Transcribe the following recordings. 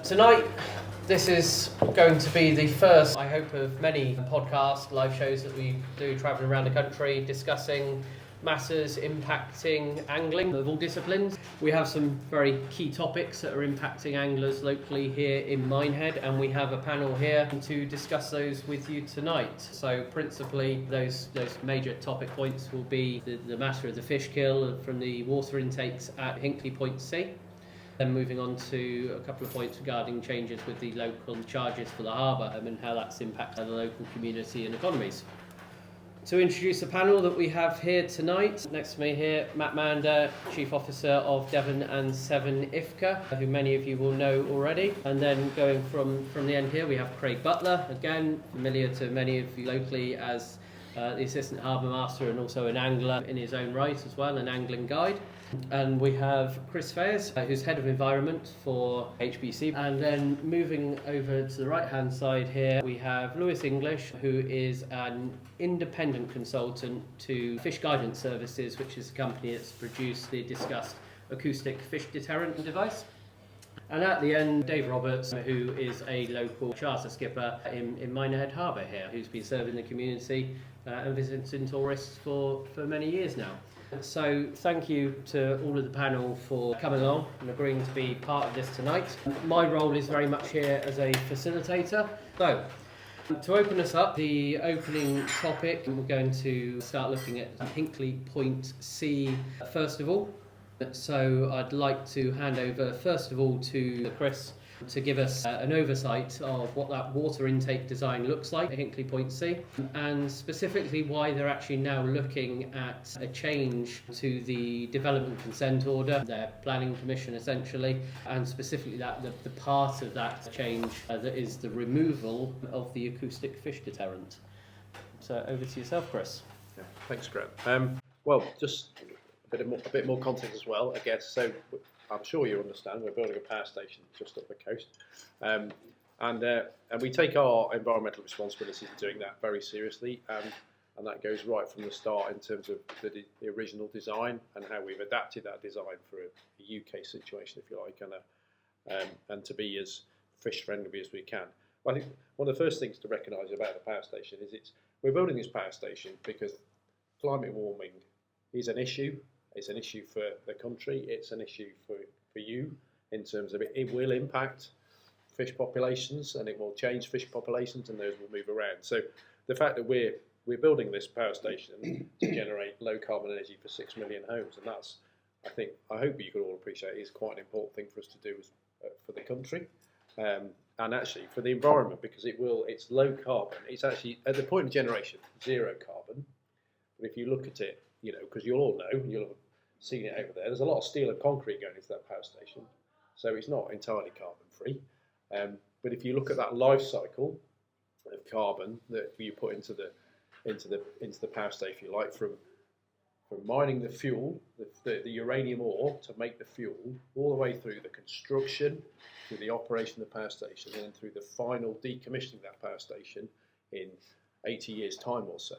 Tonight, this is going to be the first, I hope, of many podcast live shows that we do travelling around the country discussing matters impacting angling of all disciplines. We have some very key topics that are impacting anglers locally here in Minehead, and we have a panel here to discuss those with you tonight. So principally those major topic points will be the matter of the fish kill from the water intakes at Hinkley Point C. Then moving on to a couple of points regarding changes with the local charges for the harbour and how that's impacted the local community and economies. To introduce the panel that we have here tonight, next to me here, Matt Mander, Chief Officer of Devon and Severn IFCA, who many of you will know already. And then going from the end here, we have Craig Butler, again familiar to many of you locally as the Assistant Harbour Master and also an angler in his own right as well, an angling guide. And we have Chris Fayers, who's Head of Environment for HBC. And then moving over to the right-hand side here, we have Lewis English, who is an independent consultant to Fish Guidance Services, which is a company that's produced the discussed acoustic fish deterrent device. And at the end, Dave Roberts, who is a local charter skipper in Minehead Harbor here, who's been serving the community and visiting tourists for many years now. So thank you to all of the panel for coming along and agreeing to be part of this tonight. My role is very much here as a facilitator. So to open us up, the opening topic, we're going to start looking at Hinkley Point C first of all. So I'd like to hand over first of all to Chris to give us an oversight of what that water intake design looks like at Hinkley Point C, and specifically why they're actually now looking at a change to the development consent order, their planning permission essentially, and specifically the part of that change that is the removal of the acoustic fish deterrent. So over to yourself, Chris. Yeah, thanks, Grant. Well, just a bit more context as well, I guess. So I'm sure you understand we're building a power station just up the coast, and we take our environmental responsibility in doing that very seriously, and that goes right from the start in terms of the original design and how we've adapted that design for a UK situation, if you like, and to be as fish friendly as we can. Well, I think one of the first things to recognise about the power station is we're building this power station because climate warming is an issue. It's an issue for the country, it's an issue for you in terms of it will impact fish populations and it will change fish populations and those will move around. So the fact that we're building this power station to generate low carbon energy for 6 million homes, and that's, I hope you can all appreciate, is quite an important thing for us to do for the country and actually for the environment, because it's low carbon. It's actually at the point of generation, zero carbon. But if you look at it, you know, because you'll all know, you'll have seen it over there, there's a lot of steel and concrete going into that power station, so it's not entirely carbon free. But if you look at that life cycle of carbon that you put into the power station, if you like, from mining the fuel, the uranium ore to make the fuel, all the way through the construction, through the operation of the power station, and then through the final decommissioning of that power station in 80 years' time or so,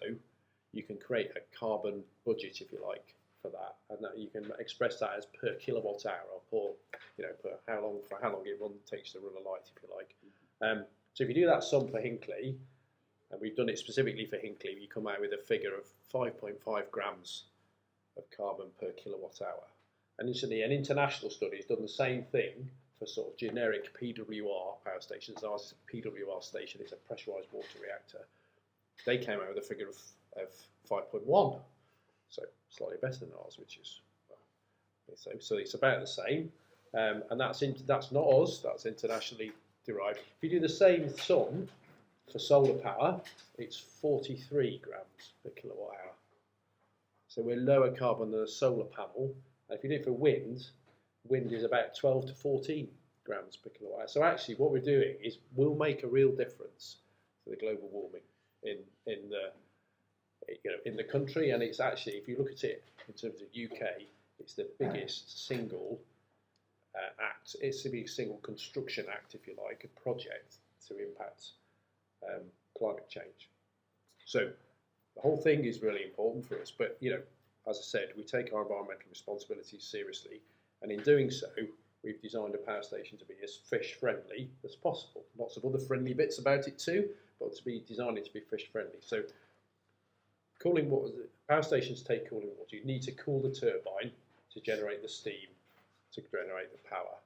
you can create a carbon budget, if you like, for that, and that you can express that as per kilowatt hour or per how long it takes to run a light, if you like. So if you do that sum for Hinkley, and we've done it specifically for Hinkley, you come out with a figure of 5.5 grams of carbon per kilowatt hour. And incidentally, an international study has done the same thing for sort of generic PWR power stations. Ours is a PWR station, it's a pressurised water reactor. They came out with a figure of 5.1, so slightly better than ours, which is so it's about the same, and that's not us, that's internationally derived. If you do the same sum for solar power, it's 43 grams per kilowatt hour. So we're lower carbon than a solar panel. And if you do it for wind is about 12 to 14 grams per kilowatt hour. So actually, what we're doing is we'll make a real difference to the global warming in the country, and it's actually, if you look at it in terms of UK, it's the biggest single act. It's the biggest single construction act, if you like, a project to impact climate change. So the whole thing is really important for us. But as I said, we take our environmental responsibilities seriously, and in doing so, we've designed a power station to be as fish friendly as possible. Lots of other friendly bits about it too, but to be designed to be fish friendly. So cooling water, power stations take cooling water. You need to cool the turbine to generate the steam to generate the power.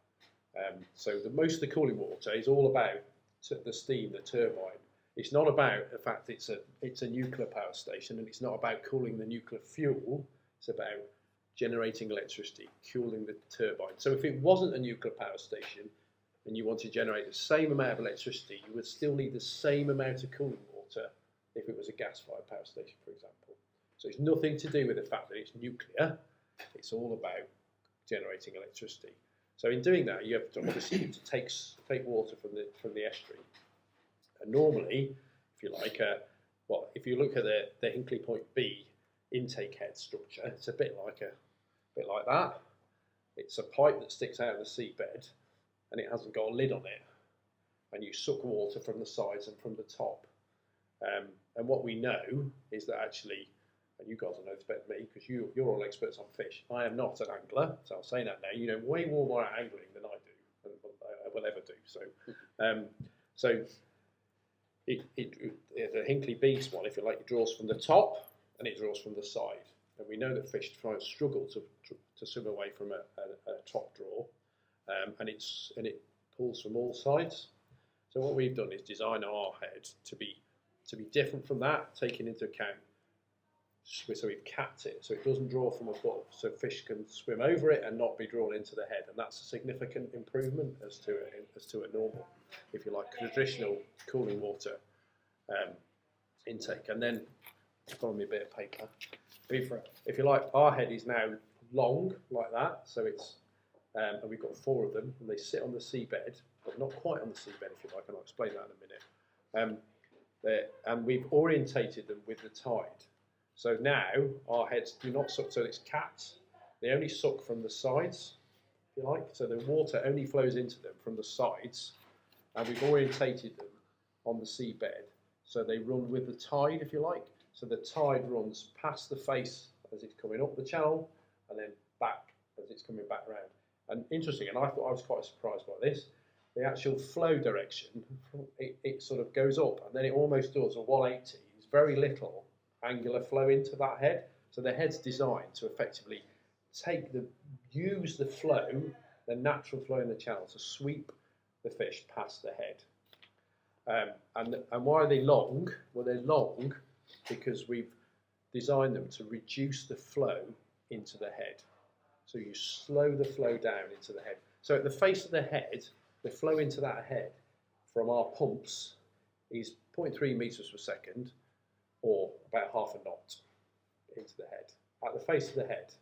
So most of the cooling water is all about the steam, the turbine. It's not about the fact it's a nuclear power station, and it's not about cooling the nuclear fuel. It's about generating electricity, cooling the turbine. So if it wasn't a nuclear power station and you want to generate the same amount of electricity, you would still need the same amount of cooling water if it was a gas-fired power station, for example. So it's nothing to do with the fact that it's nuclear. It's all about generating electricity. So in doing that, you have to obviously take water from the estuary. And normally, if you like, if you look at the Hinkley Point B intake head structure, it's a bit like that. It's a pipe that sticks out of the seabed, and it hasn't got a lid on it. And you suck water from the sides and from the top. And what we know is that actually, and you guys will know this better than me because you're all experts on fish. I am not an angler, so I'll say that now. You know way more about angling than I do, and I will ever do. So, the Hinkley Beast one, if you like, it draws from the top and it draws from the side. And we know that fish try and struggle to swim away from a top draw, and it pulls from all sides. So what we've done is design our head to be different from that, taking into account. So we've capped it so it doesn't draw from above, so fish can swim over it and not be drawn into the head, and that's a significant improvement as to a normal, if you like, traditional cooling water intake. And then, follow me a bit of paper. If you like, our head is now long like that, so it's and we've got 4 of them, and they sit on the seabed, but not quite on the seabed, if you like, and I'll explain that in a minute. And we've orientated them with the tide. So now our heads do not suck, so it's capped. They only suck from the sides, if you like. So the water only flows into them from the sides, and we've orientated them on the seabed. So they run with the tide, if you like. So the tide runs past the face as it's coming up the channel, and then back as it's coming back round. And interesting, and I thought I was quite surprised by this, the actual flow direction, it sort of goes up, and then it almost does a 180. There's very little angular flow into that head. So the head's designed to effectively use the flow, the natural flow in the channel, to sweep the fish past the head. And why are they long? Well, they're long because we've designed them to reduce the flow into the head. So you slow the flow down into the head. So at the face of the head, the flow into that head from our pumps is 0.3 meters per second, or about half a knot into the head. At the face of the head,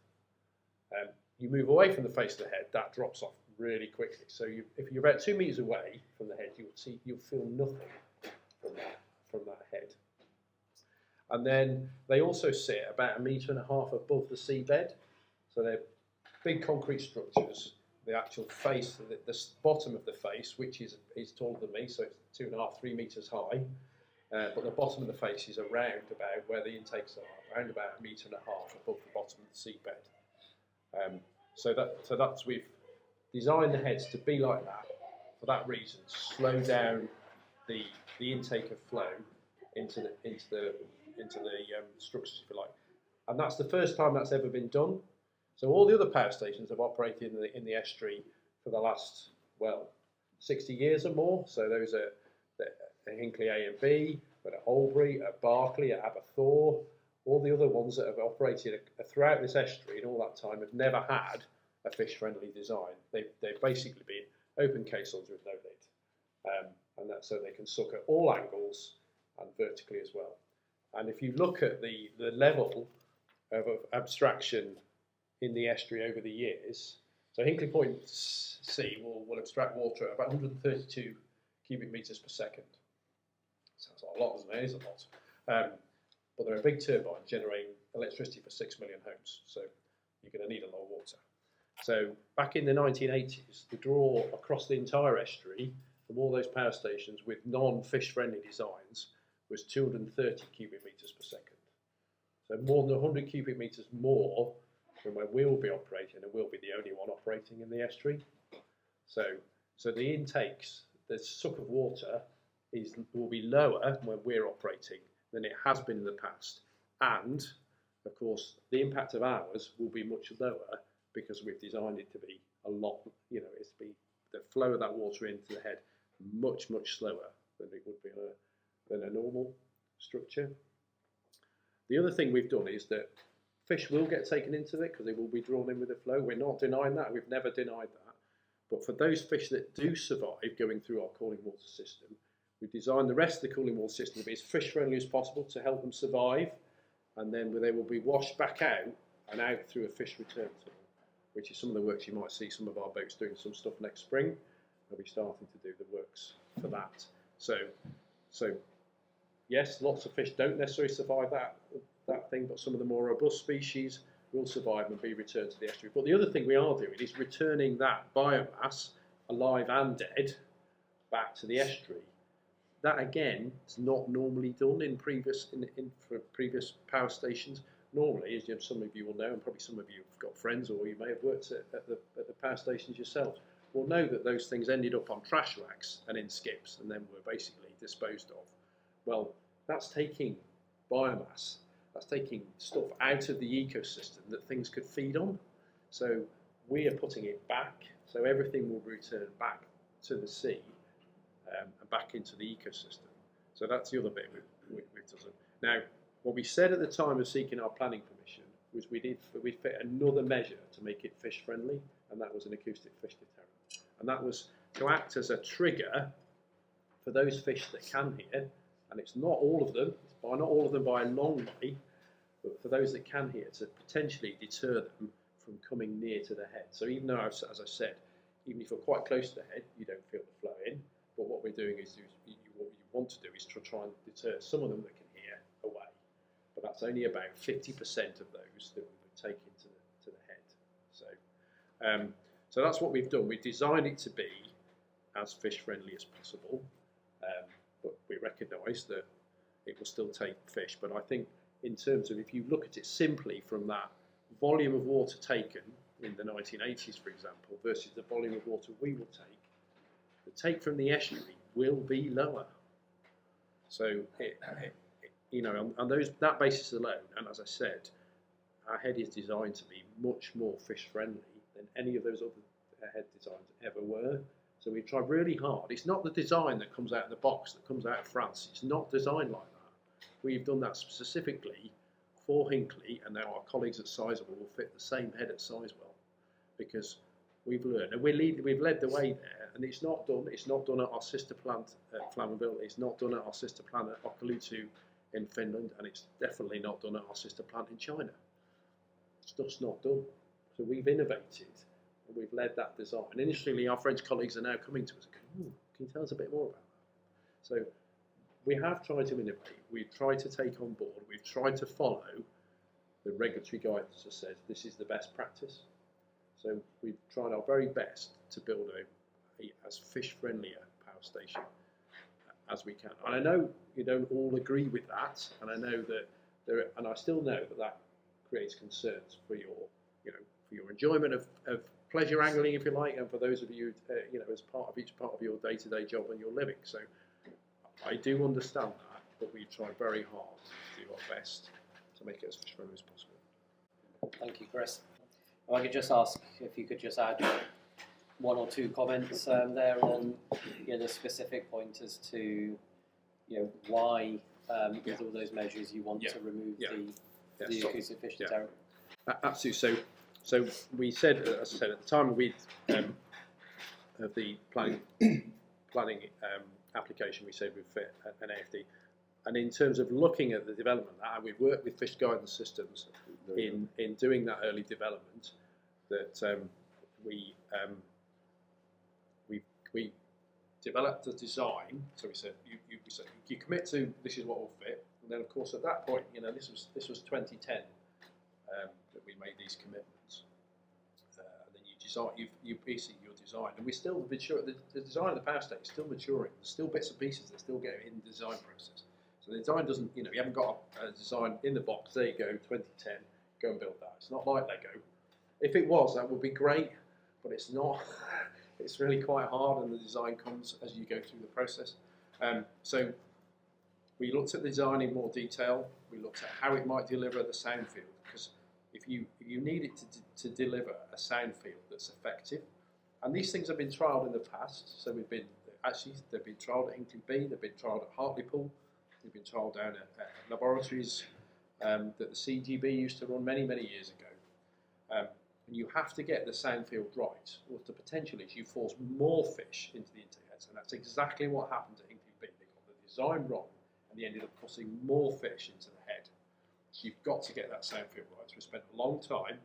you move away from the face of the head, that drops off really quickly. So if you're about 2 meters away from the head, you'll feel nothing from that head. And then they also sit about 1.5 meters above the seabed. So they're big concrete structures. The actual face, the bottom of the face, which is taller than me, so it's 2.5, 3 meters high. But the bottom of the face is around about where the intakes are, around about 1.5 meters above the bottom of the seabed. So that's we've designed the heads to be like that for that reason. Slow down the intake of flow into the structures, if you like, and that's the first time that's ever been done. So all the other power stations have operated in the estuary for the last 60 years or more. So those are at Hinkley A and B, but at Albury, at Berkeley, at Aberthaw, all the other ones that have operated throughout this estuary in all that time have never had a fish-friendly design. They've basically been open caissons with no lid, and that's so they can suck at all angles and vertically as well. And if you look at the level of abstraction in the estuary over the years, so Hinkley Point C will abstract water at about 132 cubic meters per second. Sounds like a lot, doesn't it? It is a lot. But they're a big turbine generating electricity for 6 million homes, so you're going to need a lot of water. So back in the 1980s, the draw across the entire estuary from all those power stations with non-fish friendly designs was 230 cubic meters per second. So more than 100 cubic meters more than where we'll be operating, and we'll be the only one operating in the estuary. So the intakes, the suck of water will be lower when we're operating than it has been in the past, and of course the impact of ours will be much lower because we've designed it to be a lot, it's be the flow of that water into the head much slower than it would be than a normal structure. The other thing we've done is that fish will get taken into it because they will be drawn in with the flow. We're not denying that. We've never denied that. But for those fish that do survive going through our cooling water system, we've designed the rest of the cooling water system to be as fish friendly as possible to help them survive, and then they will be washed back out and out through a fish return tunnel, which is some of the works you might see some of our boats doing some stuff next spring. We'll be starting to do the works for that. So yes, lots of fish don't necessarily survive that thing, but some of the more robust species will survive and be returned to the estuary. But the other thing we are doing is returning that biomass, alive and dead, back to the estuary. That again is not normally done in previous power stations. Normally, as some of you will know, and probably some of you have got friends or you may have worked at the power stations yourself, will know that those things ended up on trash racks and in skips and then were basically disposed of. Well, that's taking biomass, that's taking stuff out of the ecosystem that things could feed on. So we are putting it back, so everything will return back to the sea and back into the ecosystem. So that's the other bit we've done. Now, what we said at the time of seeking our planning permission was we fit another measure to make it fish friendly, and that was an acoustic fish deterrent. And that was to act as a trigger for those fish that can hear, and it's not all of them, not all of them by a long way, but for those that can hear, to potentially deter them from coming near to the head. So even though, as I said, even if you're quite close to the head, you don't feel the flow in, but what we're doing is what you want to do is to try and deter some of them that can hear away. But that's only about 50% of those that we would take into the head. So that's what we've done. We've designed it to be as fish friendly as possible, but we recognise that it will still take fish. But I think in terms of, if you look at it simply from that volume of water taken in the 1980s, for example, versus the volume of water we will take, the take from the estuary will be lower. So, on that basis alone, and as I said, our head is designed to be much more fish friendly than any of those other head designs ever were. So we've tried really hard. It's not the design that comes out of the box, that comes out of France. It's not designed like that. We've done that specifically for Hinkley, and now our colleagues at Sizewell will fit the same head at Sizewell, because we've learned, and we've led the way there. And it's not done at our sister plant at Flamanville. It's not done at our sister plant at Olkiluoto in Finland, and it's definitely not done at our sister plant in China. It's just not done. So we've innovated, and we've led that design. And interestingly, our French colleagues are now coming to us and going, can you tell us a bit more about that? So we have tried to innovate. We've tried to take on board. We've tried to follow the regulatory guidance that says this is the best practice. So we've tried our very best to build a as fish-friendly a power station as we can. And I know you don't all agree with that, and I know that I still know that creates concerns for your enjoyment of pleasure angling, if you like, and for those of you, as part of your day-to-day job and your living. So I do understand that, but we've tried very hard to do our best to make it as fish-friendly as possible. Thank you, Chris. If I could just ask if you could just add one or two comments there on the specific point as to why with all those measures you want to remove the acoustic fish deterrent. Absolutely. So we said, as I said, at the time of the planning application, we said we'd fit an AFD. And in terms of looking at the development, we've worked with fish guidance systems in doing that early development. That we developed a design. So we said you commit to this is what will fit, and then of course at that point, this was 2010 that we made these commitments. And then you design, you piece your design, and we still mature. The design of the power station is still maturing. There's still bits and pieces that still go in the design process. So the design doesn't, you haven't got a design in the box. There you go, 2010. Go and build that. It's not like Lego. If it was, that would be great, but it's not. it's really quite hard, and the design comes as you go through the process. So we looked at the design in more detail. We looked at how it might deliver the sound field, because if you need it to deliver a sound field that's effective, and these things have been trialled in the past. So they've been trialled at Hinkley B, they've been trialled at Hartlepool, they've been trialled down at laboratories that the CGB used to run many years ago. And you have to get the sound field right, or the potential is you force more fish into the intake heads, and that's exactly what happened at Hinkley B. They got the design wrong, and they ended up forcing more fish into the head. So you've got to get that sound field right. So we spent a long time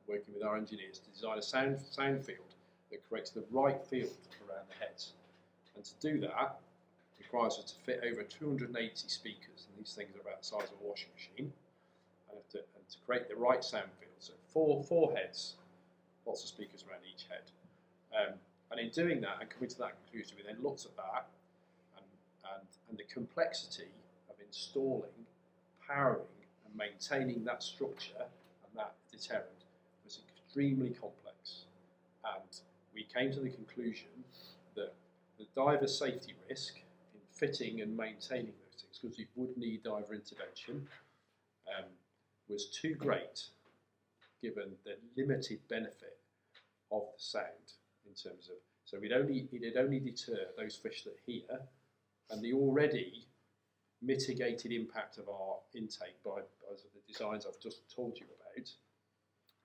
working with our engineers to design a sound field that creates the right field around the heads. And to do that requires us to fit over 280 speakers, and these things are about the size of a washing machine, and to create the right sound field. So four heads, lots of speakers around each head. And in doing that and coming to that conclusion, we then looked at that and the complexity of installing, powering and maintaining that structure and that deterrent was extremely complex. And we came to the conclusion that the diver safety risk in fitting and maintaining those things, because you would need diver intervention, was too great given the limited benefit of the sound in terms of, so it'd only deter those fish that hear, and the already mitigated impact of our intake by the designs I've just told you about.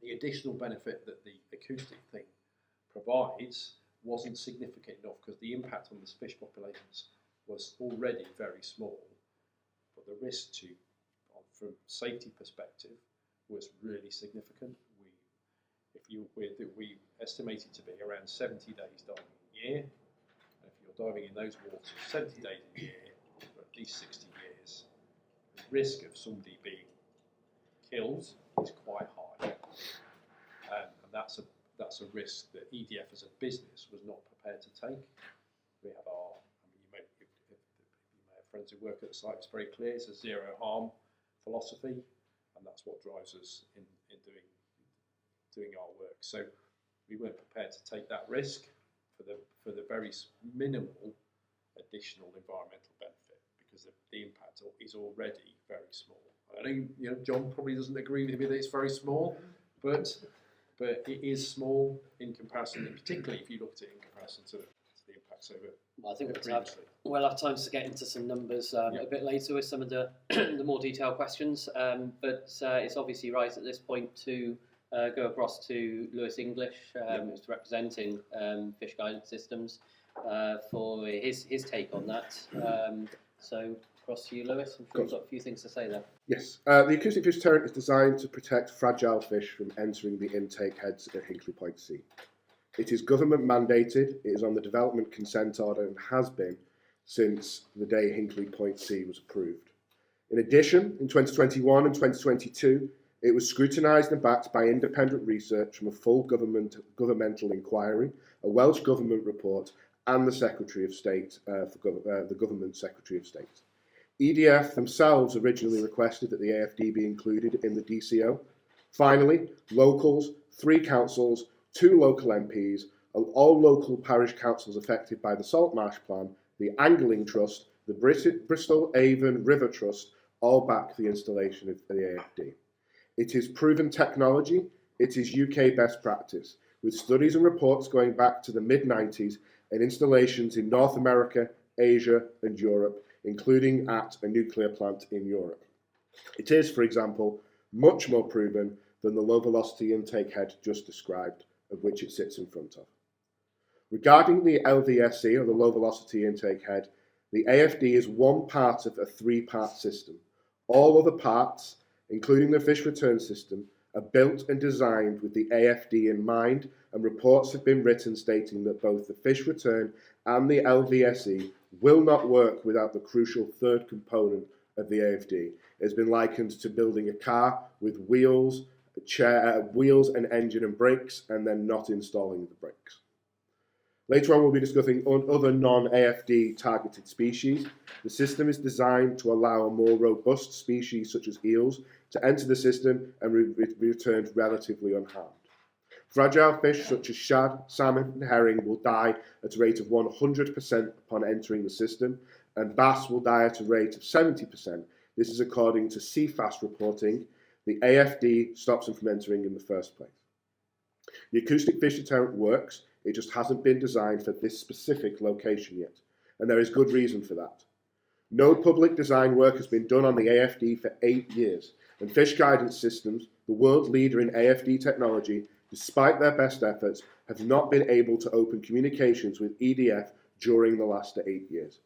The additional benefit that the acoustic thing provides wasn't significant enough, because the impact on the fish populations was already very small, but the risk from safety perspective was really significant. We estimate it to be around 70 days diving a year, and if you're diving in those waters 70 days a year for at least 60 years, the risk of somebody being killed is quite high, and that's a risk that EDF as a business was not prepared to take. We have you may have friends who work at the site. It's very clear. It's a zero harm philosophy, and that's what drives us in doing our work. So we weren't prepared to take that risk for the very minimal additional environmental benefit, because the impact is already very small. I know John probably doesn't agree with me that it's very small, but it is small in comparison, and particularly if you looked at it in comparison to the impacts over. Well, I think we'll have time to get into some numbers a bit later with some of the the more detailed questions. But it's obviously right at this point to go across to Lewis English, who's representing Fish Guidance Systems, for his take on that. So across to you, Lewis. I'm sure you've got a few things to say there. Yes. The acoustic fish deterrent is designed to protect fragile fish from entering the intake heads at Hinkley Point C. It is government mandated, it is on the development consent order, and has been since the day Hinkley Point C was approved. In addition, in 2021 and 2022, it was scrutinised and backed by independent research from a full governmental inquiry, a Welsh Government report, and the Secretary of State, the Government Secretary of State. EDF themselves originally requested that the AFD be included in the DCO. Finally, locals, 3 councils, 2 local MPs, all local parish councils affected by the Salt Marsh Plan, the Angling Trust, the Bristol Avon River Trust, all back the installation of the AFD. It is proven technology, it is UK best practice, with studies and reports going back to the mid-90s and installations in North America, Asia and Europe, including at a nuclear plant in Europe. It is, for example, much more proven than the low-velocity intake head just described, of which it sits in front of. Regarding the LVSE, or the low-velocity intake head, the AFD is one part of a 3-part system. All other parts, including the fish return system, are built and designed with the AFD in mind, and reports have been written stating that both the fish return and the LVSE will not work without the crucial 3rd component of the AFD. It has been likened to building a car with wheels, wheels and engine and brakes, and then not installing the brakes. Later on, we'll be discussing other non-AFD targeted species. The system is designed to allow a more robust species such as eels to enter the system and be returned relatively unharmed. Fragile fish such as shad, salmon and herring will die at a rate of 100% upon entering the system, and bass will die at a rate of 70%. This is according to CFAS reporting. The AFD stops them from entering in the first place. The acoustic fish deterrent works, it just hasn't been designed for this specific location yet, and there is good reason for that. No public design work has been done on the AFD for 8 years, and Fish Guidance Systems, the world leader in AFD technology, despite their best efforts, have not been able to open communications with EDF during the last 8 years.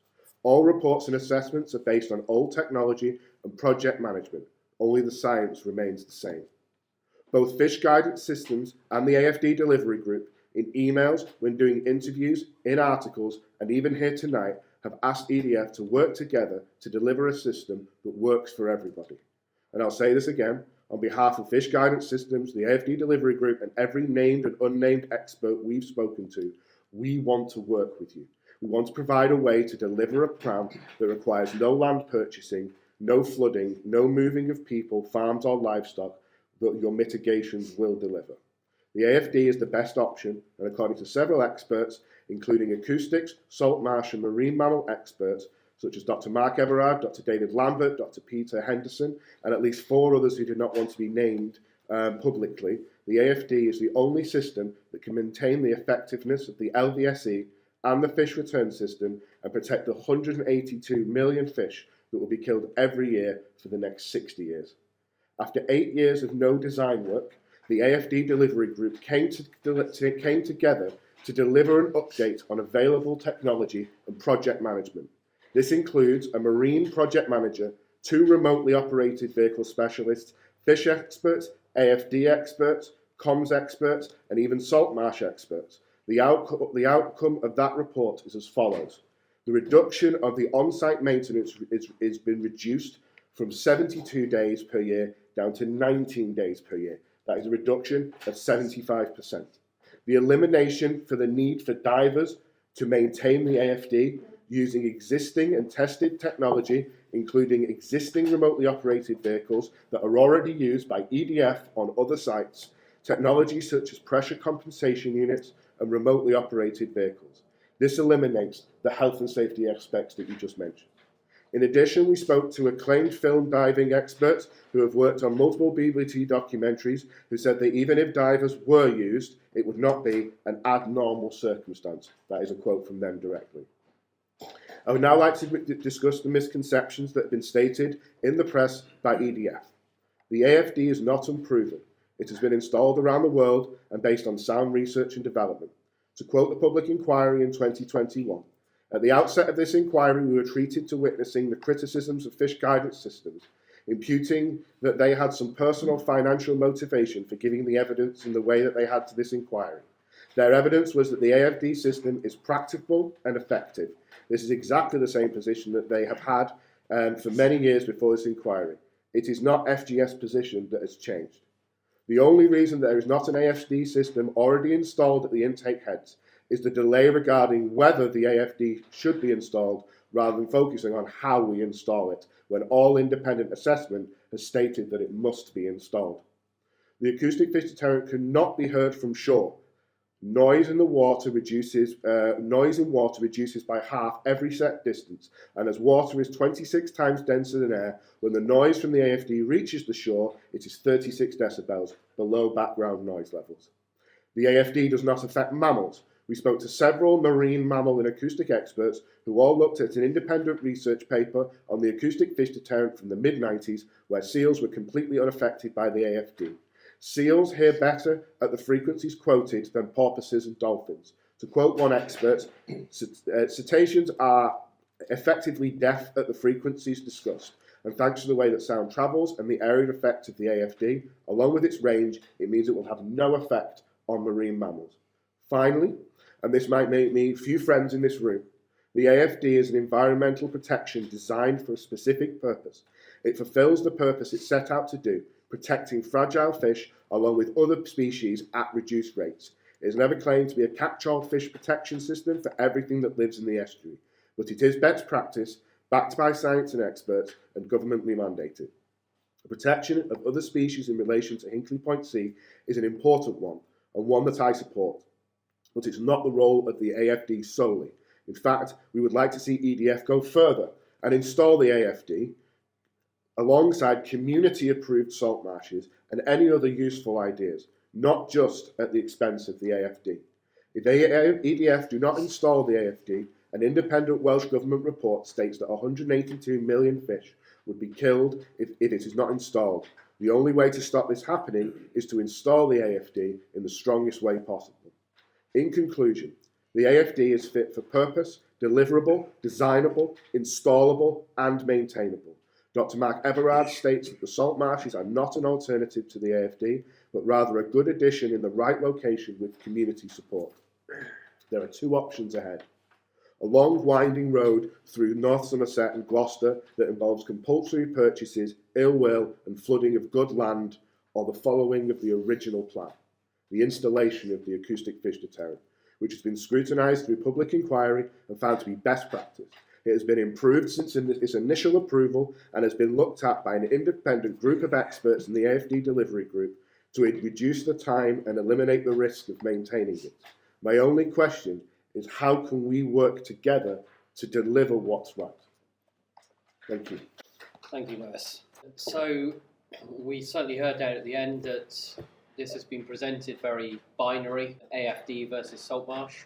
All reports and assessments are based on old technology and project management. Only the science remains the same. Both Fish Guidance Systems and the AFD Delivery Group, in emails, when doing interviews, in articles, and even here tonight, have asked EDF to work together to deliver a system that works for everybody. And I'll say this again, on behalf of Fish Guidance Systems, the AFD Delivery Group, and every named and unnamed expert we've spoken to, we want to work with you. We want to provide a way to deliver a plan that requires no land purchasing, no flooding, no moving of people, farms or livestock, that your mitigations will deliver. The AFD is the best option, and according to several experts, including acoustics, salt marsh and marine mammal experts, such as Dr. Mark Everard, Dr. David Lambert, Dr. Peter Henderson, and at least 4 others who did not want to be named publicly, the AFD is the only system that can maintain the effectiveness of the LVSE and the fish return system and protect the 182 million fish that will be killed every year for the next 60 years. After 8 years of no design work, the AFD Delivery Group came together to deliver an update on available technology and project management. This includes a marine project manager, 2 remotely operated vehicle specialists, fish experts, AFD experts, comms experts, and even salt marsh experts. The outcome of that report is as follows. The reduction of the on-site maintenance has been reduced from 72 days per year down to 19 days per year. That is a reduction of 75%. The elimination for the need for divers to maintain the AFD using existing and tested technology, including existing remotely operated vehicles that are already used by EDF on other sites, technology such as pressure compensation units and remotely operated vehicles. This eliminates the health and safety aspects that you just mentioned. In addition, we spoke to acclaimed film diving experts who have worked on multiple BBC documentaries who said that even if divers were used, it would not be an abnormal circumstance. That is a quote from them directly. I would now like to discuss the misconceptions that have been stated in the press by EDF. The AFD is not unproven. It has been installed around the world and based on sound research and development. To quote the public inquiry in 2021, at the outset of this inquiry, we were treated to witnessing the criticisms of Fish Guidance Systems, imputing that they had some personal financial motivation for giving the evidence in the way that they had to this inquiry. Their evidence was that the AFD system is practicable and effective. This is exactly the same position that they have had for many years before this inquiry. It is not FGS position that has changed. The only reason there is not an AFD system already installed at the intake heads is the delay regarding whether the AFD should be installed rather than focusing on how we install it, when all independent assessment has stated that it must be installed. The acoustic fish deterrent cannot be heard from shore. Noise in water reduces by half every set distance, and as water is 26 times denser than air, when the noise from the AFD reaches the shore, it is 36 decibels below background noise levels. The AFD does not affect mammals. We spoke to several marine mammal and acoustic experts who all looked at an independent research paper on the acoustic fish deterrent from the mid-90s, where seals were completely unaffected by the AFD. Seals hear better at the frequencies quoted than porpoises and dolphins. To quote one expert, cetaceans are effectively deaf at the frequencies discussed, and thanks to the way that sound travels and the area effect of the AFD, along with its range, it means it will have no effect on marine mammals. Finally, and this might make me few friends in this room, the AFD is an environmental protection designed for a specific purpose. It fulfills the purpose it set out to do, protecting fragile fish along with other species at reduced rates. It is never claimed to be a catch-all fish protection system for everything that lives in the estuary, but it is best practice, backed by science and experts, and governmentally mandated. The protection of other species in relation to Hinkley Point C is an important one, and one that I support. But it's not the role of the AFD solely. In fact, we would like to see EDF go further and install the AFD alongside community-approved salt marshes and any other useful ideas, not just at the expense of the AFD. If EDF do not install the AFD, an independent Welsh Government report states that 182 million fish would be killed if it is not installed. The only way to stop this happening is to install the AFD in the strongest way possible. In conclusion, the AFD is fit for purpose, deliverable, designable, installable, and maintainable. Dr. Mark Everard states that the salt marshes are not an alternative to the AFD, but rather a good addition in the right location with community support. There are two options ahead. A long winding road through North Somerset and Gloucester that involves compulsory purchases, ill will and flooding of good land, or the following of the original plan, the installation of the acoustic fish deterrent, which has been scrutinised through public inquiry and found to be best practice. It has been improved since its initial approval and has been looked at by an independent group of experts in the AFD delivery group to reduce the time and eliminate the risk of maintaining it. My only question is how can we work together to deliver what's right? Thank you. Thank you, Lewis. So we certainly heard down at the end that this has been presented very binary, AFD versus salt marsh.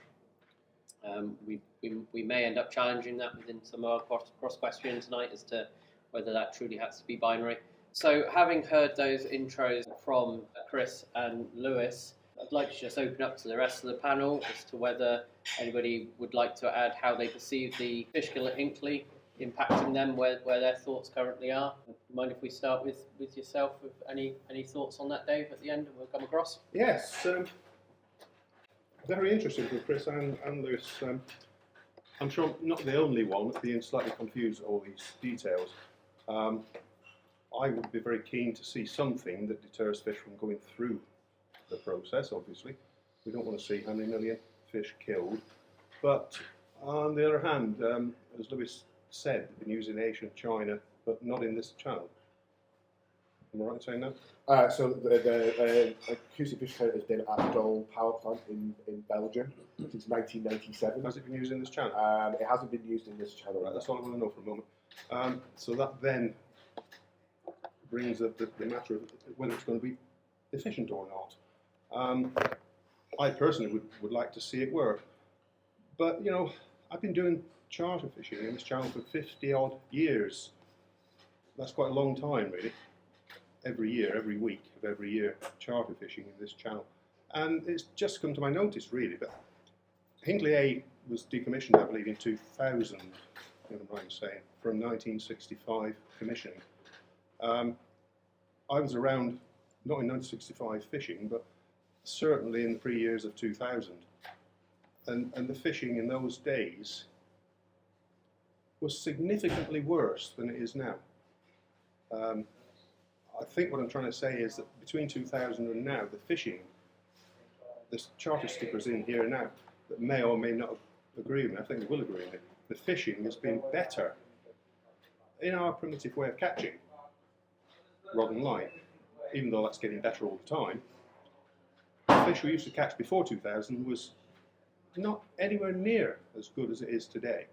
We may end up challenging that within some of our cross questions tonight as to whether that truly has to be binary. So having heard those intros from Chris and Lewis, I'd like to just open up to the rest of the panel as to whether anybody would like to add how they perceive the fish kill at Hinkley impacting them, where their thoughts currently are. Mind if we start with yourself, with any thoughts on that, Dave, at the end, and we'll come across? Yes, very interesting from Chris and Lewis. I'm sure I'm not the only one being slightly confused at all these details. I would be very keen to see something that deters fish from going through the process, obviously. We don't want to see how many million fish killed. But on the other hand, as Lewis said, they've been used in Asia and China, but not in this channel. Am I right in saying that? So the acoustic fish deterrent has been at Dole power plant in Belgium since 1997. Has it been used in this channel? It hasn't been used in this channel. Right, that's all I want to know for a moment. So that then brings up the matter of whether it's going to be efficient or not. I personally would like to see it work. But, you know, I've been doing charter fishing in this channel for 50 odd years. That's quite a long time, really. Every year, every week of every year, charter fishing in this channel. And it's just come to my notice, really, that Hinkley A was decommissioned, I believe, in 2000, if I'm right in saying, from 1965 commissioning. I was around, not in 1965 fishing, but certainly in the pre-years of 2000. And the fishing in those days was significantly worse than it is now. I think what I'm trying to say is that between 2000 and now, the fishing, there's charter stickers in here now that may or may not agree with me, I think they will agree with me. The fishing has been better in our primitive way of catching, rod and line, even though that's getting better all the time. The fish we used to catch before 2000 was not anywhere near as good as it is today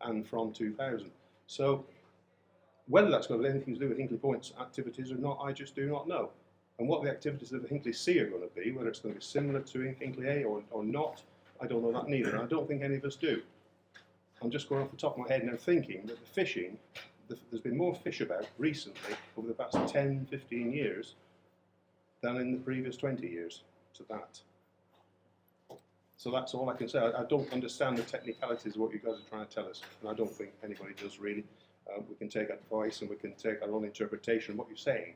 and from 2000. So whether that's got anything to do with Hinkley Point's activities or not, I just do not know. And what the activities of the Hinkley C are going to be, whether it's going to be similar to Hinkley A or not, I don't know that neither, and I don't think any of us do. I'm just going off the top of my head now thinking that the fishing, there's been more fish about recently, over the past 10, 15 years, than in the previous 20 years to that. So that's all I can say. I don't understand the technicalities of what you guys are trying to tell us, and I don't think anybody does really. We can take advice and we can take our own interpretation of what you're saying,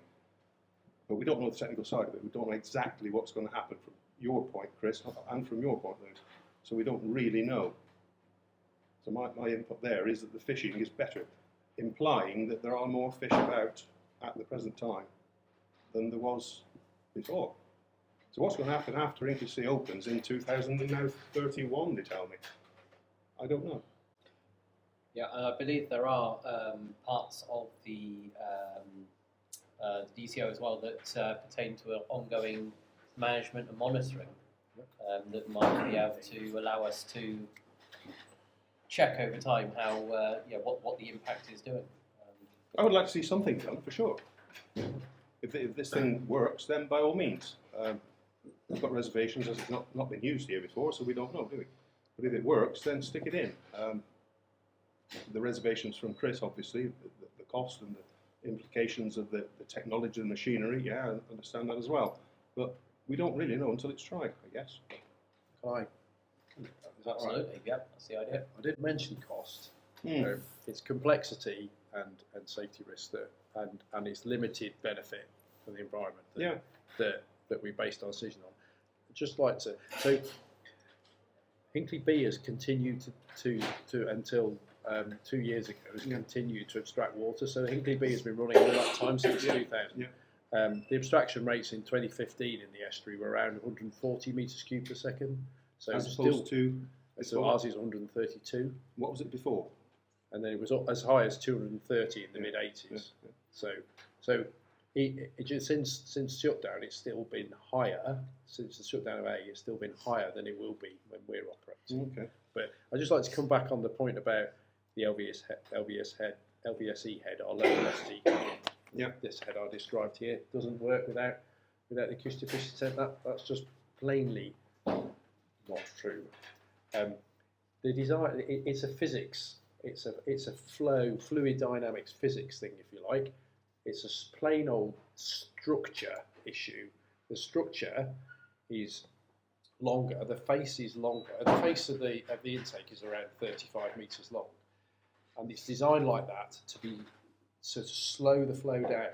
but we don't know the technical side of it. We don't know exactly what's going to happen from your point, Chris, and from your point, Lewis. So we don't really know. So my input there is that the fishing is better, implying that there are more fish about at the present time than there was before. So what's going to happen after Hinkley C opens in 2031, they tell me? I don't know. Yeah, I believe there are parts of the DCO as well that pertain to an ongoing management and monitoring that might be able to allow us to check over time how what the impact is doing. I would like to see something done for sure. If this thing works, then by all means. We've got reservations as it's not been used here before, so we don't know, do we? But if it works, then stick it in. The reservations from Chris, obviously, the cost and the implications of the technology and machinery, yeah, I understand that as well. But we don't really know until it's tried, I guess. Is that right? Absolutely, yeah, that's the idea. I did mention cost. It's complexity and safety risk and its limited benefit for the environment that we based our decision on. I'd just like to, so Hinkley B has continued to until 2 years ago, has continued to abstract water. So Hinkley B has been running all that time since 2000. Yeah. The abstraction rates in 2015 in the estuary were around 140 metres cubed per second. So As it's opposed to, so ours is 132. what was it before? And then it was as high as 230 in the mid 80s. So since shutdown, it's still been higher. Since the shutdown of A, it's still been higher than it will be when we're operating. Okay. But I'd just like to come back on the point about the LVSE head, our low velocity. Yeah. This head I described here doesn't work without the acoustic efficiency. That's just plainly not true. The design, it's a physics. It's a fluid dynamics physics thing, if you like. It's a plain old structure issue. The structure is longer. The face is longer. The face of the intake is around 35 metres long, and it's designed like that to slow the flow down.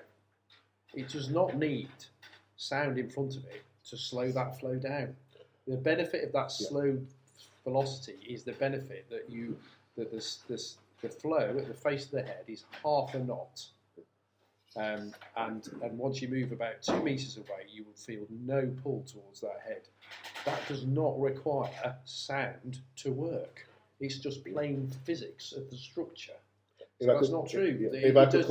It does not need sound in front of it to slow that flow down. The benefit of that slow velocity is the benefit that the flow at the face of the head is half a knot. And once you move about 2 metres away, you will feel no pull towards that head. That does not require sound to work. It's just plain physics of the structure. So that's not true. If I could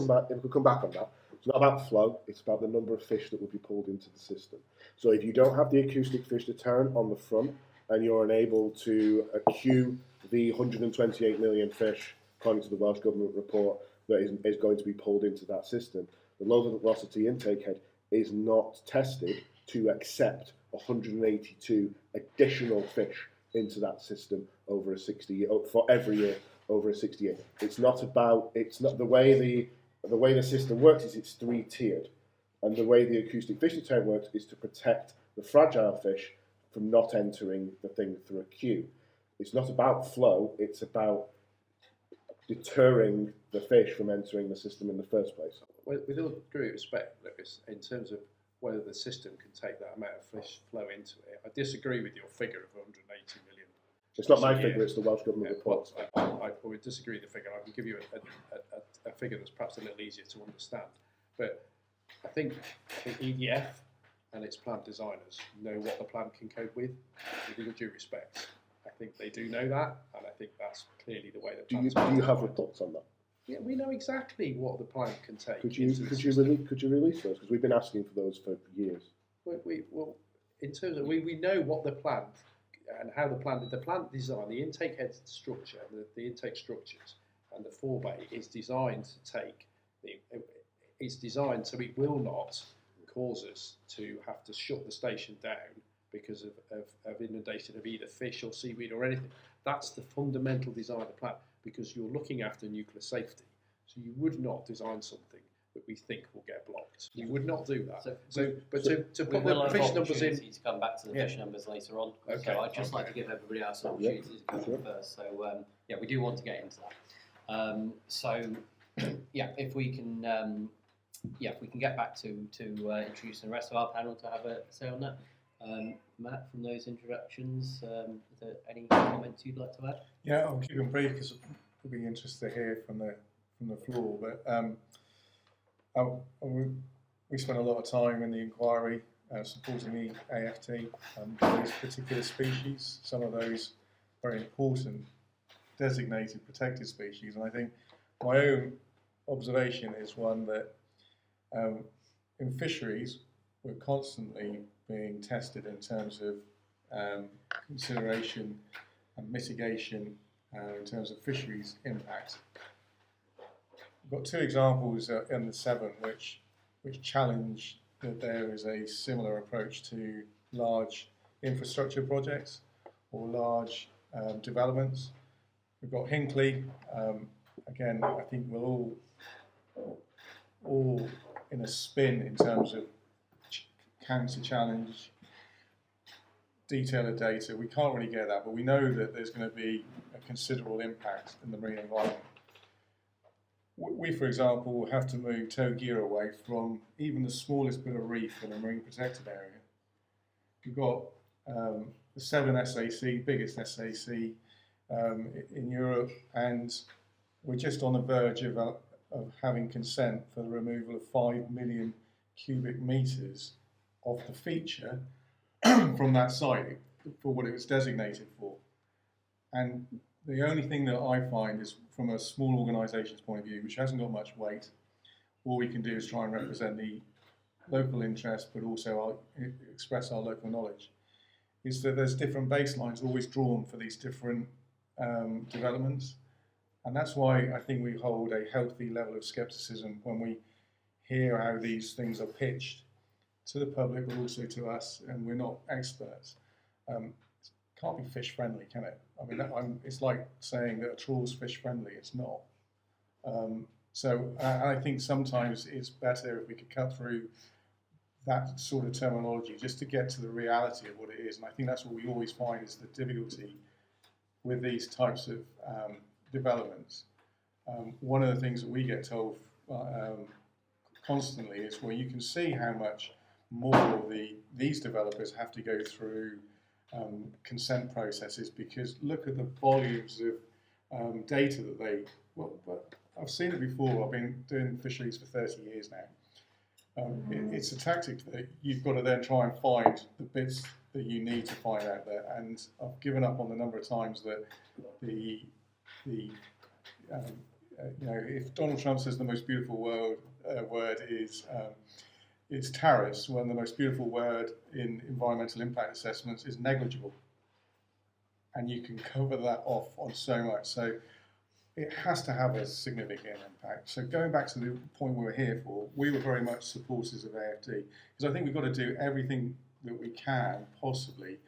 come back on that, it's not about flow, it's about the number of fish that will be pulled into the system. So if you don't have the acoustic fish deterrent on the front and you're unable to queue the 128 million fish, according to the Welsh Government report, that is going to be pulled into that system, the low velocity intake head is not tested to accept 182 additional fish into that system over a 60 year, for every year over a 60 year. It's not the way the system works is it's 3-tiered, and the way the acoustic fish deterrent works is to protect the fragile fish from not entering the thing through a queue. It's not about flow, it's about deterring the fish from entering the system in the first place. With all due respect, Lewis, in terms of whether the system can take that amount of fish flow into it, I disagree with your figure of 180 million. It's not my figure, it's the Welsh Government report. I would disagree with the figure. I can give you a figure that's perhaps a little easier to understand. But I think EDF and its plant designers know what the plant can cope with all due respect. I think they do know that, and I think that's clearly the way the Do you have reports on that? Yeah, we know exactly what the plant can take. Could you release those? Because we've been asking for those for years. Well, in terms of we know what the plant and how the plant design, the intake head structure, the intake structures, and the forebay is designed to take it's designed so it will not cause us to have to shut the station down because of inundation of either fish or seaweed or anything. That's the fundamental design of the plant, because you're looking after nuclear safety. So you would not design something that we think will get blocked. You would not do that. To put the fish numbers in. To come back to the fish numbers later on. Okay. So I'd just like to give everybody else an opportunity to come in first. So we do want to get into that. If we can, if we can get back to introducing the rest of our panel to have a say on that. Matt, from those introductions, is there any comments you'd like to add? Yeah, I'll keep them brief because it'll be interesting to hear from the floor. But we spent a lot of time in the inquiry supporting the AFT for these particular species. Some of those very important designated protected species, and I think my own observation is one that in fisheries we're constantly being tested in terms of consideration and mitigation in terms of fisheries impact. We've got two examples in the 7 which challenge that there is a similar approach to large infrastructure projects or large developments. We've got Hinkley. Again, I think we're all in a spin in terms of counter challenge, detail of data. We can't really get that, but we know that there's going to be a considerable impact in the marine environment. We, for example, will have to move tow gear away from even the smallest bit of reef in a marine protected area. We've got the 7 SAC, biggest SAC in Europe, and we're just on the verge of having consent for the removal of 5 million cubic metres of the feature from that site for what it was designated for. And the only thing that I find is, from a small organisation's point of view, which hasn't got much weight, all we can do is try and represent the local interest, but also express our local knowledge, is that there's different baselines always drawn for these different developments. And that's why I think we hold a healthy level of scepticism when we hear how these things are pitched to the public, but also to us, and we're not experts. Can't be fish friendly, can it? I mean, it's like saying that a trawl's fish friendly. It's not. So I think sometimes it's better if we could cut through that sort of terminology just to get to the reality of what it is. And I think that's what we always find is the difficulty with these types of developments. One of the things that we get told constantly is, well, you can see how much more these developers have to go through consent processes, because look at the volumes of data that they, but I've seen it before. I've been doing fisheries for 30 years now. It's a tactic that you've got to then try and find the bits that you need to find out there, and I've given up on the number of times that you know, if Donald Trump says the most beautiful word is tariffs, when the most beautiful word in environmental impact assessments is negligible. And you can cover that off on so much. So it has to have a significant impact. So going back to the point we were here for, we were very much supporters of AFD, because I think we've got to do everything that we can possibly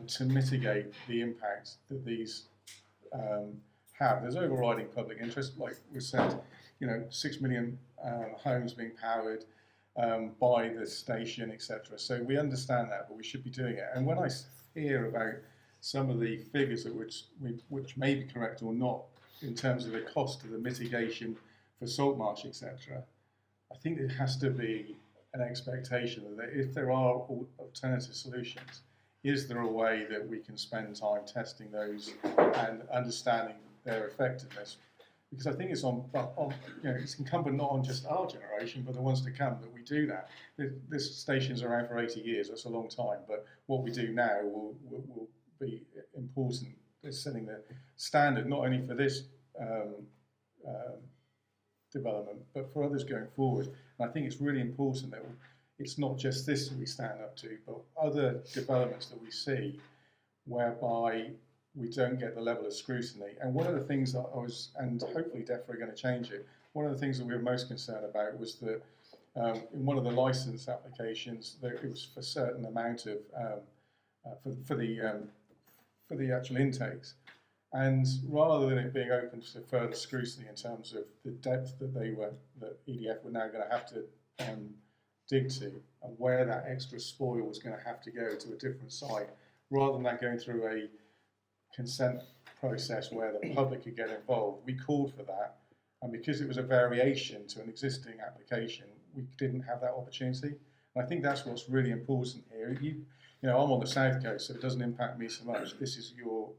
to mitigate the impact that these have. There's overriding public interest, like we said, you know, 6 million homes being powered by the station, etc. So we understand that, but we should be doing it. And when I hear about some of the figures that which may be correct or not in terms of the cost of the mitigation for salt marsh, etc., I think it has to be an expectation that if there are alternative solutions, is there a way that we can spend time testing those and understanding their effectiveness? Because I think it's you know, it's incumbent not on just our generation, but the ones to come, that we do that. This station's around for 80 years. That's a long time. But what we do now will be important. It's setting the standard not only for this development, but for others going forward. And I think it's really important that it's not just this that we stand up to, but other developments that we see whereby we don't get the level of scrutiny. And one of the things that I was, and hopefully DEFRA are going to change it, one of the things that we were most concerned about was that in one of the license applications, that it was for a certain amount of, for the actual intakes. And rather than it being open to further scrutiny in terms of the depth that that EDF were now going to have to dig to, and where that extra spoil was going to have to go to a different site, rather than that going through a consent process where the public could get involved, we called for that. And because it was a variation to an existing application, we didn't have that opportunity. And I think that's what's really important here. You know, I'm on the south coast, so it doesn't impact me so much. This is your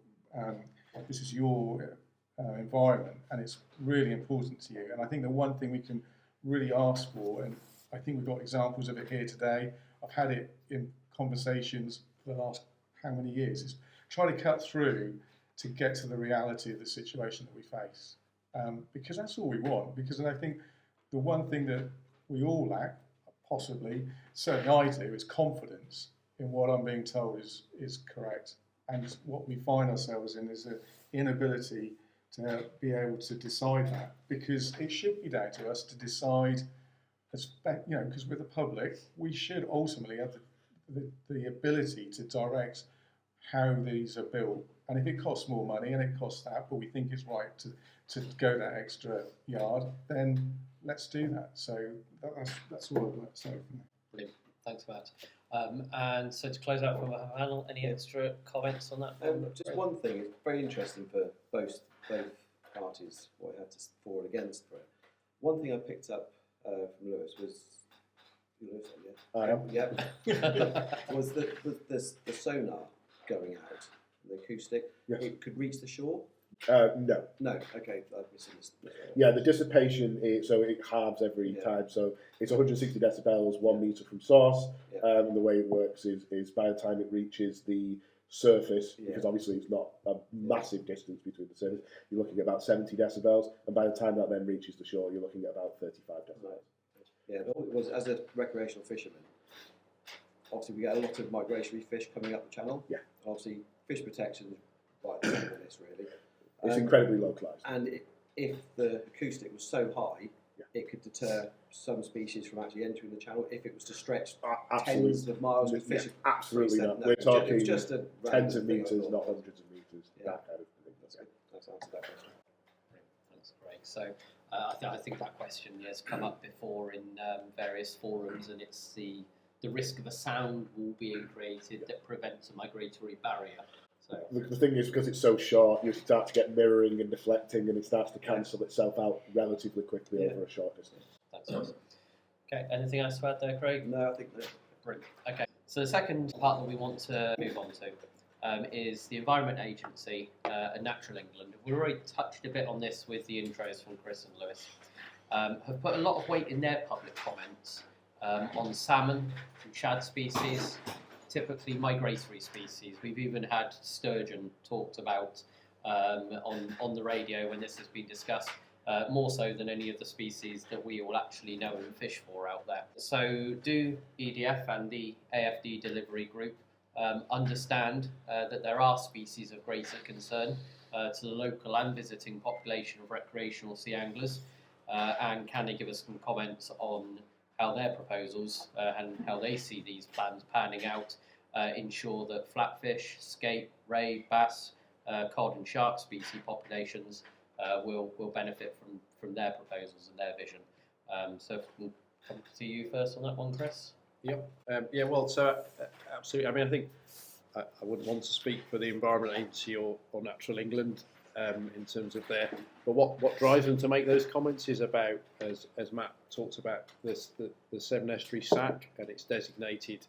environment, and it's really important to you. And I think the one thing we can really ask for, and I think we've got examples of it here today, I've had it in conversations for the last how many years, is try to cut through to get to the reality of the situation that we face. Because that's all we want. Because I think the one thing that we all lack, possibly. Certainly I do. It's confidence in what I'm being told is correct. And what we find ourselves in is an inability to be able to decide that, because it should be down to us to decide, because we're the public, we should ultimately have the ability to direct how these are built. And if it costs more money and it costs that, but we think it's right to go that extra yard, then let's do that. So that's all I'd like to say from there. Brilliant. Thanks, Matt. And so to close out from our panel, any extra comments on that? Just one thing, it's very interesting for both parties, what you had to for and against for it. One thing I picked up from Lewis was, Lewis, yeah? I am. Yep. was the sonar going out, the acoustic, Yes. it could reach the shore? No. No, okay, I've misunderstood. Yeah, the dissipation, so it halves every time. So it's 160 decibels, 1 metre from source. Yeah. And the way it works is by the time it reaches the surface, because obviously it's not a massive distance between the surface, you're looking at about 70 decibels. And by the time that then reaches the shore, you're looking at about 35 decibels. Right. Yeah, but it was, as a recreational fisherman, obviously we get a lot of migratory fish coming up the channel. Yeah. Obviously, fish protection is right at the centre of this, really. It's incredibly localised. And if the acoustic was so high, it could deter some species from actually entering the channel if it was to stretch tens of miles with fish. Absolutely not. No, We're talking just a tens of metres, not hundreds of metres. Yeah. That kind of thing. That's answered that question. That's great. So I think that question has come up before in various forums, and it's the risk of a sound wall being created that prevents a migratory barrier. So The thing is, because it's so short, you start to get mirroring and deflecting, and it starts to cancel itself out relatively quickly over a short distance. that's awesome. Okay, anything else to add there, Craig? No, I think no. Brilliant. Okay, so the second part that we want to move on to is the Environment Agency and Natural England. We've already touched a bit on this with the intros from Chris and Lewis. Have put a lot of weight in their public comments on salmon and shad species, typically migratory species. We've even had sturgeon talked about on the radio when this has been discussed, more so than any of the species that we all actually know and fish for out there. So do EDF and the AFD delivery group understand that there are species of greater concern to the local and visiting population of recreational sea anglers, and can they give us some comments on how their proposals and how they see these plans panning out ensure that flatfish, skate, ray, bass, cod and shark species populations will benefit from their proposals and their vision. So if we can come to you first on that one, Chris. Yep. Well, so absolutely. I mean, I think I wouldn't want to speak for the Environment Agency or Natural England in terms of their. But what drives them to make those comments is about, as Matt talked about, the Severn Estuary SAC, and it's designated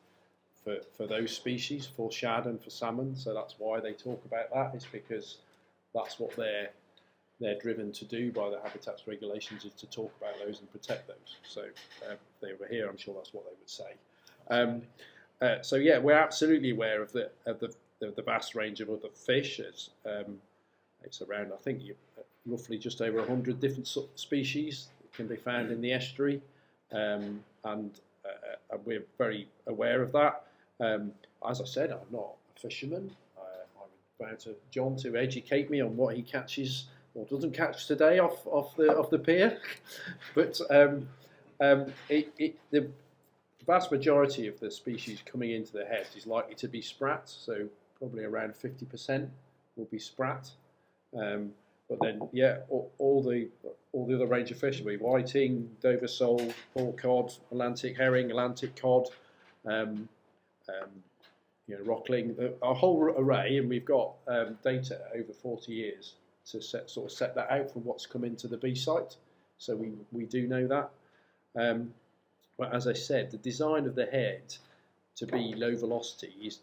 for those species, for shad and for salmon. So that's why they talk about that. It's because that's what they're driven to do by the habitats regulations, is to talk about those and protect those. So if they were here, I'm sure that's what they would say. So yeah, we're absolutely aware of the vast range of other fish. It's around, I think, roughly just over 100 different species that can be found in the estuary, and we're very aware of that. As I said, I'm not a fisherman. I would bow to John to educate me on what he catches or doesn't catch today off the pier. But the vast majority of the species coming into the heads is likely to be sprat, so probably around 50% will be sprat. But then, yeah, all the other range of fish will be whiting, Dover sole, poor cod, Atlantic herring, Atlantic cod, rockling, a whole array, and we've got data over 40 years to set that out from what's come into the B site. So we do know that. But as I said, the design of the head to be low velocity is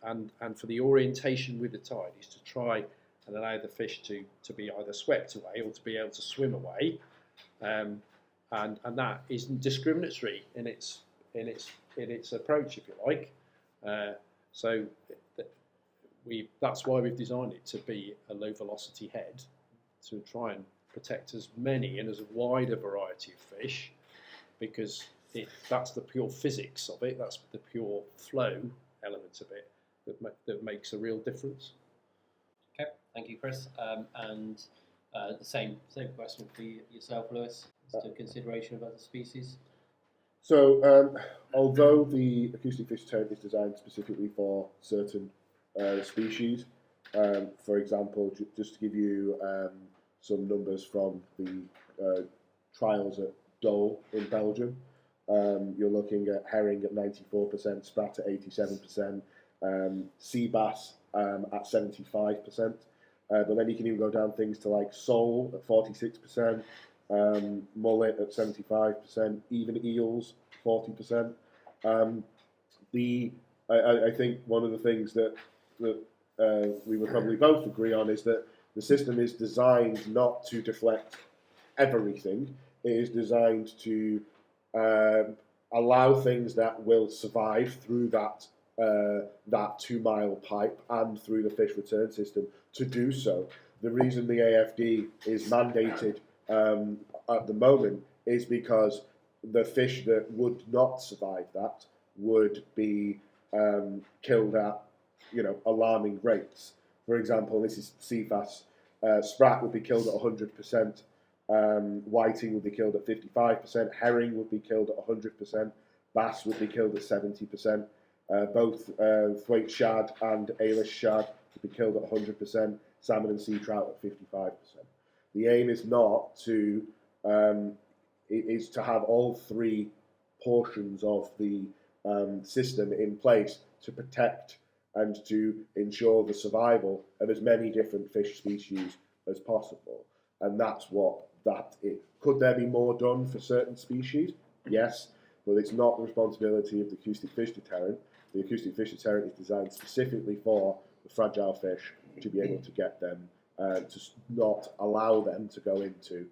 and for the orientation with the tide is to try and allow the fish to be either swept away or to be able to swim away, and that isn't discriminatory in its approach, if you like. So that's why we've designed it to be a low velocity head, to try and protect as many and as wide a variety of fish, because that's the pure physics of it. That's the pure flow element of it that makes a real difference. Okay, thank you, Chris. And the same question for yourself, Lewis, as to consideration of other species. So, although the acoustic fish deterrent is designed specifically for certain species, for example, just to give you some numbers from the trials at Dole in Belgium, you're looking at herring at 94%, sprat at 87%, sea bass at 75%. But then you can even go down things to like sole at 46%, mullet at 75%, even eels 40%. I think one of the things that we would probably both agree on is that the system is designed not to deflect everything. It is designed to allow things that will survive through that 2 mile pipe and through the fish return system to do so. The reason the AFD is mandated at the moment is because the fish that would not survive that would be killed at alarming rates. For example, this is sea bass. Sprat would be killed at 100%. Whiting would be killed at 55%. Herring would be killed at 100%. Bass would be killed at 70%. Both thwaite shad and Ailish shad would be killed at 100%. Salmon and sea trout at 55%. The aim is not to is to have all three portions of the system in place to protect and to ensure the survival of as many different fish species as possible. And that's what that is. Could there be more done for certain species? Yes, but it's not the responsibility of the acoustic fish deterrent. The acoustic fish deterrent is designed specifically for the fragile fish to be able to get them, to not allow them to go into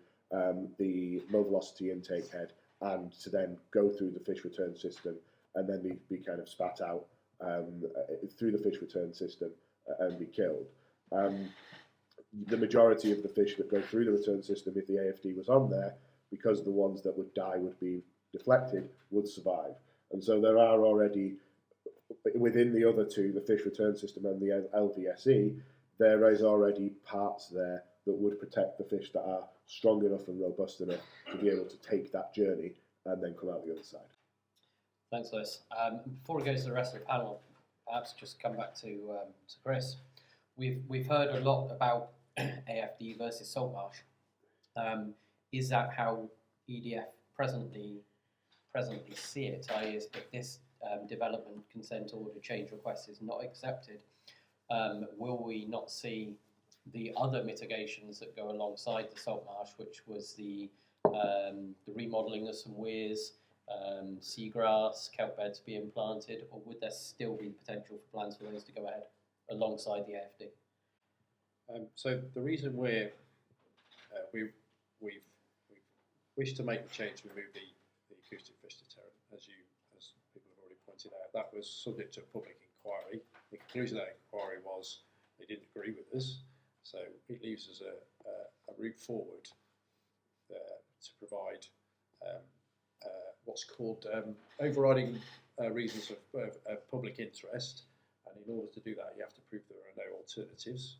the low velocity intake head and to then go through the fish return system and then be kind of spat out through the fish return system and be killed. The majority of the fish that go through the return system, if the AFD was on there, because the ones that would die would be deflected, would survive. And so there are already, within the other two, the fish return system and the LVSE, there is already parts there that would protect the fish that are strong enough and robust enough to be able to take that journey and then come out the other side. Thanks, Lewis. Before we go to the rest of the panel, perhaps just come back to Chris. We've heard a lot about AFD versus salt marsh. Is that how EDF presently see it? I.e., if this development consent order change request is not accepted, will we not see the other mitigations that go alongside the salt marsh, which was the remodelling of some weirs, seagrass, kelp beds being planted, or would there still be potential for plans for those to go ahead alongside the AFD? So the reason we've wished to make the change to remove the acoustic fish deterrent, as people have already pointed out, that was subject to a public inquiry. The conclusion of that inquiry was they didn't agree with us, so it leaves us a route forward to provide what's called overriding reasons of public interest, and in order to do that you have to prove there are no alternatives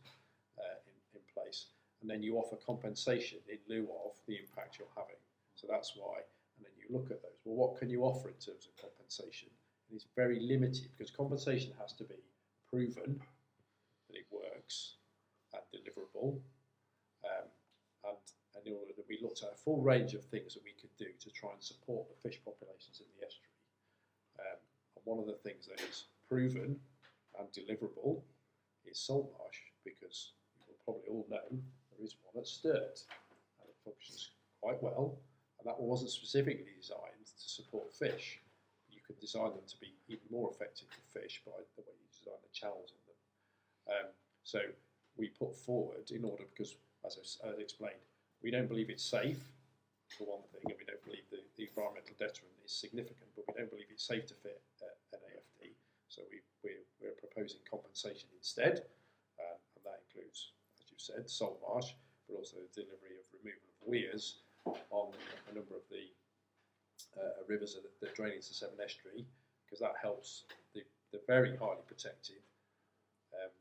in place, and then you offer compensation in lieu of the impact you're having. So that's why, and then you look at those. Well, what can you offer in terms of compensation? And it's very limited because compensation has to be proven that it works and deliverable, and in order that we looked at a full range of things that we could do to try and support the fish populations in the estuary. And one of the things that is proven and deliverable is salt marsh, because you will probably all know there is one at Sturt, and it functions quite well, and that one wasn't specifically designed to support fish. You could design them to be even more effective for fish by the way you design the channels in them. So we put forward, in order, because as I explained, we don't believe it's safe, for one thing, and we don't believe the environmental detriment is significant, but we don't believe it's safe to fit an AFD. So we're proposing compensation instead, and that includes, as you said, salt marsh, but also the delivery of removal of weirs on a number of the rivers that drain into the Severn Estuary, because that helps the very highly protected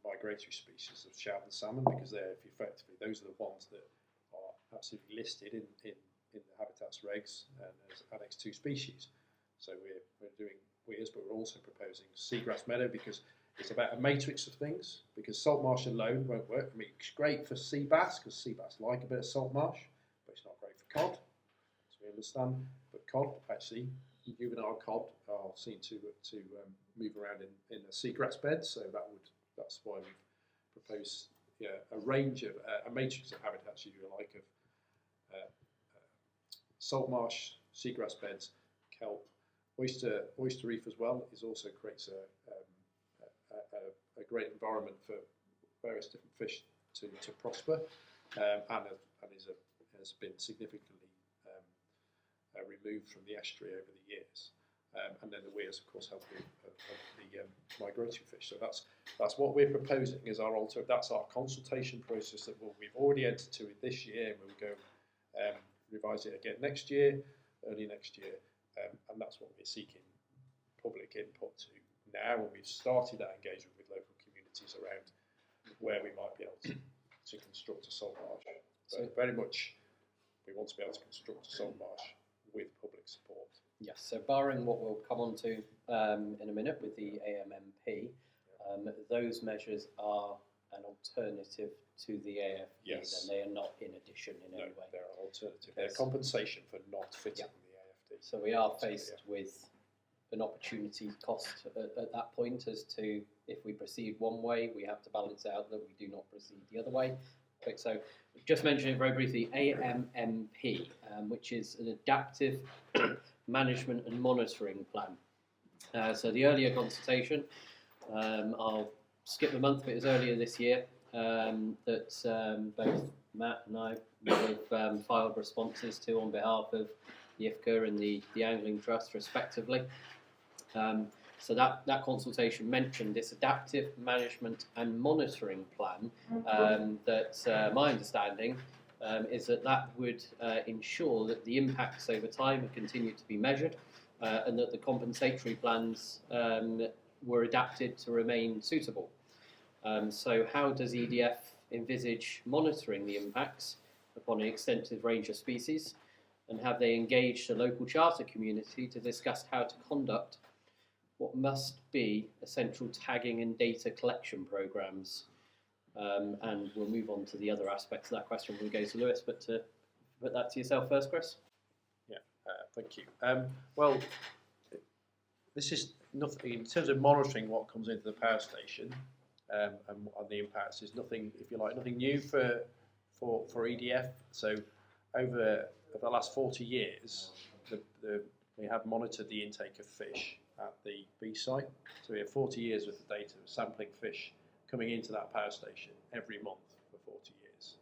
migratory species of shad and salmon, because they're effectively, those are the ones that are absolutely listed in the habitats regs and as Annex 2 species. So we're doing weirs, but we're also proposing seagrass meadow, because it's about a matrix of things, because salt marsh alone won't work. I mean, it's great for sea bass, because sea bass like a bit of salt marsh, but it's not great for cod, as we understand. But cod, actually, juvenile cod are seen to move around in a seagrass bed, so that's why we've proposed a range of, a matrix of habitats, if you like, of salt marsh, seagrass beds, kelp, oyster reef as well. It also creates a great environment for various different fish to prosper, and has been significantly removed from the estuary over the years. And then the weirs, of course, help the migratory fish. So that's what we're proposing as our that's our consultation process that we've already entered to it this year, and we'll go revise it again next year, early next year, and that's what we're seeking public input to now. And we've started that engagement with local communities around where we might be able to construct a salt marsh. So very much, we want to be able to construct a salt marsh with public support. Yes, so barring what we'll come on to in a minute with the AMMP, those measures are an alternative to the AFP, Yes. and they are not in addition in any way. They're an alternative. They're compensation for not fitting the AFD. So we are faced with an opportunity cost at that point as to if we proceed one way, we have to balance out that we do not proceed the other way. Okay, so just mentioning it very briefly, AMMP, which is an adaptive management and monitoring plan. So the earlier consultation, I'll skip the month, but it was earlier this year that both Matt and I have filed responses to on behalf of the IFCA and the Angling Trust, respectively. So that consultation mentioned this adaptive management and monitoring plan that my understanding is that would ensure that the impacts over time continue to be measured and that the compensatory plans were adapted to remain suitable. So how does EDF envisage monitoring the impacts upon an extensive range of species, and have they engaged the local charter community to discuss how to conduct what must be essential tagging and data collection programs? And we'll move on to the other aspects of that question when we go to Lewis, but to put that to yourself first, Chris. Yeah, thank you. Well, this is nothing in terms of monitoring what comes into the power station and on the impacts. Is nothing, if you like, nothing new for EDF. So over the last 40 years, we have monitored the intake of fish at the B site. So we have 40 years worth of data of sampling fish coming into that power station every month for 40 years.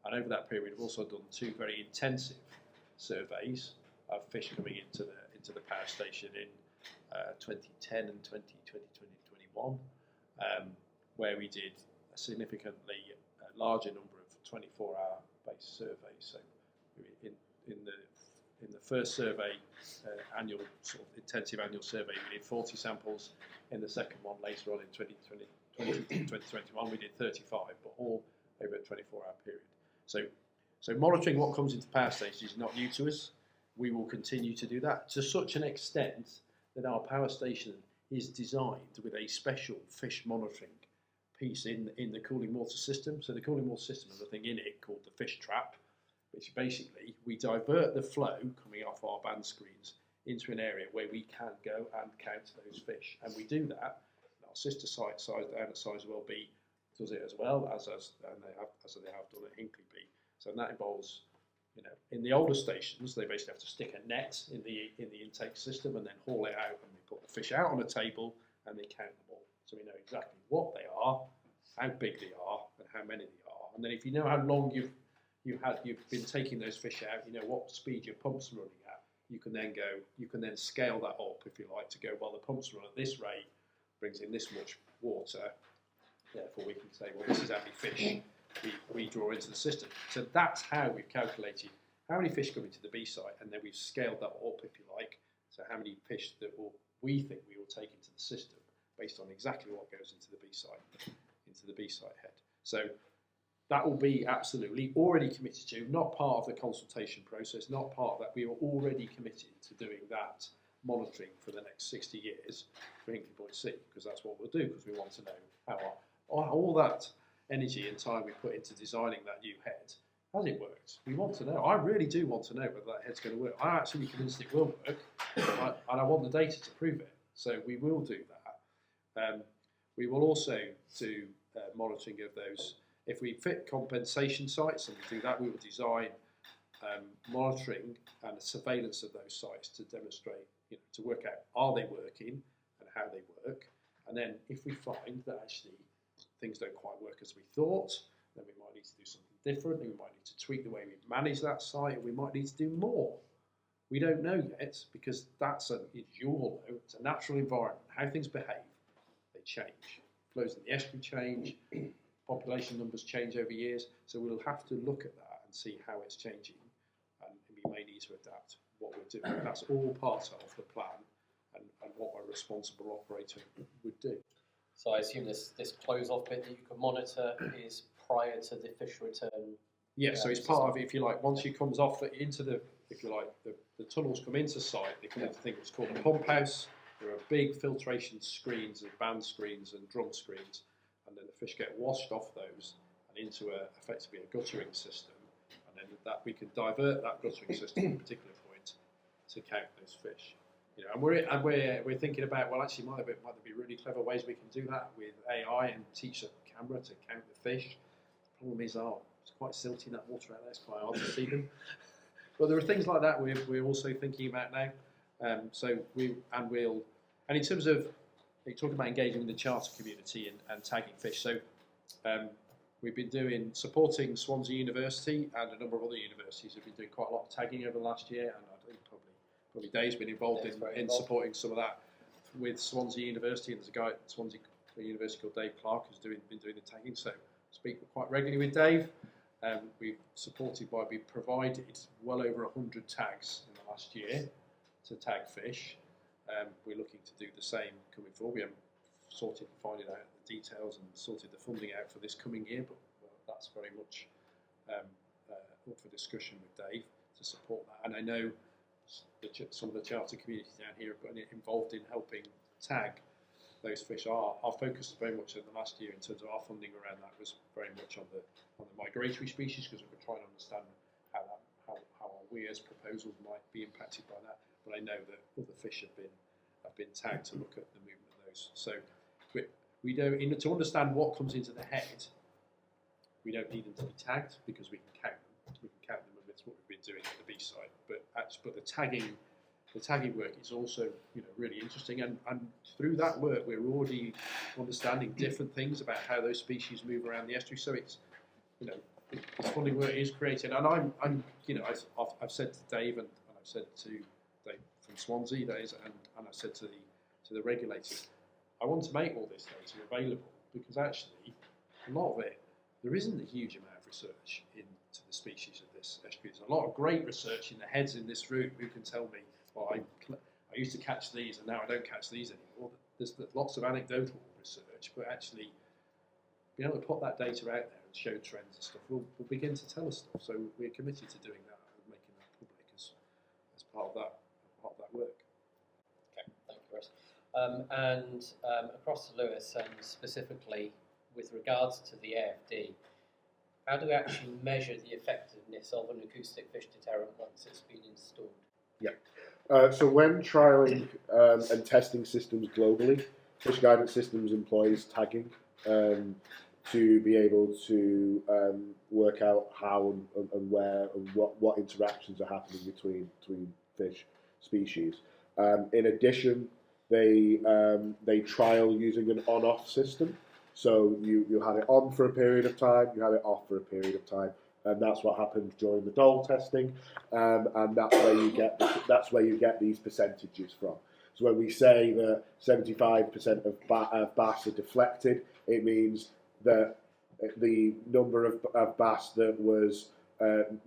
And over that period, we've also done 2 very intensive surveys of fish coming into the power station in 2010 and 2021, where we did a significantly larger number of 24-hour based surveys. So in the first survey, annual sort of intensive annual survey, we did 40 samples. In the second one, later on in 2021, we did 35, but all over a 24-hour period. So monitoring what comes into power stations is not new to us. We will continue to do that to such an extent that our power station is designed with a special fish monitoring piece in the cooling water system. So the cooling water system has a thing in it called the fish trap, which basically we divert the flow coming off our band screens into an area where we can go and count those fish. And we do that. Our sister site, down at Sizewell B, does it as well, as they have done at Hinkley B. So that involves, in the older stations, they basically have to stick a net in the intake system and then haul it out, and they put the fish out on a table and they count them all. So we know exactly what they are, how big they are, and how many they are. And then if you know how long you've been taking those fish out, you know what speed your pump's running at, you can then scale that up, if you like, to go, well, the pumps run at this rate, brings in this much water, therefore we can say, well, this is how many fish we draw into the system. So that's how we've calculated how many fish come into the B site, and then we've scaled that up, if you like, so how many fish that we think we will take into the system based on exactly what goes into the B site head. So that will be absolutely already committed to, not part of the consultation process, not part of that. We are already committed to doing that monitoring for the next 60 years for Hinkley Point C, because that's what we'll do, because we want to know how all that energy and time we put into designing that new head, has it worked? We want to know. I really do want to know whether that head's going to work. I'm absolutely convinced it will work, and I want the data to prove it. So we will do that. We will also do monitoring of those. If we fit compensation sites and we do that, we will design monitoring and surveillance of those sites to demonstrate, to work out are they working and how they work. And then if we find that actually things don't quite work as we thought, then we might need to do something different. We might need to tweak the way we manage that site, and we might need to do more. We don't know yet, because you all know, it's a natural environment. How things behave, they change. Flows in the estuary change, population numbers change over years, so we'll have to look at that and see how it's changing, and we may need to adapt what we're doing. That's all part of the plan and what a responsible operator would do. So I assume this close-off bit that you can monitor is prior to the fish return. Yeah, so it's part of it, if you like, once it comes off into the, if you like, the tunnels come into site, they come into things called a pump house. There are big filtration screens and band screens and drum screens, and then the fish get washed off those and into effectively a guttering system, and then that we can divert that guttering system at a particular point to count those fish. And we're thinking about, well, actually might there be really clever ways we can do that with AI and teach a camera to count the fish. The problem is, it's quite silty in that water out there. It's quite hard to see them. But there are things like that we're also thinking about now. And in terms of, you're talking about engaging with the charter community and tagging fish. So we've been supporting Swansea University, and a number of other universities have been doing quite a lot of tagging over the last year, and I think probably Dave's been involved in supporting some of that with Swansea University, and there's a guy at Swansea University called Dave Clark who's been doing the tagging, so I speak quite regularly with Dave. We've provided well over 100 tags in the last year to tag fish. We're looking to do the same coming forward. We haven't finding out the details and sorted the funding out for this coming year, but that's very much up for discussion with Dave to support that. And I know some of the charter communities down here have got involved in helping tag those fish. Our focus very much in the last year in terms of our funding around that was very much on the migratory species, because we're trying to understand how we as proposals might be impacted by that. But I know that other fish have been tagged to look at the movement of those. So we don't, to understand what comes into the head, we don't need them to be tagged, because we can count them. We can count them, and that's what we've been doing at the B site. But the tagging work is also really interesting, and through that work we're already understanding different things about how those species move around the estuary. So it's this funding work is created, and I've said to Dave and I've said to Dave from Swansea, that is, and I've said to the regulators, I want to make all this data available, because actually a lot of it, there isn't a huge amount of research into the species of this estuary. There's a lot of great research in the heads in this room who can tell me, well, I used to catch these and now I don't catch these anymore. There's lots of anecdotal research, but actually being able to put that data out there and show trends and stuff will begin to tell us stuff. So we're committed to doing that and making that public as part of that work. Okay, thank you, Russ. And across to Lewis, and specifically with regards to the AFD, how do we actually measure the effectiveness of an acoustic fish deterrent once it's been installed? Yeah. So when trialling and testing systems globally, Fish Guidance Systems employs tagging to be able to work out how and where and what interactions are happening between fish species. In addition, they trial using an on-off system. So you have it on for a period of time, you have it off for a period of time, and that's what happens during the dole testing, and that's where you get these percentages from. So when we say that 75% of bass are deflected, it means that the number of bass that was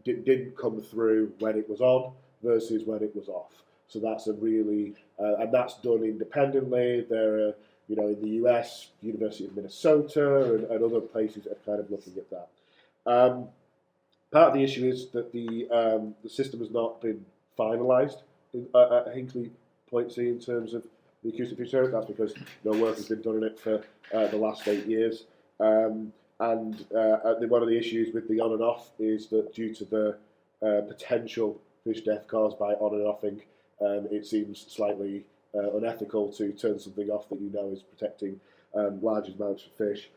didn't come through when it was on versus when it was off. So that's a really, and that's done independently. There are, in the US, University of Minnesota and other places are kind of looking at that. Part of the issue is that the system has not been finalised at Hinkley Point C in terms of the acoustic fish deterrent. That's because no work has been done on it for the last 8 years. And one of the issues with the on and off is that due to the potential fish death caused by on and offing, it seems slightly unethical to turn something off that is protecting large amounts of fish.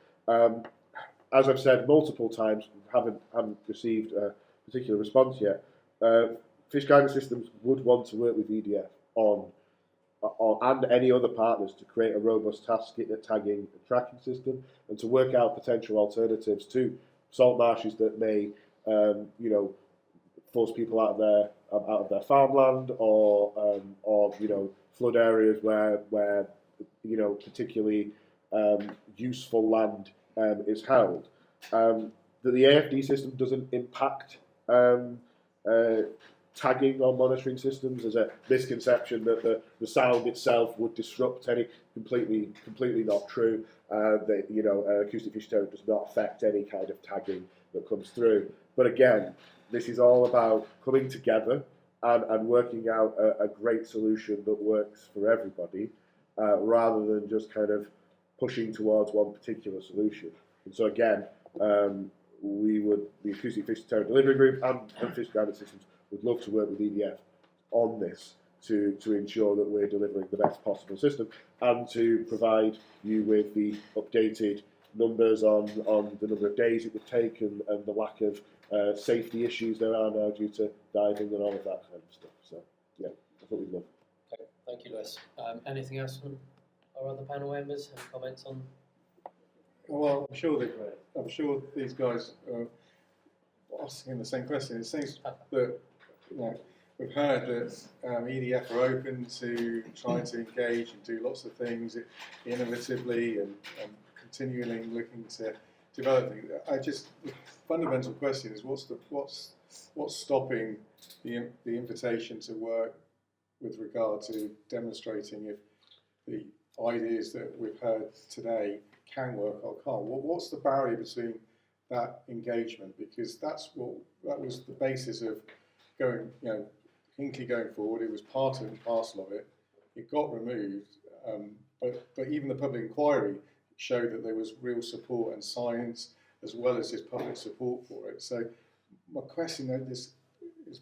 As I've said multiple times, haven't received a particular response yet. Fish guidance systems would want to work with EDF on and any other partners to create a robust tagging and tracking system, and to work out potential alternatives to salt marshes that may, force people out of their farmland, or flood areas where particularly useful land is held. That the AFD system doesn't impact tagging or monitoring systems. There's a misconception that the sound itself would disrupt any. Completely not true. Acoustic fish deterrent does not affect any kind of tagging that comes through. But again, this is all about coming together and working out a great solution that works for everybody, rather than just kind of pushing towards one particular solution. And so again, the Acoustic Fish Deterrent Delivery Group and Fish Guidance Systems would love to work with EDF on this to ensure that we're delivering the best possible system, and to provide you with the updated numbers on the number of days it would take, and the lack of safety issues there are now due to diving and all of that kind of stuff. So yeah, that's what we'd love. Okay, thank you, Lewis. Anything else from our other panel members? Any comments on? Well, I'm sure these guys are asking the same question. It seems that we've heard that EDF are open to trying to engage and do lots of things innovatively and continually looking to develop things. The fundamental question is what's stopping the invitation to work with regard to demonstrating if the ideas that we've heard today can work or can't. What's the barrier between that engagement? Because that was the basis of Hinkley going forward. It was part and parcel of it. It got removed, but even the public inquiry showed that there was real support and science as well as just public support for it. So my question that is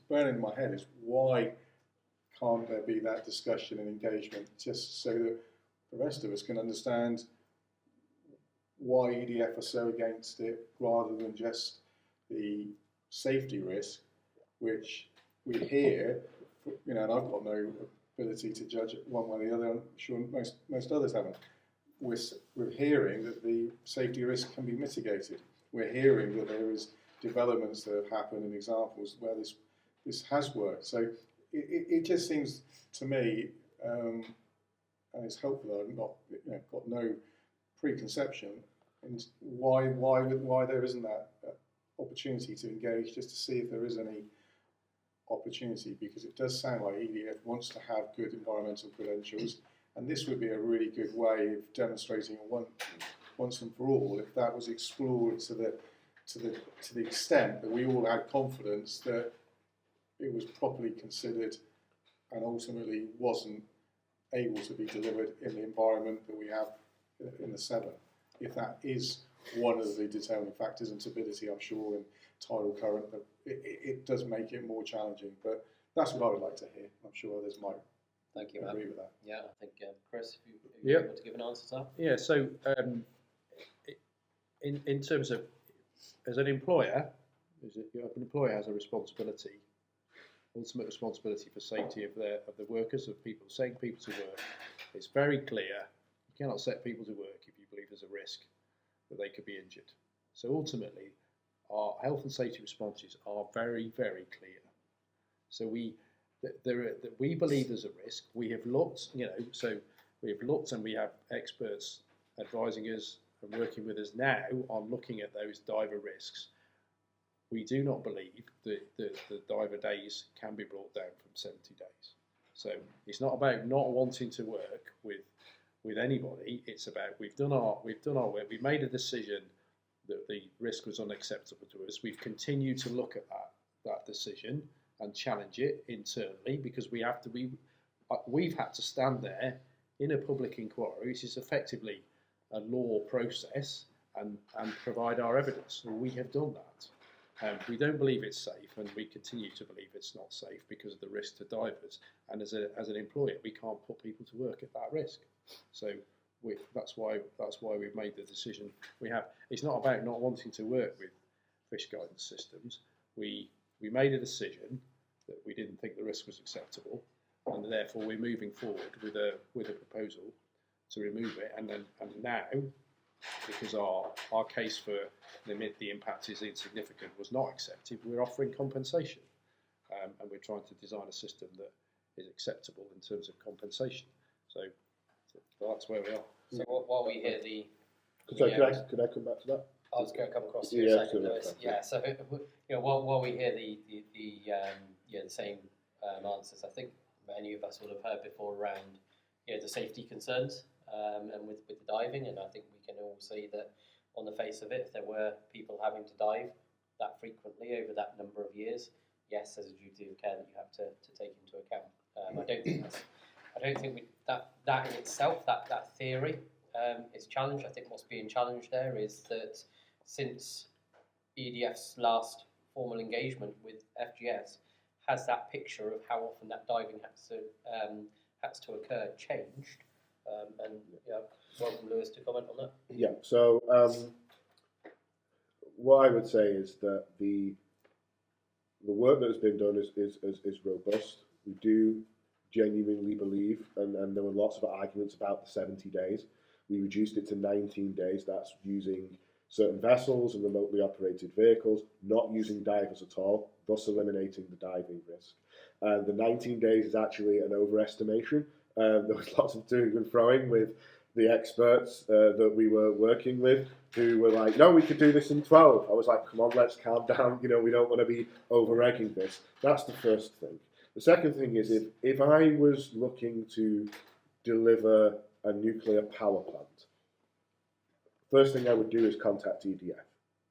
burning in my head is, why can't there be that discussion and engagement, just so that the rest of us can understand why EDF are so against it, rather than just the safety risk, which we hear, and I've got no ability to judge it one way or the other. I'm sure most others haven't. We're hearing that the safety risk can be mitigated. We're hearing that there is developments that have happened and examples where this has worked. So it just seems to me, and it's helpful that I've not got no preconception, and why there isn't that opportunity to engage, just to see if there is any opportunity, because it does sound like EDF wants to have good environmental credentials, and this would be a really good way of demonstrating once and for all, if that was explored to the extent that we all had confidence that it was properly considered and ultimately wasn't able to be delivered in the environment that we have in the Severn. If that is one of the determining factors, and turbidity, I'm sure, and tidal current, but it does make it more challenging. But that's what I would like to hear. I'm sure others might agree with that. Yeah, I think Chris, if you want to give an answer to that. Yeah, so in terms of, as an employer, an employer has a responsibility, ultimate responsibility for safety of the workers, of people, sending people to work. It's very clear you cannot set people to work if you believe there's a risk that they could be injured. So ultimately, our health and safety responses are very, very clear. So we believe there's a risk. We have looked, and we have experts advising us and working with us now on looking at those diver risks. we do not believe that the diver days can be brought down from 70 days. So it's not about not wanting to work with anybody. It's about we've done our work. We've made a decision that the risk was unacceptable to us. We've continued to look at that decision and challenge it internally, because we've had to stand there in a public inquiry, which is effectively a law process, and provide our evidence. And we have done that. We don't believe it's safe, and we continue to believe it's not safe because of the risk to divers. And as an employer, we can't put people to work at that risk. So that's why we've made the decision we have. It's not about not wanting to work with fish guidance systems. We made a decision that we didn't think the risk was acceptable, and therefore we're moving forward with a proposal to remove it. And now, because our case for the impact is insignificant was not accepted, we're offering compensation, and we're trying to design a system that is acceptable in terms of compensation. So that's where we are. So while we hear the... Could I come back to that? I was going to come across to you in a second, Lewis. Yeah, so while we hear the same answers, I think many of us will have heard before around the safety concerns and with the diving, and I think we can all see that on the face of it, if there were people having to dive that frequently over that number of years, yes, there's a duty of care that you have to take into account. I don't think that in itself, that theory is challenged. I think what's being challenged there is that since EDF's last formal engagement with FGS, has that picture of how often that diving has to occur changed? Welcome Lewis to comment on that. Yeah. So what I would say is that the work that has been done is robust. We do genuinely believe, and there were lots of arguments about the 70 days. We reduced it to 19 days. That's using certain vessels and remotely operated vehicles, not using divers at all, thus eliminating the diving risk. The 19 days is actually an overestimation. There was lots of doing and throwing with the experts that we were working with, who were like, no, we could do this in 12. I was like, come on, let's calm down. We don't want to be over-egging this. That's the first thing. The second thing is, if I was looking to deliver a nuclear power plant, first thing I would do is contact EDF,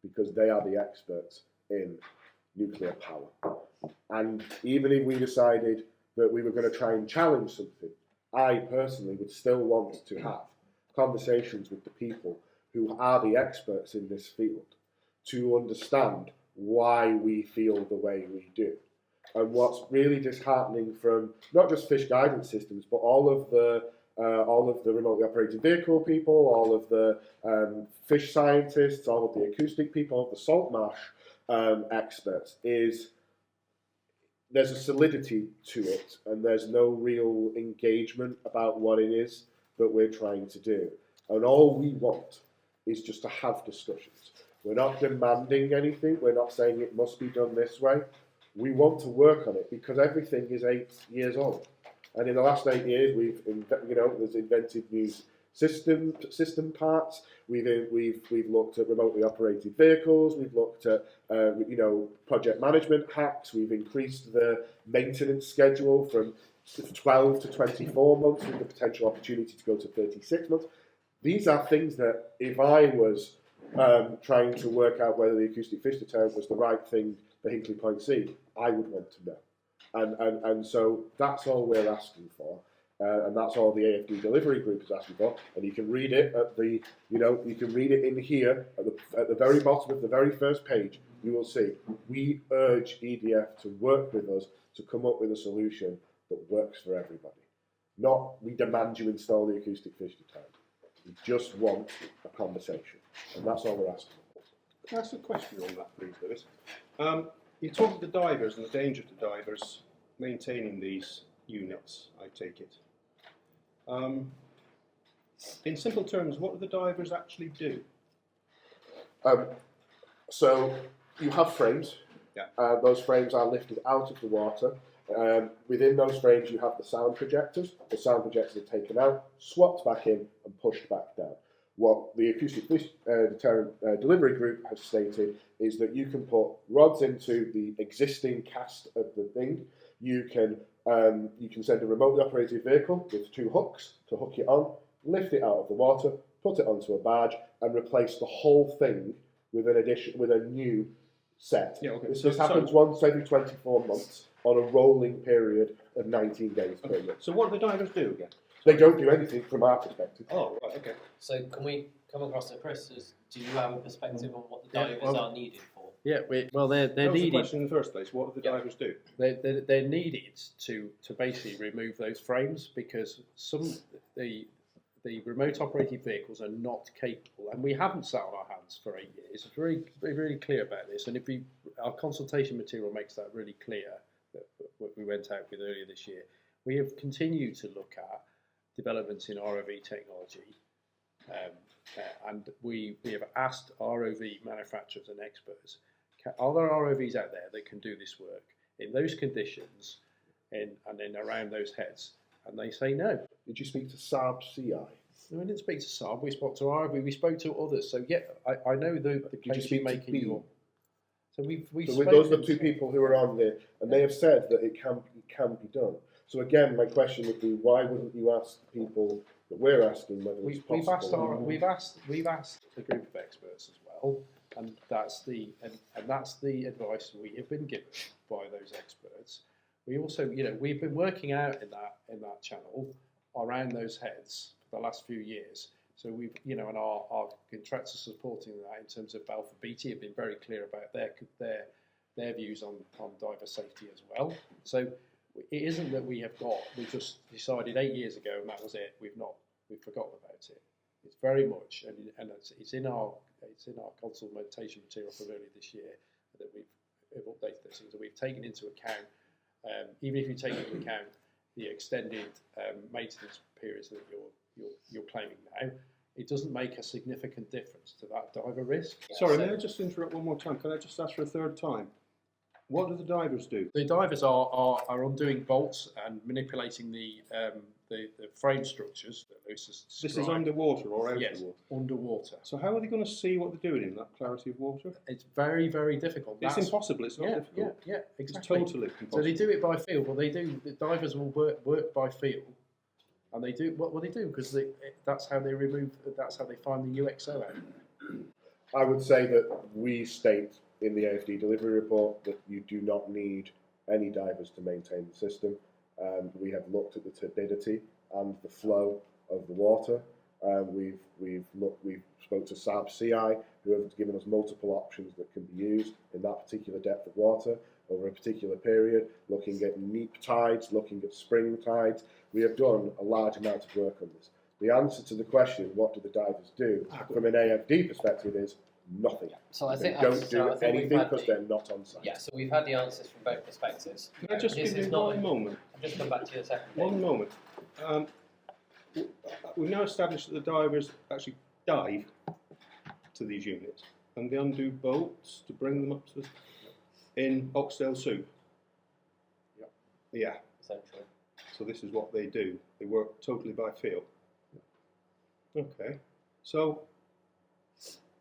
because they are the experts in nuclear power. And even if we decided that we were going to try and challenge something, I personally would still want to have conversations with the people who are the experts in this field to understand why we feel the way we do. And what's really disheartening from not just fish guidance systems, but all of the remotely operated vehicle people, all of the fish scientists, all of the acoustic people, all of the salt marsh experts, is there's a solidity to it, and there's no real engagement about what it is that we're trying to do. And all we want is just to have discussions. We're not demanding anything. We're not saying it must be done this way. We want to work on it, because everything is 8 years old. And in the last 8 years, there's invented new system parts. We've looked at remotely operated vehicles. We've looked at project management hacks. We've increased the maintenance schedule from 12 to 24 months, with the potential opportunity to go to 36 months. These are things that, if I was trying to work out whether the acoustic fish deterrent was the right thing for Hinkley Point C, I would want to know. And so that's all we're asking for. And that's all the AFD delivery group is asking for, and you can read it at the, you can read it in here at the very bottom of the very first page. You will see we urge EDF to work with us to come up with a solution that works for everybody. Not we demand you install the acoustic fish deterrent. We just want a conversation, and that's all we're asking for. Can I ask a question on that, please, Lewis? You talk to the divers and the danger to divers maintaining these units, I take it. In simple terms, what do the divers actually do? So you have frames. Yeah. Those frames are lifted out of the water. Within those frames, you have the sound projectors. The sound projectors are taken out, swapped back in, and pushed back down. What the acoustic fish deterrent delivery group has stated is that you can put rods into the existing cast of the thing. You can send a remotely operated vehicle with 2 hooks to hook it on, lift it out of the water, put it onto a barge, and replace the whole thing with a new set. Yeah, okay. This happens once every 24 months on a rolling period of 19 days per year. So what do the divers do again? They don't do anything from our perspective. Oh, right, okay. So can we come across to Chris? Do you have a perspective on what the Yeah, divers well- are needed for? Yeah, they're That was the needed. question in the first place. What do the divers do? They're needed to basically remove those frames because the remote operated vehicles are not capable, and we haven't sat on our hands for 8 years. It's really clear about this, and our consultation material makes that really clear. That what we went out with earlier this year, we have continued to look at developments in ROV technology, and we have asked ROV manufacturers and experts, are there ROVs out there that can do this work in those conditions and in around those heads? And they say no. Did you speak to Saab CI? No, we didn't speak to Saab, we spoke to ROV, we spoke to others. So yeah, I know the Did you speak to making Beam? your... So we've So those are the 2 people who are on there, and they have said that it can be done. So again, my question would be, why wouldn't you ask the people that we're asking whether it's possible? We've asked a group of experts as well, and that's the advice we have been given by those experts. We also, we've been working out in that channel around those heads for the last few years. So we've, and our contractors supporting that in terms of Balfour Beatty have been very clear about their views on diver safety as well. So it isn't that we just decided 8 years ago and that was it. We've forgotten about it. It's very much, and it's in our consultation material from earlier this year that we've updated those things that we've taken into account. Even if you take into account the extended maintenance periods that you're claiming now, it doesn't make a significant difference to that diver risk. Sorry, may I just interrupt one more time? Can I just ask for a third time? What do the divers do? The divers are undoing bolts and manipulating the frame structures that Lewis has This is described. underwater or out Yes, of the water? underwater. So how are they going to see what they're doing in that clarity of water? It's very, very difficult. It's impossible. It's not difficult. Yeah, It's exactly. totally impossible. So they do it by feel. Well, the divers will work by feel, and they do what they do because that's how they find the UXO out. I would say that we state in the AFD delivery report that you do not need any divers to maintain the system. We have looked at the turbidity and the flow of the water. We've spoke to Saab CI, who have given us multiple options that can be used in that particular depth of water over a particular period, looking at neap tides, looking at spring tides. We have done a large amount of work on this. The answer to the question, what do the divers do, from an AFD perspective, is nothing. So I think They don't do anything we've had because they're not on site. Yeah, so we've had the answers from both perspectives. Can I just This give is you not one moment? I'll just come back to your second One thing. moment. We've now established that the divers actually dive to these units and they undo bolts to bring them up to in oxtail soup. Yep. Yeah. Essentially. So this is what they do. They work totally by feel. Okay. So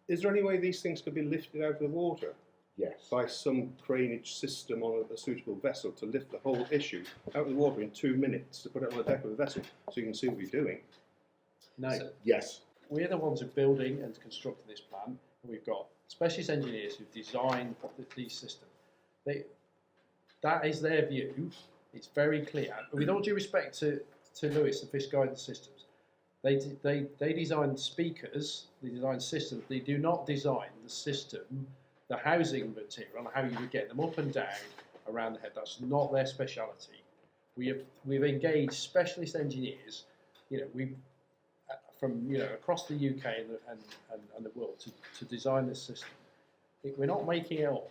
is there any way these things could be lifted out of the water Yes. by some craneage system on a suitable vessel to lift the whole issue out of the water in 2 minutes to put it on the deck of the vessel so you can see what you're doing? No, So- Yes. we're the ones who are building and constructing this plant. And we've got specialist engineers who've designed these systems. That is their view. It's very clear. But with all due respect to Lewis and Fish Guidance Systems, they design speakers, they design systems. They do not design the system, the housing material, and how you would get them up and down around the head. That's not their speciality. We've engaged specialist engineers, from across the UK and the world to design this system. We're not making it up.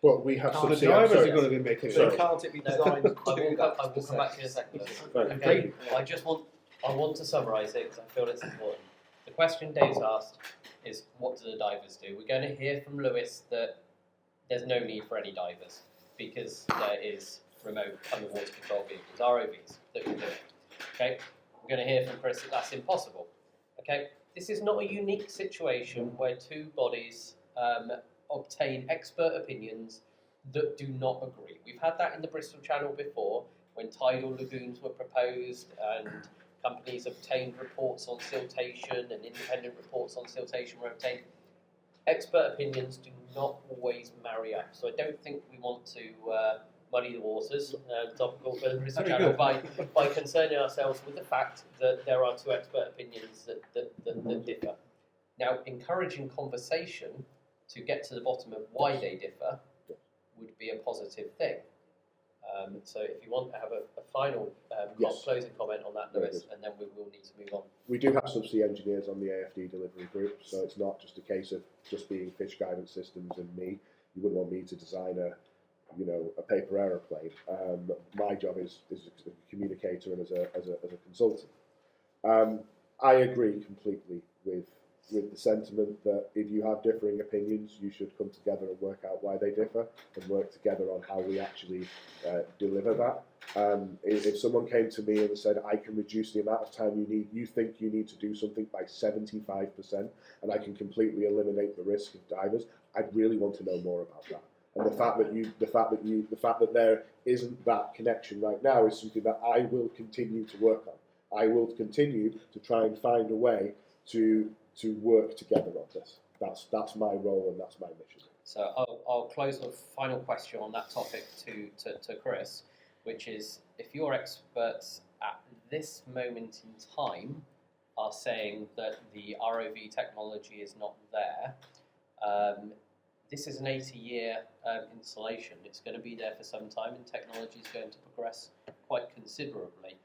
But we have So some the CI divers sorry. are going to be making Sorry. it. Can't it be No, designed I to will do come that? back to you in a second. Right. Okay, I want to summarise it because I feel it's important. The question Dave's asked is, what do the divers do? We're going to hear from Lewis that there's no need for any divers because there is remote underwater control vehicles, ROVs, that can do it. Okay, we're going to hear from Chris that that's impossible. Okay, this is not a unique situation where two bodies obtain expert opinions that do not agree. We've had that in the Bristol Channel before, when tidal lagoons were proposed and companies obtained reports on siltation and independent reports on siltation were obtained. Expert opinions do not always marry up, so I don't think we want to muddy the waters, topical for the Bristol Channel, by concerning ourselves with the fact that there are two expert opinions that differ. Now, encouraging conversation to get to the bottom of why they differ would be a positive thing. So if you want to have a final Yes. closing comment on that, Very Lewis, good. and then we will need to move on. We do have subsea engineers on the AFD delivery group, so it's not just a case of just being fish guidance systems and me. You wouldn't want me to design a paper aeroplane. My job is as a communicator and as a consultant. I agree completely with the sentiment that if you have differing opinions, you should come together and work out why they differ and work together on how we actually deliver that. If someone came to me and said, I can reduce the amount of time you think you need to do something by 75%, and I can completely eliminate the risk of divers, I'd really want to know more about that. And the fact that there isn't that connection right now is something that I will continue to work on. I will continue to try and find a way to work together on this. That's my role and that's my mission. So I'll close with a final question on that topic to Chris, which is, if your experts at this moment in time are saying that the ROV technology is not there, this is an 80-year installation. It's going to be there for some time, and technology is going to progress quite considerably.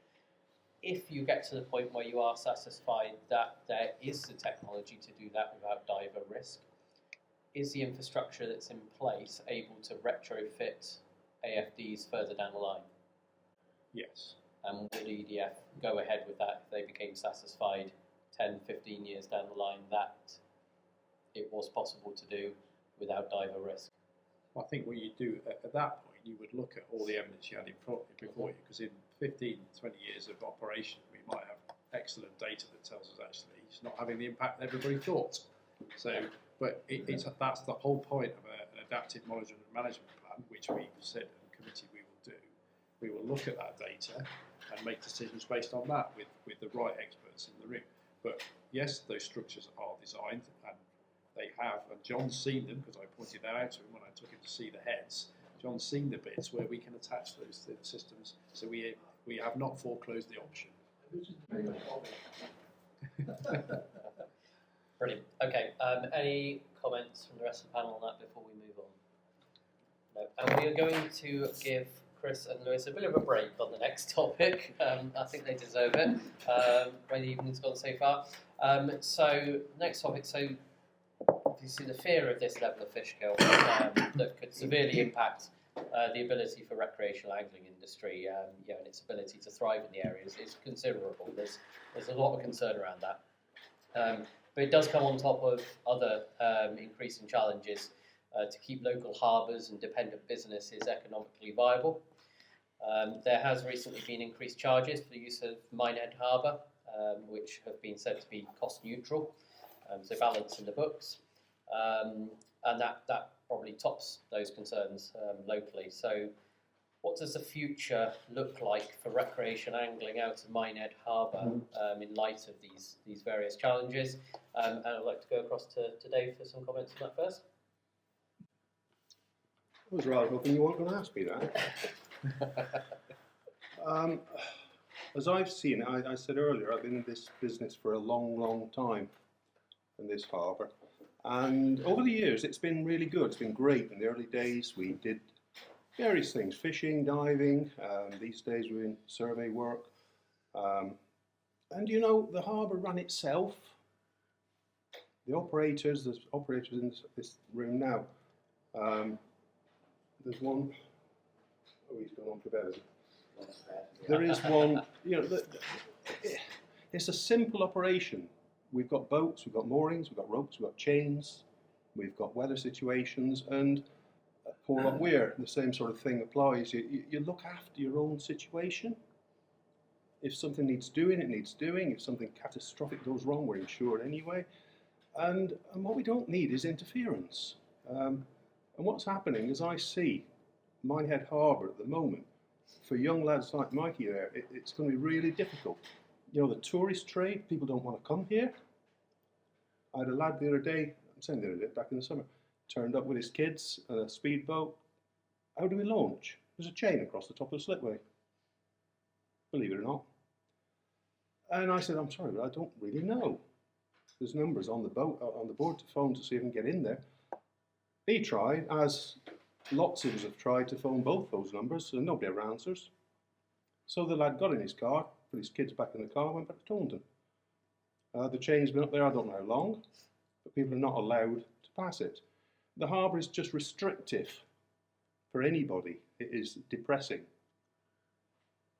If you get to the point where you are satisfied that there is the technology to do that without diver risk, is the infrastructure that's in place able to retrofit AFDs further down the line? Yes. And would EDF go ahead with that if they became satisfied 10, 15 years down the line that it was possible to do without diver risk? I think what you do at that point, you would look at all the evidence you had before you, because in 15, 20 years of operation, we might have excellent data that tells us actually it's not having the impact that everybody thought. So, but that's the whole point of an adaptive monitoring and management plan, which we've said and committed we will do. We will look at that data and make decisions based on that with the right experts in the room. But yes, those structures are designed and they have, and John's seen them because I pointed that out to him when I took him to see the heads. John's seen the bits where we can attach those systems, so we have not foreclosed the option. Brilliant. Okay, any comments from the rest of the panel on that before we move on? No. And we are going to give Chris and Lewis a bit of a break on the next topic. I think they deserve it. The evening's gone so far. So, next topic. So, obviously, the fear of this level of fish kill that could severely impact the ability for recreational angling industry, and its ability to thrive in the areas is considerable. There's a lot of concern around that. But it does come on top of other increasing challenges to keep local harbours and dependent businesses economically viable. There has recently been increased charges for the use of Minehead Harbor, which have been said to be cost neutral, so balance in the books. And that probably tops those concerns locally. So what does the future look like for recreation angling out of Minehead Harbor in light of these various challenges? And I'd like to go across to Dave for some comments on that first. I was rather hoping you weren't going to ask me that. As I've seen, I said earlier, I've been in this business for a long, long time in this harbour. And over the years, it's been really good. It's been great. In the early days, we did various things, fishing, diving. These days, we're in survey work. And you know, the harbour ran itself. The operators, there's operators in this room now. There's one. Oh, he's gone on to bed. There is one. You know, it's a simple operation. We've got boats, we've got moorings, we've got ropes, we've got chains, we've got weather situations, and Port Lock Weir, the same sort of thing applies. You look after your own situation. If something needs doing, it needs doing. If something catastrophic goes wrong, we're insured anyway. And what we don't need is interference. And what's happening is I see Minehead Harbor at the moment, for young lads like Mikey there, it's going to be really difficult. You know, the tourist trade, people don't want to come here. I had a lad the other day, I'm saying the other day, back in the summer, turned up with his kids and a speedboat. How do we launch? There's a chain across the top of the slipway, believe it or not. And I said, I'm sorry, but I don't really know. There's numbers on the boat, on the board to phone to see if I can get in there. He tried, as lots of us have tried to phone both those numbers, and nobody ever answers. So the lad got in his car, put his kids back in the car, went back to Taunton. The chain's been up there, I don't know how long, but people are not allowed to pass it. The harbour is just restrictive for anybody. It is depressing.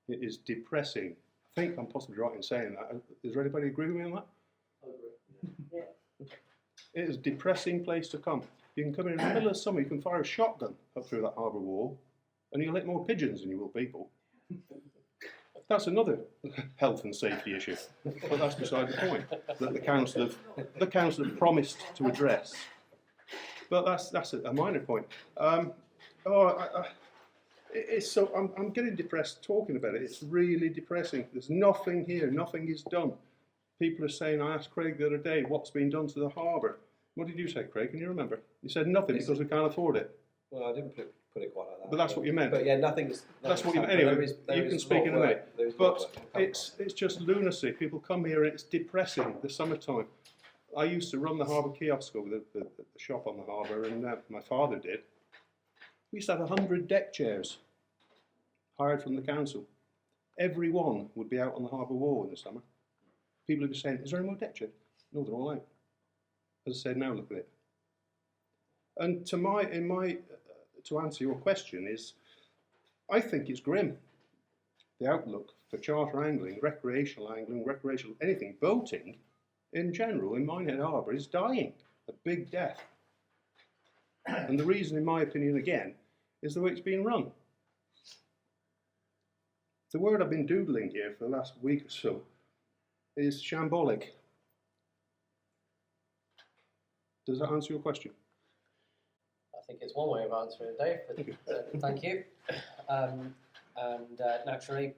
It is depressing. I think I'm possibly right in saying that. Does anybody agree with me on that? I agree. Yeah. It is a depressing place to come. You can come in the middle of summer, you can fire a shotgun up through that harbour wall, and you'll hit more pigeons than you will people. That's another health and safety issue, but that's beside the point that the council have promised to address. But that's a minor point. It's so I'm getting depressed talking about it. It's really depressing. There's nothing here. Nothing is done. People are saying. I asked Craig the other day what's been done to the harbour. What did you say, Craig? Can you remember? You said nothing because we can't afford it. Well, I didn't put it quite like that. But that's what you meant. But yeah, nothing's That's what you meant. happened. Anyway, you can speak in a minute. But it's just lunacy. People come here and it's depressing. The summertime. I used to run the harbour kiosk over the shop on the harbour, and my father did. We used to have 100 deck chairs hired from the council. Every one would be out on the harbour wall in the summer. People would be saying, "Is there any more deck chairs?" No, they're all out. As I said, now look at it. And to answer your question is, I think it's grim. The outlook for charter angling, recreational anything, boating in general in Minehead Harbor is dying a big death. And the reason, in my opinion, again, is the way it's being run. The word I've been doodling here for the last week or so is shambolic. Does that answer your question? I think it's one way of answering it, Dave, but thank you. Naturally,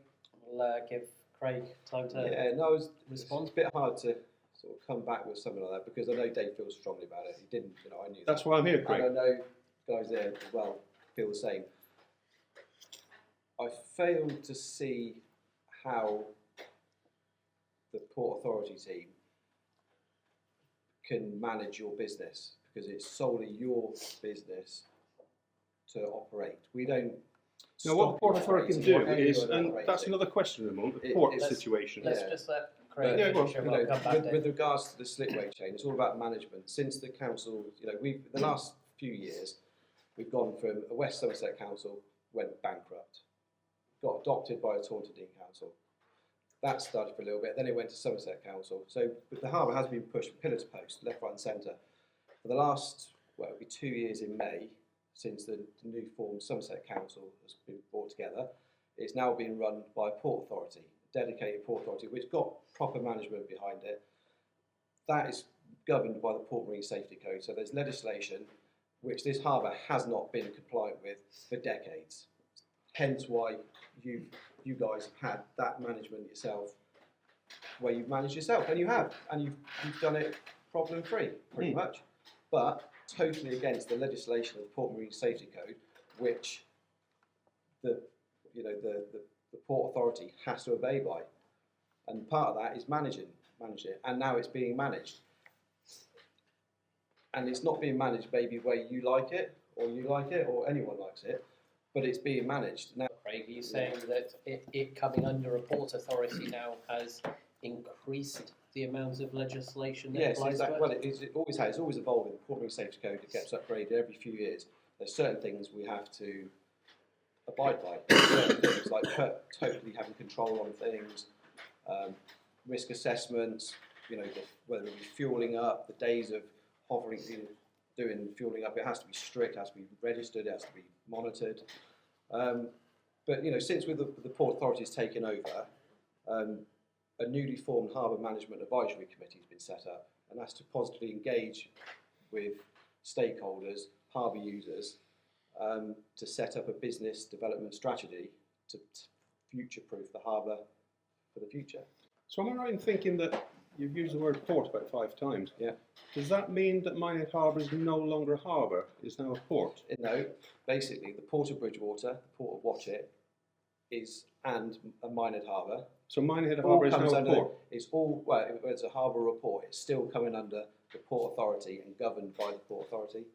we'll give Craig time to respond. It's a bit hard to sort of come back with something like that because I know Dave feels strongly about it. He didn't, I knew That's why I'm here, Craig. And I know guys there as well feel the same. I failed to see how the Port Authority team can manage your business because it's solely your business to operate. We don't. Now, what Port Authority can do is, and that's another question at the moment, the port situation. Let's just let Craig with regards to the slipway chain, it's all about management. Since the council, the last few years, we've gone from a West Somerset council went bankrupt, got adopted by a Taunton Deane council. That started for a little bit, then it went to Somerset Council. So the harbour has been pushed pillar to post, left, right and centre. For the last, it'll be 2 years in May, since the new formed Somerset Council has been brought together. It's now being run by a Port Authority, a dedicated Port Authority, which got proper management behind it. That is governed by the Port Marine Safety Code. So there's legislation which this harbour has not been compliant with for decades. Hence why you guys have had that management yourself, where you've managed yourself, and you have, and you've done it problem free, pretty much, but totally against the legislation of the Port Marine Safety Code, which the Port Authority has to obey by, and part of that is managing it, and now it's being managed, and it's not being managed maybe where you like it, or anyone likes it, but it's being managed now. Craig, are you saying that it coming under a port authority now has increased the amount of legislation that applies exactly. to it? Well, it always has. It's always evolving. The Port Marine Safety Code gets upgraded every few years. There's certain things we have to abide by. Certain things like totally having control on things, risk assessments. Whether it be fueling up, the days of hovering, doing fueling up. It has to be strict. It has to be registered. It has to be monitored. But since with the Port Authority has taken over, A newly formed Harbour Management Advisory Committee has been set up, and that's to positively engage with stakeholders, harbour users, to set up a business development strategy to future-proof the harbour for the future. So am I right in thinking that you've used the word port about 5 times? Yeah. Does that mean that Minehead Harbor is no longer a harbour, it's now a port? No, basically the Port of Bridgewater, the Port of Watchet, and a Minehead Harbour. So Minehead All Harbor is comes now a under, port? it's all, well, it's a harbour report, it's still coming under the Port Authority and governed by the Port Authority.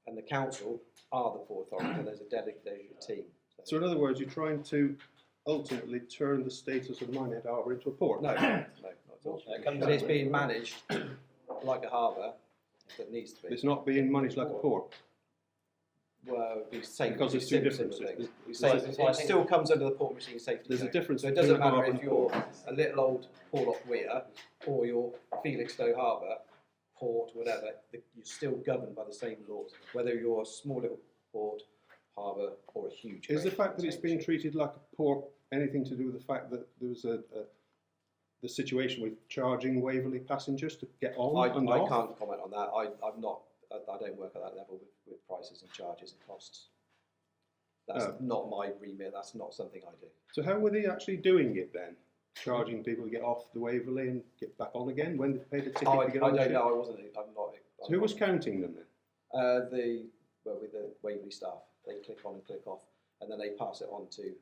And the council are the Port Authority, and there's a dedicated team. So in other words, you're trying to ultimately turn the status of Minehead Harbor into a port? No, not at all. But it's being managed like a harbour that needs to be. It's not being managed like a port? Well, it'd be safe. Because there's two differences. It still comes under the Port Machine Safety There's a Code. difference So it between doesn't a harbour matter and if a you're port. a little old Porlock Weir or you're Felixstowe Harbour, port, whatever, you're still governed by the same laws, whether you're a small little port, harbour, or a huge. Is the great fact that it's being container ship. treated like a port anything to do with the fact that there was the situation with charging Waverley passengers to get on and I off? can't comment on that. I'm not. I don't work at that level with prices and charges and costs. That's not my remit. That's not something I do. So how were they actually doing it then? Charging people to get off the Waverley and get back on again when they paid a ticket I to get on the don't ship? know. I wasn't. I'm not. So who was counting them then? With the Waverley staff, they click on and click off, and then they pass it on to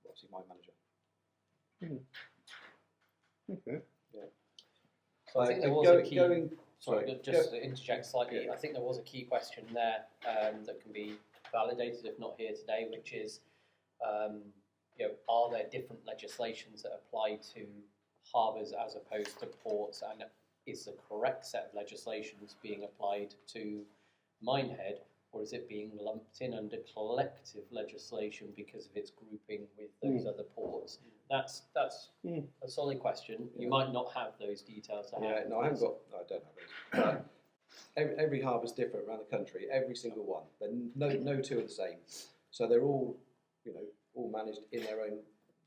obviously my manager. Okay. So I think there was a key. Sorry, just to interject slightly. I think there was a key question there that can be validated, if not here today, which is, are there different legislations that apply to harbours as opposed to ports, and is the correct set of legislations being applied to Minehead, or is it being lumped in under collective legislation because of its grouping with those other ports? That's a solid question. You might not have those details to hand. Yeah, no, I haven't got. No, I don't have those. Every harbour's different around the country. Every single one. No two are the same. So they're all, all managed in their own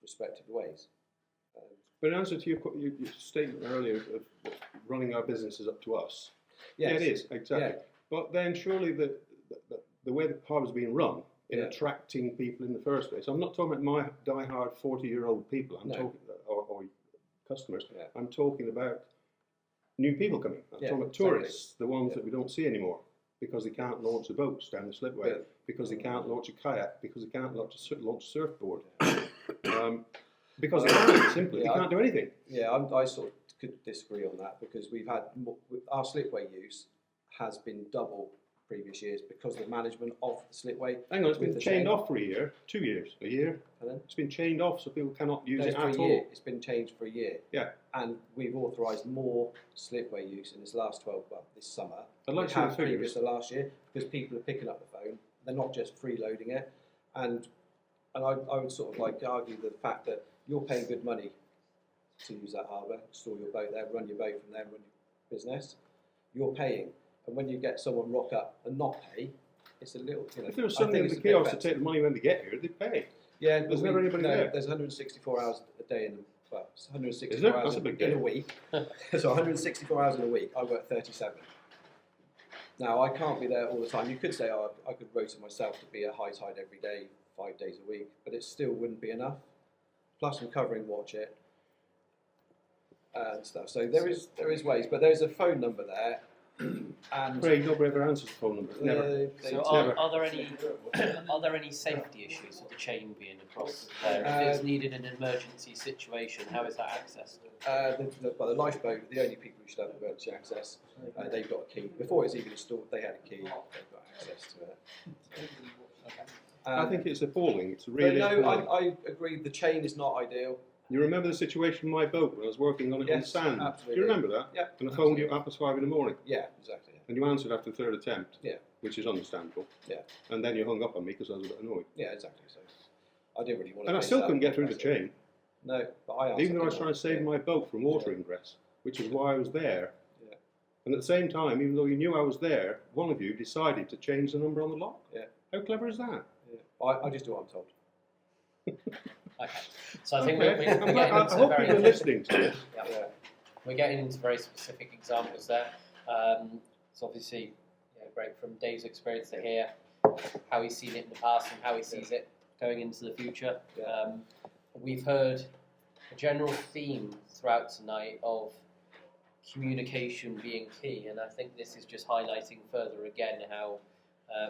respective ways. But in answer to your statement earlier of running our businesses up to us, Yes. yeah, it is, exactly. Yeah. But then surely the way the harbour's being run in attracting people in the first place, I'm not talking about my die-hard 40-year-old people, I'm talking, or customers, I'm talking about new people coming. I'm talking about tourists, the ones that we don't see anymore, because they can't launch the boats down the slipway, because they can't launch a kayak, because they can't launch a surfboard. Because they can't, simply, they can't do anything. Yeah, I sort of could disagree on that, because we've had our slipway use has been double previous years because of the management of the slipway. Hang on, it's been chained off for a year, 2 years, a year. Pardon? It's been chained off so people cannot use it for at a year. all. It's been changed for a year. Yeah. And we've authorised more slipway use in this last 12 months, this summer. I'd like to see the figures. Previous to last year, because people are picking up the phone. They're not just freeloading it. And I would sort of like argue the fact that you're paying good money to use that harbour, store your boat there, run your boat from there, run your business. You're paying. And when you get someone rock up and not pay, it's a little, If there was something in the kiosk to take the money when they get here, they'd pay. Yeah, there's never anybody there. There's 164 hours a day it's 164 Is there? hours That's a big in day. a week. So 164 hours in a week, I work 37. Now, I can't be there all the time. You could say, I could rotor myself to be at high tide every day, 5 days a week, but it still wouldn't be enough. Plus, I'm covering Watchet and stuff. So there is ways, but there's a phone number there. And Craig, nobody ever answers the phone number. Never. So are there any safety issues with the chain being across there? If it's needed in an emergency situation, how is that accessed? The lifeboat, the only people who should have emergency access, they've got a key. Before it's even installed, they had a key. They've got access to it. I think it's appalling. It's really no, appalling. I agree. The chain is not ideal. You remember the situation in my boat when I was working on it on Yes, sand? absolutely. Do you remember that? Yeah. And I phoned you at 5 in the morning. Yeah, exactly. Yeah. And you answered after the third attempt. Yeah. Which is understandable. Yeah. And then you hung up on me because I was a bit annoyed. Yeah, exactly. So I didn't really want to. And I still couldn't get through the chain. No, but I answered. Even though I was trying to save my boat from water ingress, which is why I was there. Yeah. And at the same time, even though you knew I was there, one of you decided to change the number on the lock. Yeah. How clever is that? Yeah. I just do what I'm told. Okay. So I think Okay. we're getting I into hope very you're listening to this. Yeah. We're getting into very specific examples there. So obviously, great from Dave's experience to hear how he's seen it in the past and how he sees it going into the future. We've heard a general theme throughout tonight of communication being key, and I think this is just highlighting further again how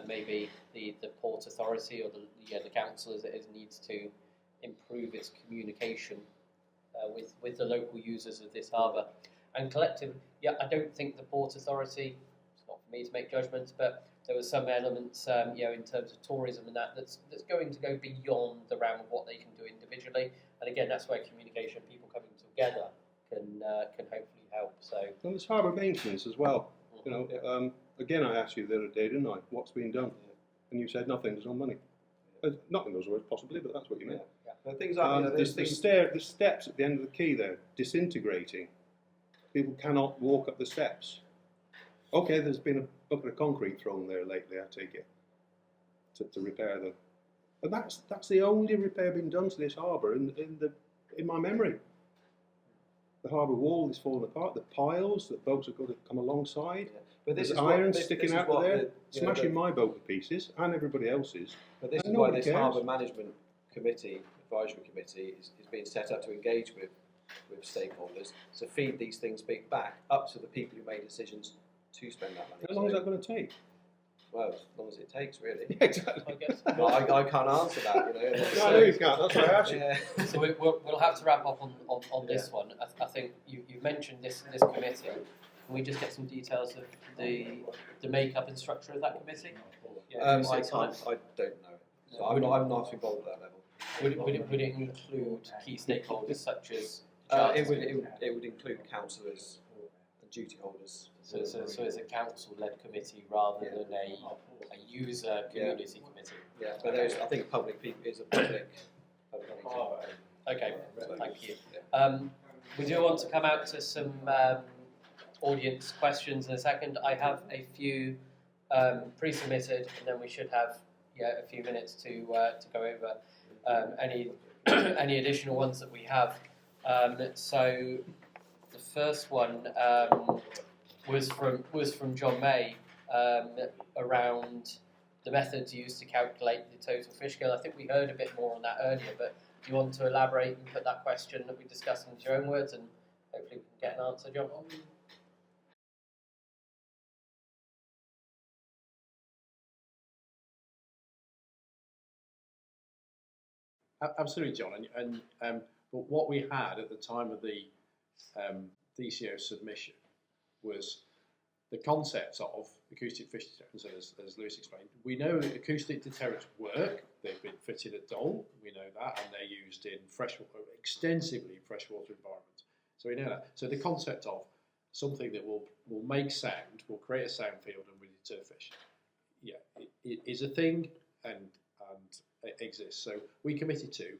maybe the Port Authority or the council as it is needs to improve its communication with the local users of this harbour. And collectively, I don't think the Port Authority, it's not for me to make judgments, but there were some elements, in terms of tourism and that's going to go beyond the realm of what they can do individually. And again, that's where communication, people coming together, can hopefully help. So, And there's harbour maintenance as well. You know, again, I asked you the other day, didn't I? What's been done? And you said nothing. There's no money. Not in those words, possibly, but that's what you meant. But things like the steps at the end of the quay there disintegrating. People cannot walk up the steps. Okay, there's been a bucket of concrete thrown there lately, I take it, to repair them. But that's the only repair being done to this harbour in my memory. The harbour wall is falling apart. The piles that boats are going to come alongside. But there's iron sticking out of there, smashing my boat to pieces and everybody else's. But this is why this harbour management committee, advisory committee, is being set up to engage with stakeholders to feed these things back up to the people who made decisions to spend that money. How long is that going to take? Well, as long as it takes, really. Exactly. I guess. But I can't answer that, you know. No, I know you can't. That's why I asked you. Yeah. So we'll have to wrap up on this one. I think you mentioned this committee. Can we just get some details of the makeup and structure of that committee? I don't know. So I'm not involved at that level. Would it include key stakeholders such as it would include councillors and duty holders. So it's a council-led committee rather than a user community committee. Yeah, but I think public people is a public meeting. Okay, thank you. We do want to come out to some audience questions in a second. I have a few pre-submitted, and then we should have a few minutes to go over any additional ones that we have. So the first one was from John May around the methods used to calculate the total fish kill. I think we heard a bit more on that earlier, but do you want to elaborate and put that question that we discussed into your own words, and hopefully we can get an answer, John? Absolutely, John. But what we had at the time of the DCO submission was the concept of acoustic fish deterrents, as Lewis explained. We know that acoustic deterrents work. They've been fitted at Dole, we know that, and they're used in extensively in freshwater environments. So we know that. So the concept of something that will make sound, will create a sound field and will deter fish, it is a thing and it exists. So we committed to,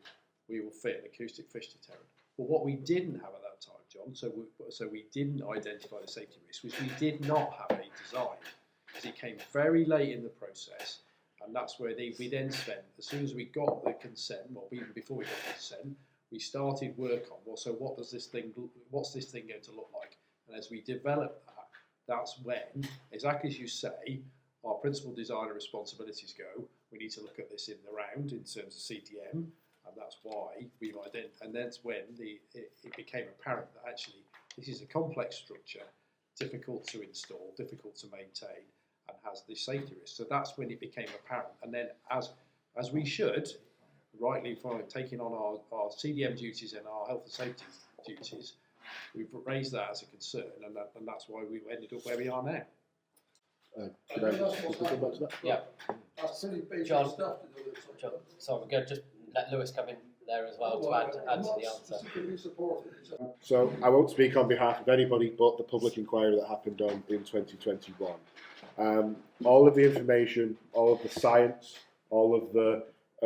we will fit an acoustic fish deterrent. But what we didn't have at that time, John, so we didn't identify the safety risks, was we did not have a design, because it came very late in the process, and that's where we then spent, as soon as we got the consent, well, even before we got the consent, we started work on, what's this thing going to look like? And as we developed that, that's when, exactly as you say, our principal designer responsibilities go. We need to look at this in the round in terms of CDM, and that's why we've identified. And that's when it became apparent that actually this is a complex structure, difficult to install, difficult to maintain, and has the safety risk. So that's when it became apparent. And then, as we should, rightly for taking on our CDM duties and our health and safety duties, we've raised that as a concern, and that's why we ended up where we are now. Could I just go back to that? Yeah. That's pretty basic John. stuff to do. John, so we're going to just let Lewis come in there as well to add to the answer. Specifically supported. So I won't speak on behalf of anybody but the public inquiry that happened in 2021. All of the information, all of the science, all of the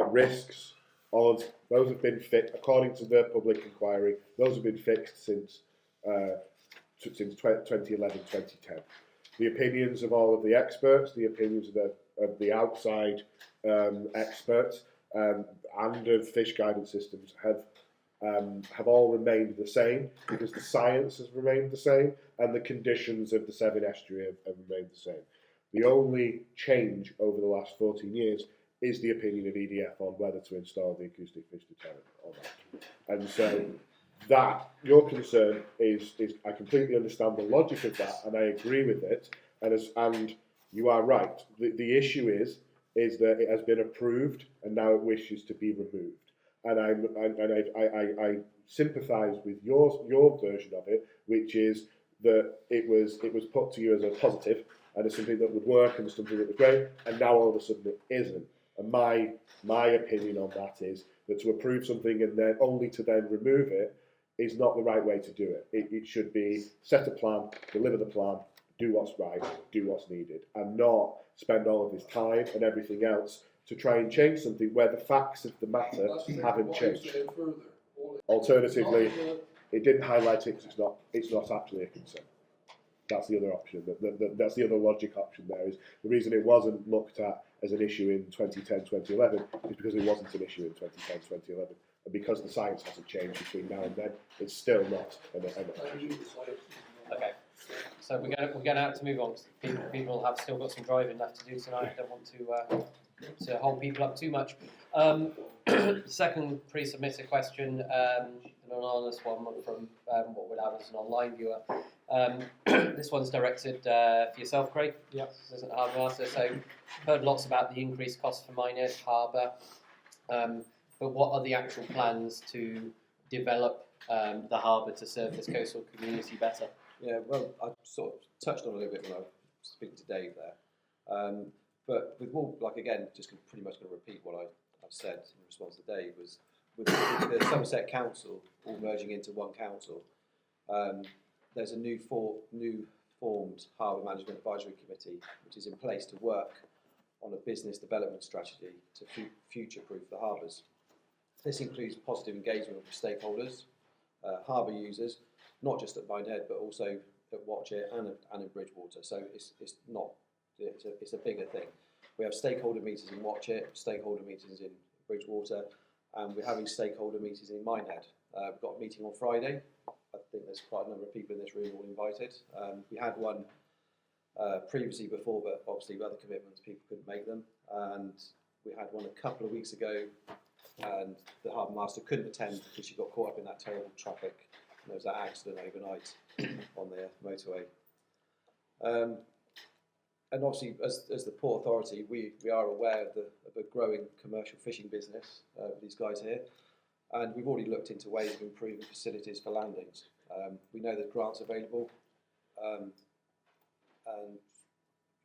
risks, all of those have been fixed according to the public inquiry. Those have been fixed since 2011, 2010. The opinions of all of the experts, the opinions of the outside experts, and of fish guidance systems have all remained the same, because the science has remained the same and the conditions of the Severn estuary have remained the same. The only change over the last 14 years is the opinion of EDF on whether to install the acoustic fish deterrent or not. And so that, your concern is I completely understand the logic of that, and I agree with it, and you are right. The issue is that it has been approved and now it wishes to be removed. And I sympathise with your version of it, which is that it was put to you as a positive and as something that would work and something that was great, and now all of a sudden it isn't. And my opinion on that is that to approve something and then only to then remove it is not the right way to do it. It should be set a plan, deliver the plan, do what's right, do what's needed, and not spend all of his time and everything else to try and change something where the facts of the matter haven't changed. Alternatively, it didn't highlight it because it's not actually a concern. That's the other option. That's the other logic option there. Is the reason it wasn't looked at as an issue in 2010, 2011 is because it wasn't an issue in 2010, 2011. And because the science hasn't changed between now and then, it's still not an issue. Okay, so we're going to have to move on. People have still got some driving left to do tonight. I don't want to hold people up too much. Second pre-submitted question, an anonymous one from what we'll have as an online viewer. This one's directed for yourself, Craig. Yeah. This isn't a hard answer. So, heard lots about the increased cost for Minehead Harbor, but what are the actual plans to develop the harbour to serve this coastal community better? Yeah, well, I sort of touched on a little bit when I was speaking to Dave there. But with all, like again, just pretty much going to repeat what I've said in response to Dave, was with the Somerset Council all merging into one council, there's a new formed Harbour Management Advisory Committee, which is in place to work on a business development strategy to future-proof the harbours. This includes positive engagement with stakeholders, harbour users, not just at Minehead, but also at Watchet and in Bridgewater. So it's a bigger thing. We have stakeholder meetings in Watchet, stakeholder meetings in Bridgewater, and we're having stakeholder meetings in Minehead. We've got a meeting on Friday. I think there's quite a number of people in this room all invited. We had one previously before, but obviously with other commitments, people couldn't make them. And we had one a couple of weeks ago, and the harbour master couldn't attend because she got caught up in that terrible traffic. And there was that accident overnight on the motorway. And obviously, as the Port Authority, we are aware of a growing commercial fishing business with these guys here. And we've already looked into ways of improving facilities for landings. We know there's grants available, and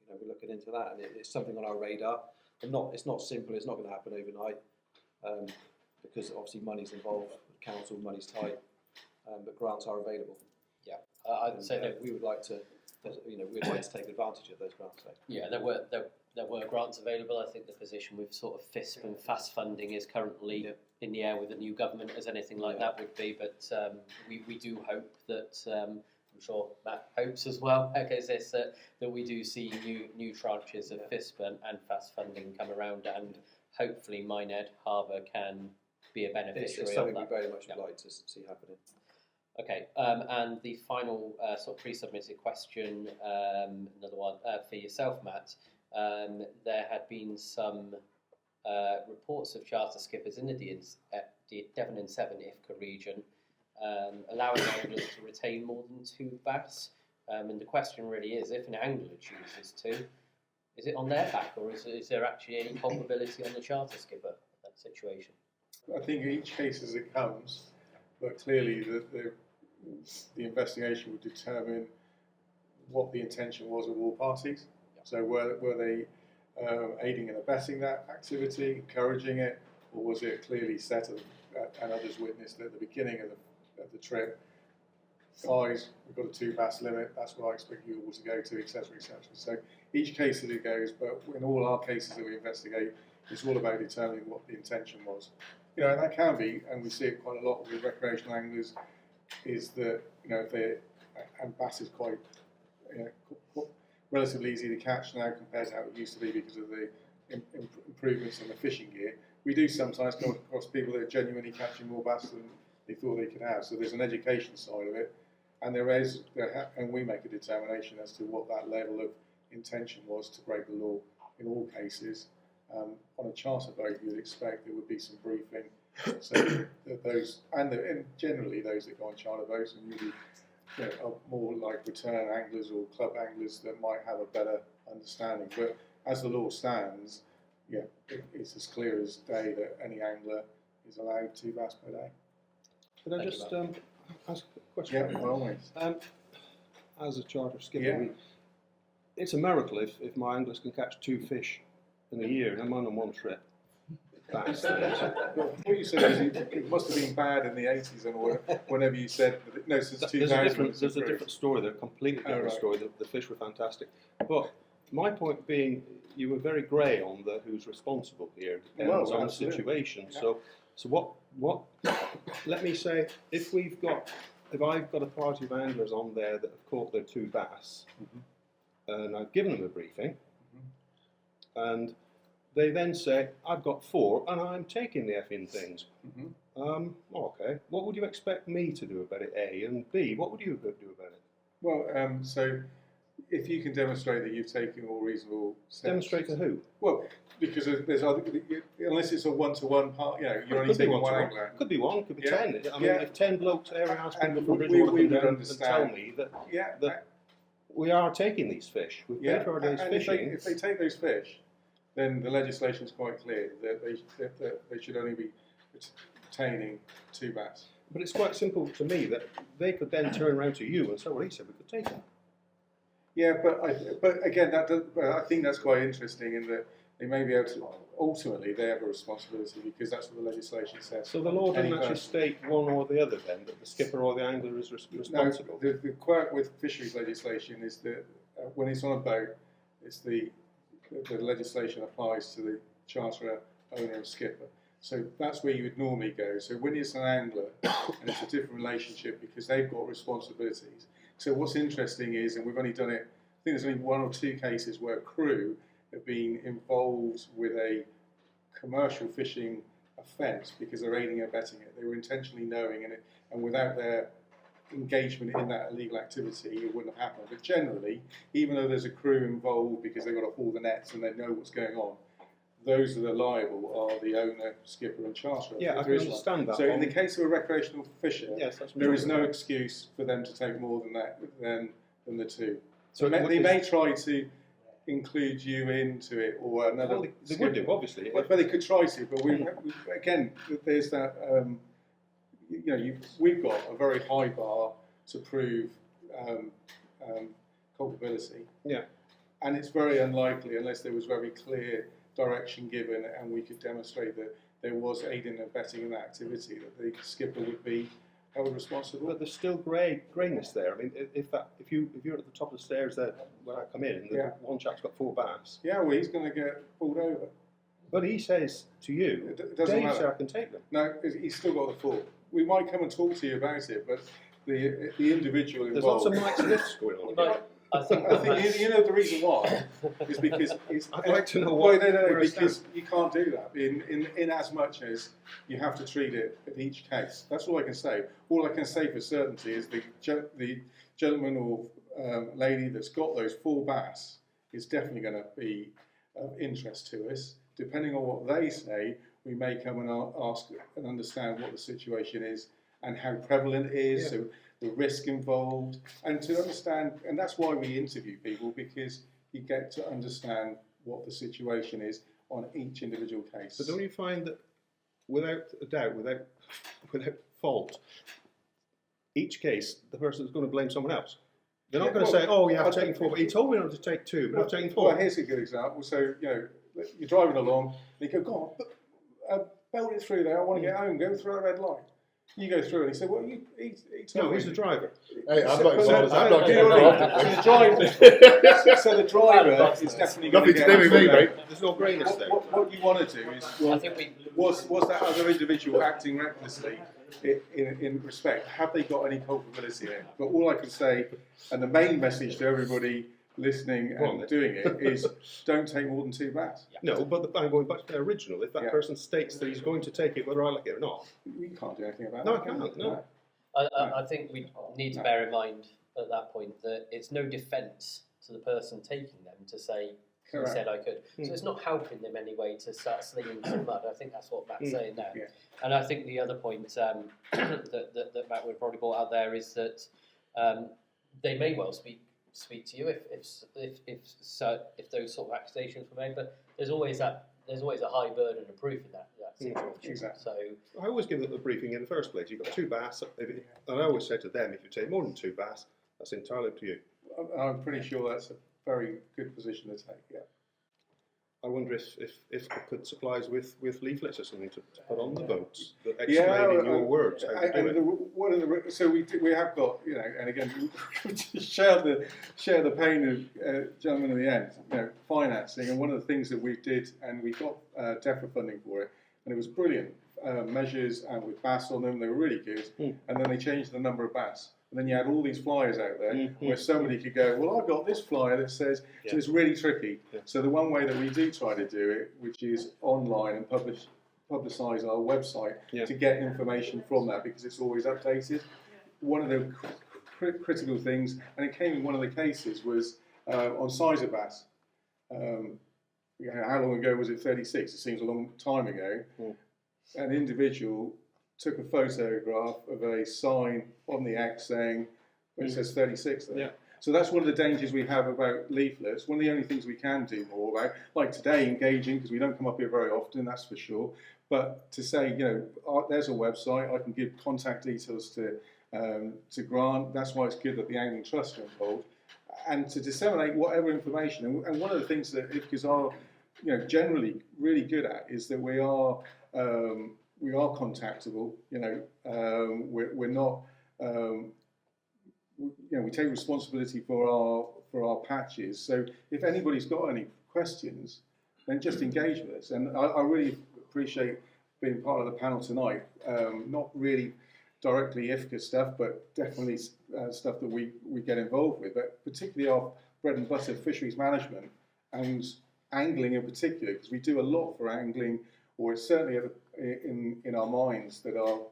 we're looking into that. And it's something on our radar. And it's not simple. It's not going to happen overnight, because obviously money's involved. Council money's tight, but grants are available. Yeah, I'd say that we would like to. We'd like to take advantage of those grants. So. Yeah, there were grants available. I think the position with sort of FISP and fast funding is currently in the air with the new government, as anything like that would be. But we do hope that I'm sure Matt hopes as well. That we do see new tranches of FISP and fast funding come around, and hopefully Minehead Harbor can be a beneficiary it's something of that. we very much would like to see happening. Okay, and the final sort of pre-submitted question, another one for yourself, Matt. There had been some reports of charter skippers in the Devon and Severn IFCA region allowing anglers to retain more than 2 bass. And the question really is, if an angler chooses to, is it on their back, or is there actually any culpability on the charter skipper in that situation? I think each case as it comes, but clearly the investigation will determine what the intention was of all parties. So were they aiding and abetting that activity, encouraging it, or was it clearly set and others witnessed at the beginning of the trip? Guys, we've got a 2 bass limit, that's what I expect you all to go to, etc., etc. So each case as it goes, but in all our cases that we investigate, it's all about determining what the intention was. And that can be, and we see it quite a lot with recreational anglers, is that and bass is quite relatively easy to catch now compared to how it used to be because of the improvements in the fishing gear. we do sometimes come across people that are genuinely catching more bass than they thought they could have. So there's an education side of it, and and we make a determination as to what that level of intention was to break the law in all cases. On a charter boat, you'd expect there would be some briefing. So that those, and generally those that go on charter boats and usually are more like return anglers or club anglers that might have a better understanding. But as the law stands, it's as clear as day that any angler is allowed 2 bass per day. Could I just ask a question? Yeah, by all means. As a charter skipper, Yeah. it's a miracle if my anglers can catch 2 fish in a year, and I'm on one trip. That's What you said is it must have been bad in the 80s and whenever you said, no, since 2000. There's a different story, a completely different story. The fish were fantastic. But my point being, you were very grey on who's responsible here. It depends on the situation. Yeah. So what? Let me say, if I've got a party of anglers on there that have caught their 2 bass, and I've given them a briefing, and they then say, I've got 4 and I'm taking the effing things. Okay, what would you expect me to do about it, A? And B, what would you do about it? Well, so if you can demonstrate that you've taken all reasonable steps. Demonstrate to who? Well, because there's other, unless it's a one-to-one part, you're only taking one angler. Could be 1, could be 10. I mean, if 10 blokes area house people from we Bridgewater would come down and understand. tell me that we are taking these fish. We've paid for our day's fishing. If they take those fish, then the legislation is quite clear that they should only be retaining 2 bass. But it's quite simple to me that they could then turn around to you and say, well, he said we could take them. Yeah, but again, I think that's quite interesting in that they may be able to, ultimately they have a responsibility because that's what the legislation says. So the law doesn't actually state one or the other then, that the skipper or the angler is responsible? No, the quirk with fisheries legislation is that when it's on a boat, it's the legislation applies to the charterer, owner and skipper. So that's where you would normally go. So when it's an angler, and it's a different relationship because they've got responsibilities. So what's interesting is, and we've only done it, I think there's only 1 or 2 cases where a crew have been involved with a commercial fishing offence because they're aiding and abetting it. They were intentionally knowing it, and without their engagement in that illegal activity, it wouldn't have happened. But generally, even though there's a crew involved because they've got to haul the nets and they know what's going on, those that are liable are the owner, skipper and charterer. Yeah, I can understand that. So in the case of a recreational fisher, yes, there is no excuse for them to take more than that than the 2. So they may try to include you into it or another. Well, they would do, obviously. But they could try to. But again, there's that. We've got a very high bar to prove culpability. Yeah. And it's very unlikely unless there was very clear direction given and we could demonstrate that there was aiding and abetting in that activity, that the skipper would be held responsible. But there's still greyness there. I mean, if you're at the top of the stairs there when I come in, and the one chap's got 4 bass. Yeah, well, he's going to get pulled over. But he says to you, Dave said I can take them. No, he's still got the 4. We might come and talk to you about it, but the individual involved. There's lots of Mike's lifts going on. But I think the reason why is because I'd like to know why. No, because you can't do that in as much as you have to treat it at each case. That's all I can say. All I can say for certainty is the gentleman or lady that's got those 4 bass is definitely going to be of interest to us. Depending on what they say, we may come and ask and understand what the situation is and how prevalent it is. Yeah. So the risk involved, and to understand, and that's why we interview people, because you get to understand what the situation is on each individual case. But don't you find that, without a doubt, without fault, each case, the person is going to blame someone else? They're not going to say, "Oh, yeah, I've taken 4, but he told me not to take 2, but I've taken 4." Well, here's a good example. So, you're driving along, and you go, "God, belt it through there. I want to get home. Go through a red light." You go through and he said, "Well, he told me." He's the driver. Hey, I'm not involved. I'm not getting So the driver is definitely going to get nothing to do with me, mate. There's no greyness there. What you want to do is, was that other individual acting recklessly in respect? Have they got any culpability in it? But all I can say, and the main message to everybody listening Go on, and then. doing it is don't take more than 2 bass. No, but I'm going back to the original. If that Yeah. person states that he's going to take it whether I like it or not, We can't do anything about No, that. I can we? can't, no. I think we need to bear in mind at that point that it's no defence to the person taking them to say, he Correct. said I could. So it's not helping them anyway to start slinging some mud. I think that's what Matt's saying there. Yeah. And I think the other point that Matt would have probably brought out there is that they may well speak to you if those sort of accusations were made, but there's always a high burden of proof in that situation. Exactly. So I always give them the briefing in the first place. You've got 2 bass, and I always say to them, if you take more than 2 bass, that's entirely up to you. I'm pretty sure that's a very good position to take, yeah. I wonder if they could supply us with leaflets or something to put on the boats that explain Yeah, in your words how to do it. So we have got, you know, and again, share the pain of gentlemen in the end, you know, financing, and one of the things that we did, and we got DEFRA funding for it, and it was brilliant measures, and with bass on them, they were really good, and then they changed the number of bass. And then you had all these flyers out there where somebody could go, well, I've got this flyer that says, so it's really tricky. Yeah. So the one way that we do try to do it, which is online and publicise our website to get information from that, because it's always updated. One of the critical things, and it came in one of the cases, was on size of bass. You know, how long ago was it? 36. It seems a long time ago. An individual took a photograph of a sign on the X saying, it says 36 there. Yeah. So that's one of the dangers we have about leaflets. One of the only things we can do more about, like today, engaging, because we don't come up here very often, that's for sure. But to say, you know, there's a website, I can give contact details to Grant. That's why it's good that the Angling Trust are involved. And to disseminate whatever information. And one of the things that IFCAs are, you know, generally really good at is that we are contactable. You know, we're not. You know, we take responsibility for our patches. So if anybody's got any questions, then just engage with us. And I really appreciate being part of the panel tonight. Not really directly IFCA stuff, but definitely stuff that we get involved with. But particularly our bread and butter fisheries management and angling in particular, because we do a lot for angling, or it's certainly in our minds that our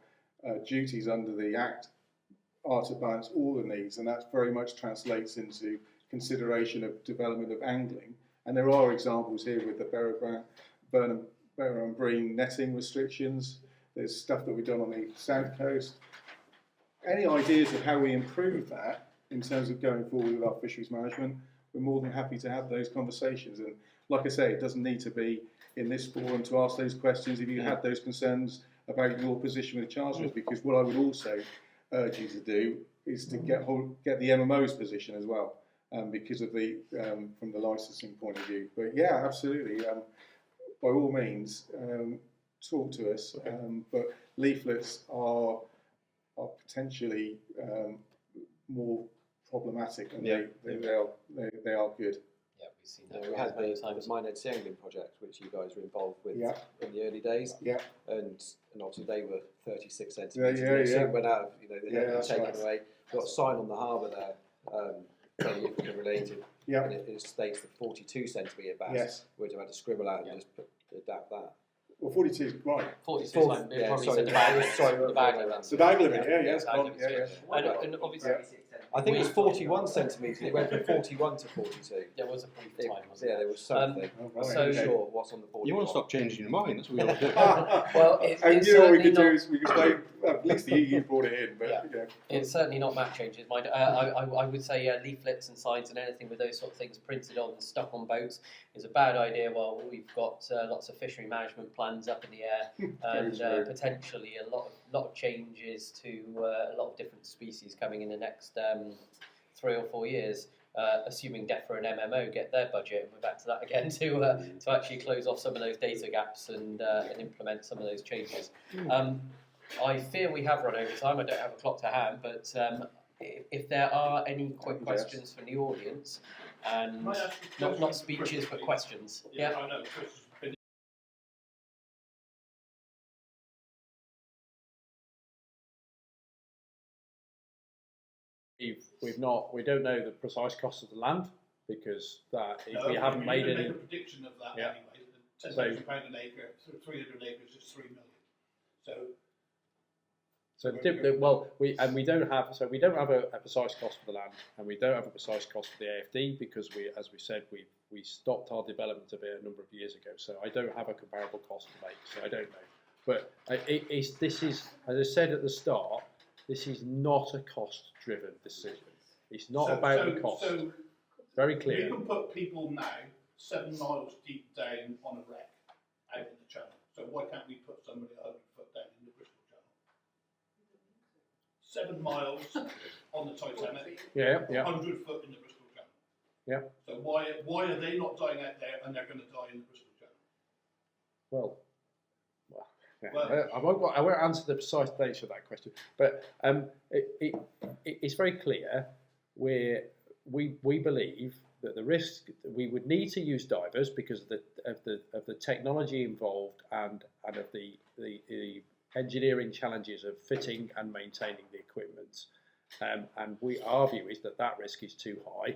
duties under the Act are to balance all the needs, and that very much translates into consideration of development of angling. And there are examples here with the Burnham and Breen netting restrictions. There's stuff that we've done on the south coast. Any ideas of how we improve that in terms of going forward with our fisheries management, we're more than happy to have those conversations. And like I say, it doesn't need to be in this forum to ask those questions if you had those concerns about your position with charterers, because what I would also urge you to do is to get the MMO's position as well, because of the from the licensing point of view. But yeah, absolutely, by all means, talk to us. But leaflets are potentially more problematic, and they are good. Yeah, we've seen that. We had the Minehead Sea Angling project, which you guys were involved with in the early days. Yeah. And obviously they were 36 centimetres. They soon went out of, they had taken away. Got a sign on the harbour there, related. Yeah. And it states the 42 centimetre bass, which I had to scribble out and just adapt that. Well, 42 is right. 42 is like, probably said the bag limit. The bag limit, yeah. And obviously, I think it was 41 centimetres. It went from 41 to 42. There was a brief time, wasn't there was something. So sure what's on the 41. You want to stop changing your mind? That's what we all do. Well, and you know what we could do is we could say, at least the EU brought it in, but it's certainly not Matt changing his mind. I would say leaflets and signs and anything with those sort of things printed on and stuck on boats is a bad idea. While we've got lots of fishery management plans up in the air and potentially a lot of changes to a lot of different species coming in the next 3 or 4 years. Assuming DEFRA and MMO get their budget, and we're back to that again to actually close off some of those data gaps and implement some of those changes. I fear we have run over time. I don't have a clock to hand, but if there are any quick questions from the audience, and not speeches but questions. Yeah, I know. We don't know the precise cost of the land, because if No, we haven't made make any. a prediction of that Yeah. anyway. £10,000 an acre, 300 acres is 3 million. We don't have a precise cost for the land, and we don't have a precise cost for the AFD because as we said, we stopped our development of it a number of years ago. So I don't have a comparable cost to make. So I don't know. But this is, as I said at the start, this is not a cost-driven decision. It's not about the cost. Very clear. You can put people now 7 miles deep down on a wreck out in the channel. So why can't we put somebody 100 foot down in the Bristol Channel? 7 miles on the Titanic. Yeah. 100 foot in the Bristol Channel. Yeah. So why are they not dying out there and they're going to die in the Bristol Channel? I won't answer the precise nature of that question, but it's very clear we believe that the risk we would need to use divers because of the technology involved and of the engineering challenges of fitting and maintaining the equipment, and our view is that risk is too high.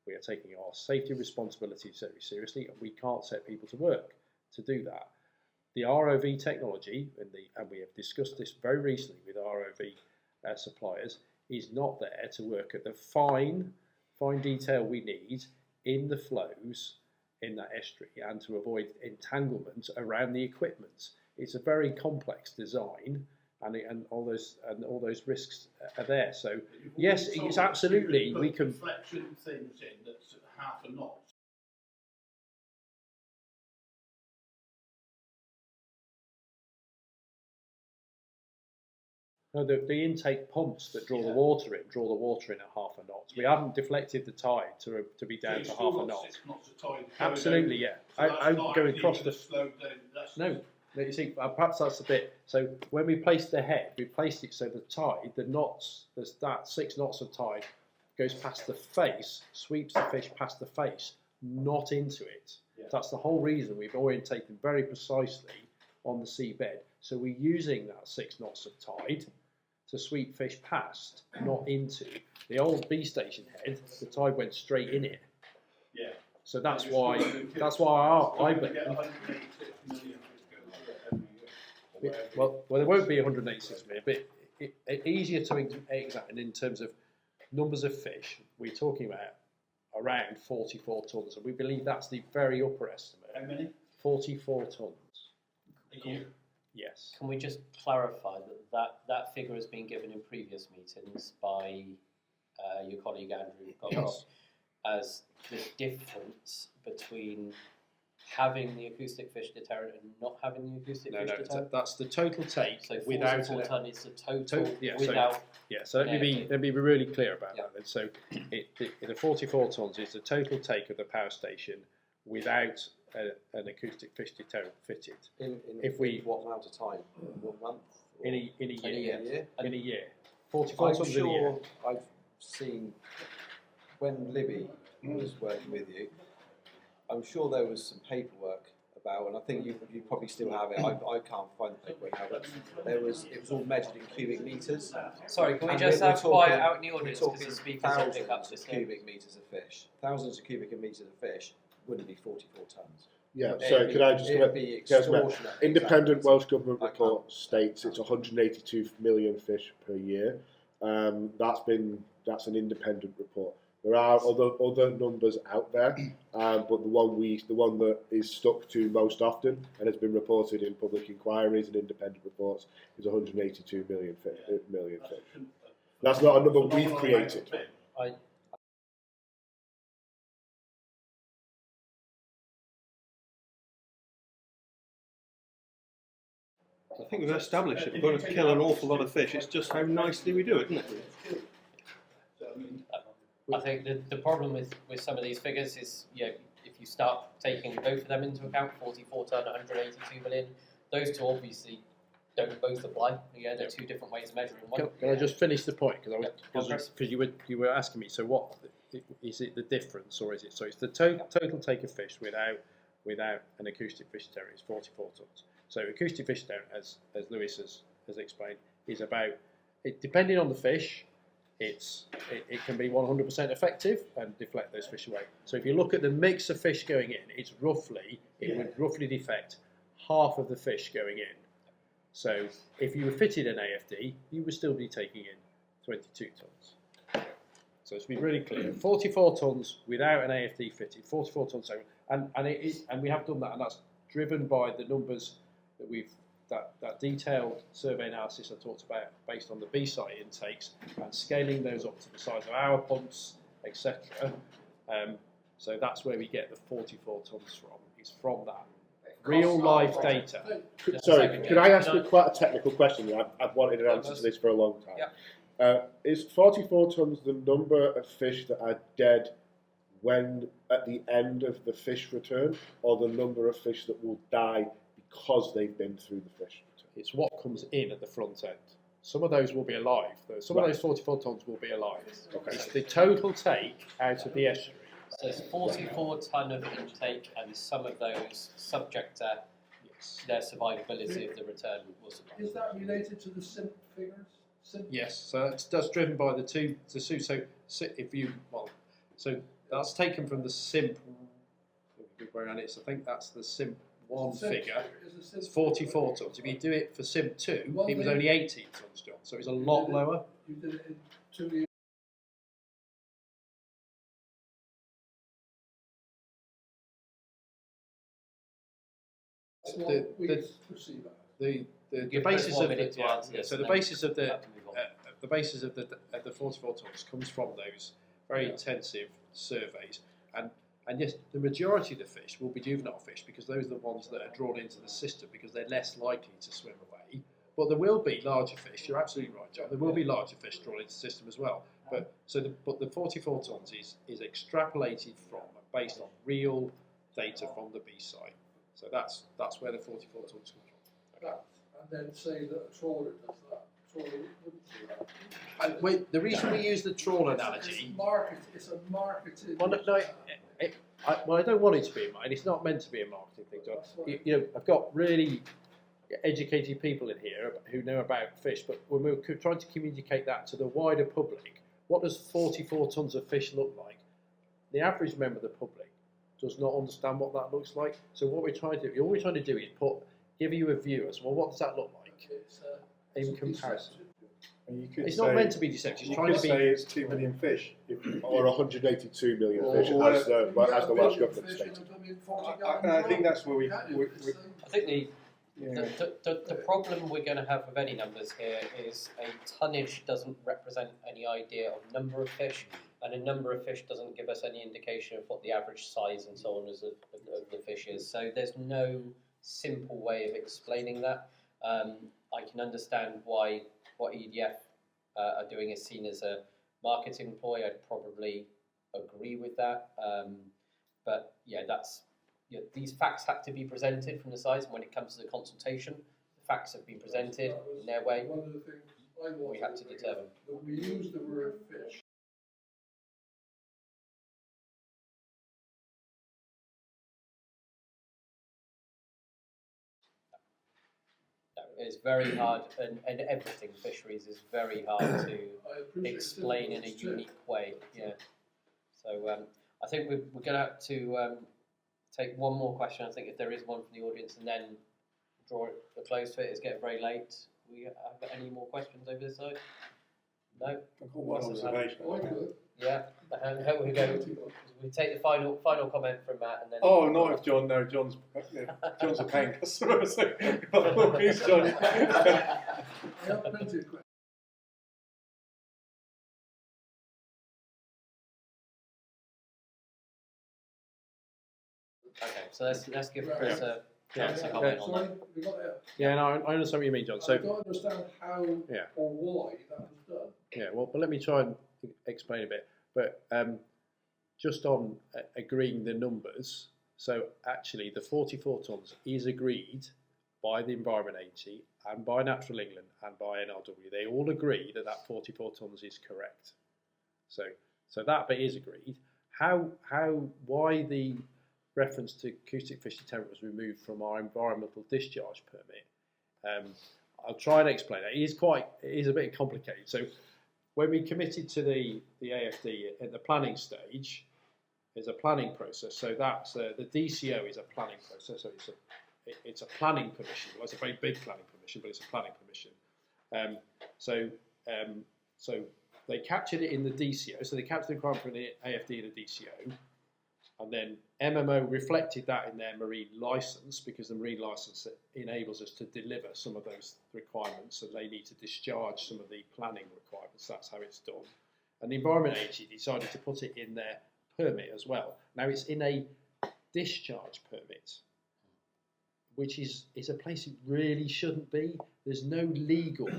We are taking our safety responsibilities very seriously, and we can't set people to work to do that. The ROV technology, and we have discussed this very recently with ROV suppliers, is not there to work at the fine detail we need in the flows in that estuary and to avoid entanglement around the equipment. It's a very complex design, and all those risks are there. So yes, it's absolutely we can. Deflection things in that's half a knot. No, the intake pumps that draw the water in at half a knot. We haven't deflected the tide to be down to half a knot. 6 knots of tide. Absolutely, yeah. I'm going across the. No, you see, perhaps that's a bit. So when we placed the head, we placed it so the tide, the knots, there's that 6 knots of tide goes past the face, sweeps the fish past the face, not into it. Yeah. That's the whole reason we've orientated very precisely on the seabed. So we're using that 6 knots of tide to sweep fish past, not into. The old B station head, the tide went straight in it. Yeah. So that's why I believe. Well, there won't be 186 million, but easier to examine in terms of numbers of fish. We're talking about around 44 tonnes, and we believe that's the very upper estimate. How many? 44 tonnes. A year? Yes. Can we just clarify that figure has been given in previous meetings by your colleague Andrew Goldrock as the difference between having the acoustic fish deterrent and not having the acoustic fish deterrent? That's the total take. So without 44 tonne is the total without. So let me be really clear about that. Then. So the 44 tonnes is the total take of the power station without an acoustic fish deterrent fitted. In what amount of time? 1 month? In a year. In a year. 44 I'm tonnes in a year. sure I've seen when Libby was working with you. I'm sure there was some paperwork about, and I think you probably still have it. I can't find the paperwork now, but it was all measured in cubic meters. Sorry, can we And just we're have quiet talking- out in the we're audience because talking the speakers will pick up thousands this of thing. cubic meters of fish. Thousands of cubic meters of fish wouldn't be 44 tonnes. Yeah, so could I just It'd be extortionate. Independent Exactly. Welsh Government report states it's 182 million fish per year. That's an independent report. There are other numbers out there, but the one that is stuck to most often and has been reported in public inquiries and independent reports is 182 million fish. That's not a number we've created. I think we've established that we've got to kill an awful lot of fish. It's just how nicely we do it, isn't it? I think the problem with some of these figures is, if you start taking both of them into account, 44 tonne, 182 million, those two obviously don't both apply. They're two different ways of measuring one. Can I just finish the point? Because you were asking me, so what is it the difference, or is it, so it's the total take of fish without an acoustic fish deterrent is 44 tonnes. So acoustic fish deterrent, as Lewis has explained, is about, depending on the fish, it can be 100% effective and deflect those fish away. So if you look at the mix of fish going in, it would roughly deflect half of the fish going in. So if you were fitted an AFD, you would still be taking in 22 tonnes. So to be really clear, 44 tonnes without an AFD fitted, 44 tonnes over, and we have done that, and that's driven by the numbers that that detailed survey analysis I talked about based on the B-site intakes and scaling those up to the size of our pumps, etc. So that's where we get the 44 tonnes from. It's from that real life data. Sorry, could I ask you quite a technical question? I've wanted an answer to this for a long time. Yeah. Is 44 tonnes the number of fish that are dead when at the end of the fish return, or the number of fish that will die because they've been through the fish return? It's what comes in at the front end. Some of those will be alive. Some of those 44 tonnes will be alive. Okay. It's the total take out of the estuary. So it's 44 tonne of intake, and some of those subject to their survivability of the return will survive. Is that related to the SIMP figures? Yes, so that's driven by the two. So so that's taken from the SIMP. Around it, so I think that's the SIMP 1 figure. It's 44 tonnes. If you do it for SIMP 2, it was only 18 tonnes, John. So it's a lot lower. You did it in 2 years. The basis of the basis of the 44 tonnes comes from those very intensive surveys, and yes, the majority of the fish will be juvenile fish because those are the ones that are drawn into the system because they're less likely to swim away. But there will be larger fish. You're absolutely right, John. There will be larger fish drawn into the system as well. But the 44 tonnes is extrapolated from and based on real data from the B site. So that's where the 44 tonnes come from. And then say that a trawler does that. Trawler wouldn't do that. The reason we use the trawl analogy. It's a marketed. Well, I don't want it to be a marketing. It's not meant to be a marketing thing, John. I've got really educated people in here who know about fish, but when we're trying to communicate that to the wider public, what does 44 tonnes of fish look like? The average member of the public does not understand what that looks like. So what we're trying to do is give you a view as well. What does that look like in comparison? It's not meant to be deceptive. It's trying to be. Say it's 2 million fish, or 182 million fish, as the Welsh government stated. I think that's where I think the problem we're going to have with any numbers here is a tonnage doesn't represent any idea of number of fish, and a number of fish doesn't give us any indication of what the average size and so on of the fish is. So there's no simple way of explaining that. I can understand why what EDF are doing is seen as a marketing ploy. I'd probably agree with that. But yeah, these facts have to be presented from the sides. And when it comes to the consultation, the facts have been presented in their way. One of the things We have to determine. When we use the word fish, It's very hard, and everything fisheries is very hard to explain in a unique way. Yeah. So I think we're going to have to take one more question. I think if there is one from the audience, and then draw a close to it. It's getting very late. We have any more questions over this side? No. I've got one observation. Yeah. How we go? We take the final comment from Matt, and then. Oh, not if John. No, John's a paying customer. So please, John. I have plenty of questions. Okay, so let's give Chris a chance to comment on that. Yeah, no, I understand what you mean, John. So I don't understand how or why that was done. yeah, well, but let me try and explain a bit. But just on agreeing the numbers, so actually the 44 tonnes is agreed by the Environment Agency and by Natural England and by NRW. They all agree that 44 tonnes is correct. So that bit is agreed. Why the reference to acoustic fish deterrent was removed from our environmental discharge permit? I'll try and explain that. It is a bit complicated. So when we committed to the AFD at the planning stage, there's a planning process. So that's the DCO is a planning process. So it's a planning permission. Well, it's a very big planning permission, but it's a planning permission. So they captured it in the DCO. So they captured the requirement for the AFD and the DCO, and then MMO reflected that in their marine license, because the marine license enables us to deliver some of those requirements, and they need to discharge some of the planning requirements. That's how it's done. And the Environment Agency decided to put it in their permit as well. Now it's in a discharge permit, which is a place it really shouldn't be. There's no legal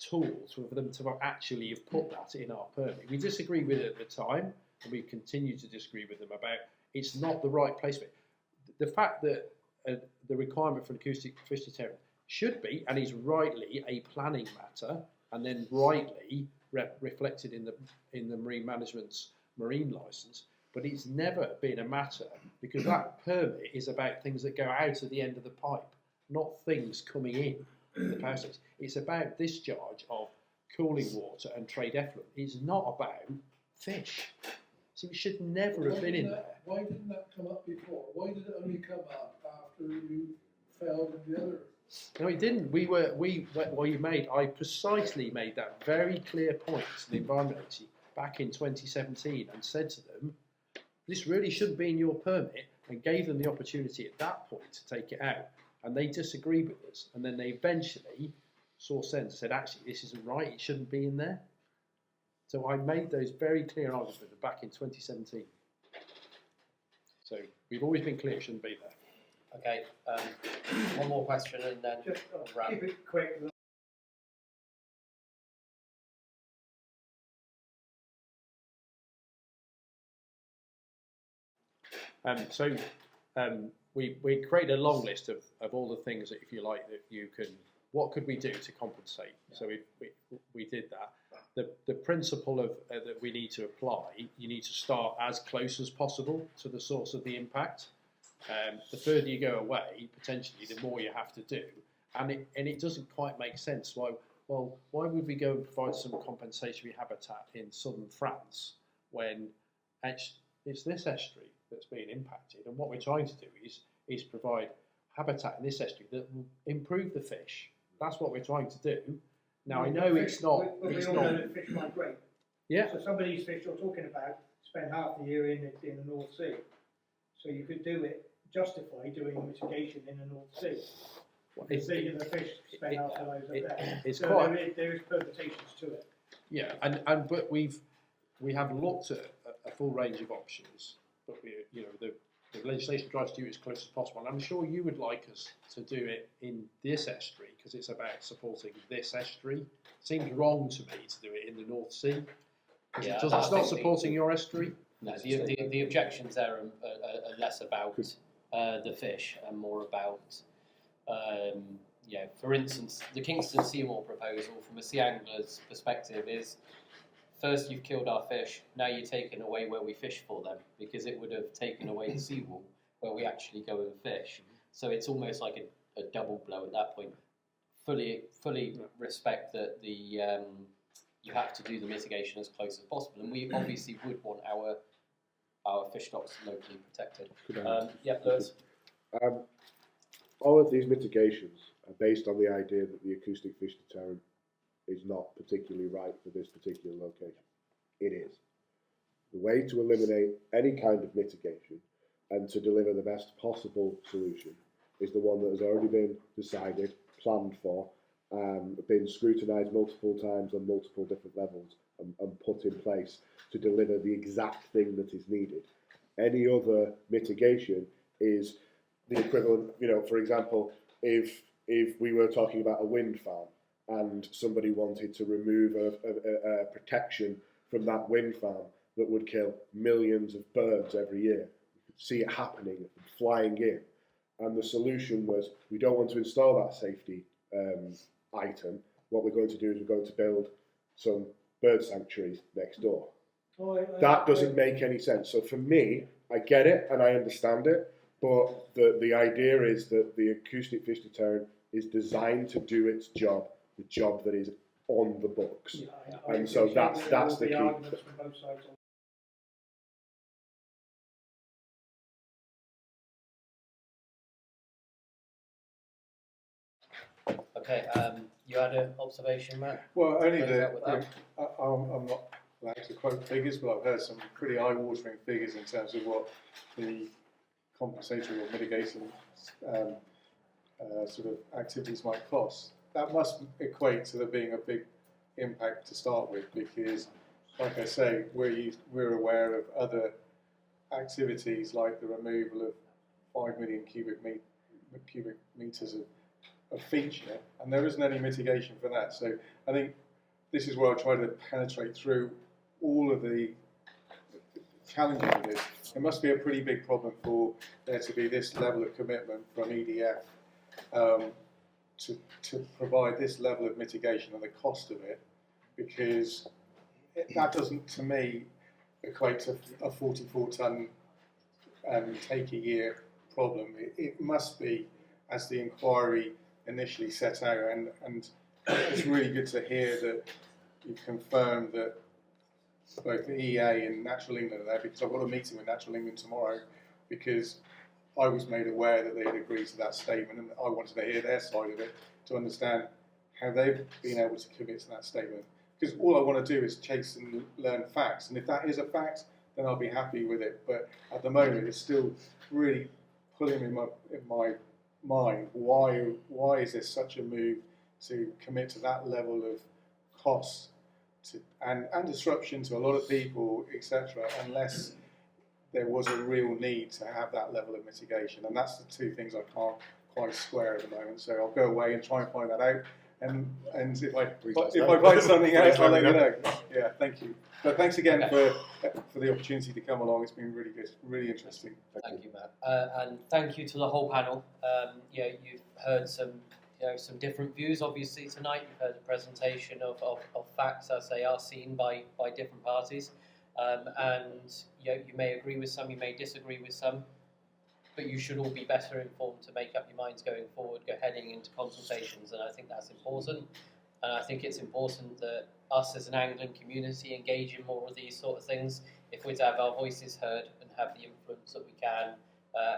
tools for them to actually have put that in our permit. We disagreed with it at the time, and we continue to disagree with them about it's not the right place for it. The fact that the requirement for an acoustic fish deterrent should be, and is rightly, a planning matter, and then rightly reflected in the marine management's marine licence, but it's never been a matter, because that permit is about things that go out at the end of the pipe, not things coming in the power station. It's about discharge of cooling water and trade effluent. It's not about fish. So it should never have been in there. Why didn't that come up before? Why did it only come up after you failed in the other? No, it didn't. I precisely made that very clear point to the Environment Agency back in 2017 and said to them, this really shouldn't be in your permit, and gave them the opportunity at that point to take it out. And they disagreed with us. And then they eventually saw sense and said, actually, this isn't right. It shouldn't be in there. So I made those very clear arguments back in 2017. So we've always been clear it shouldn't be there. Okay, one more question and then Just we'll wrap. keep it quick. We created a long list of all the things that, if you like, that you can, what could we do to compensate? So we did that. The principle of that we need to apply, you need to start as close as possible to the source of the impact. The further you go away, potentially, the more you have to do. And it doesn't quite make sense. Why would we go and provide some compensatory habitat in southern France when it's this estuary that's being impacted? And what we're trying to do is provide habitat in this estuary that will improve the fish. That's what we're trying to do. Now, I know it's not. We all know that fish migrate. Yeah. So some of these fish you're talking about spend half the year in the North Sea. So you could justify doing mitigation in the North Sea. Because the fish spend half their lives up there. It's so quite. there is permutations to it. Yeah, but we have looked at a full range of options, but the legislation tries to do it as close as possible. And I'm sure you would like us to do it in this estuary because it's about supporting this estuary. It seems wrong to me to do it in the North Sea because it's not supporting your estuary. No, the objections there are less about the fish and more about, for instance, the Kingston Seymour proposal from a sea angler's perspective is, first you've killed our fish, now you're taking away where we fish for them, because it would have taken away the seawall where we actually go and fish. So it's almost like a double blow at that point. Fully respect that you have to do the mitigation as close as possible, and we obviously would want our fish stocks locally protected. Lewis. All of these mitigations are based on the idea that the acoustic fish deterrent is not particularly right for this particular location. It is. The way to eliminate any kind of mitigation and to deliver the best possible solution is the one that has already been decided, planned for, been scrutinised multiple times on multiple different levels and put in place to deliver the exact thing that is needed. Any other mitigation is the equivalent, for example, if we were talking about a wind farm, and somebody wanted to remove a protection from that wind farm that would kill millions of birds every year. You could see it happening, flying in. And the solution was, we don't want to install that safety item. What we're going to do is we're going to build some bird sanctuaries next door. That doesn't make any sense. So for me, I get it and I understand it, but the idea is that the acoustic fish deterrent is designed to do its job, the job that is on the books. Yeah, I And so appreciate that's that there will the be key. arguments from both sides on Okay, you had an observation, Matt? Well, only Close that out with that. I'm not allowed to quote figures, but I've heard some pretty eye-watering figures in terms of what the compensatory or mitigating sort of activities might cost. That must equate to there being a big impact to start with, because, like I say, we're aware of other activities like the removal of 5 million cubic meters of feature, and there isn't any mitigation for that. So I think this is where I try to penetrate through all of the challenges of this. It must be a pretty big problem for there to be this level of commitment from EDF to provide this level of mitigation and the cost of it, because that doesn't, to me, equate to a 44-ton take a year problem. It must be, as the inquiry initially set out, and it's really good to hear that you've confirmed that both the EA and Natural England are there, because I've got a meeting with Natural England tomorrow, because I was made aware that they had agreed to that statement, and I wanted to hear their side of it to understand how they've been able to commit to that statement. Because all I want to do is chase and learn facts, and if that is a fact, then I'll be happy with it. But at the moment, it's still really pulling in my mind, why is there such a move to commit to that level of cost and disruption to a lot of people, etc., unless there was a real need to have that level of mitigation. And that's the two things I can't quite square at the moment. So I'll go away and try and find that out. And if I find something out, I'll let you know. Yeah, thank you. But thanks again for the opportunity to come along. It's been really good, really interesting. Thank you, Matt, and thank you to the whole panel. You've heard some different views. Obviously, tonight you've heard a presentation of facts as they are seen by different parties, and you may agree with some, you may disagree with some, but you should all be better informed to make up your minds going forward, heading into consultations, and I think that's important. And I think it's important that us as an angling community engage in more of these sort of things if we're to have our voices heard and have the influence that we can,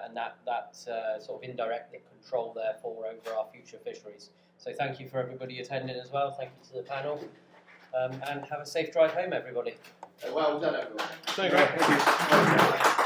and that sort of indirect control, therefore, over our future fisheries. So thank you for everybody attending as well. Thank you to the panel, and have a safe drive home, everybody. Well done, everyone. Thank you.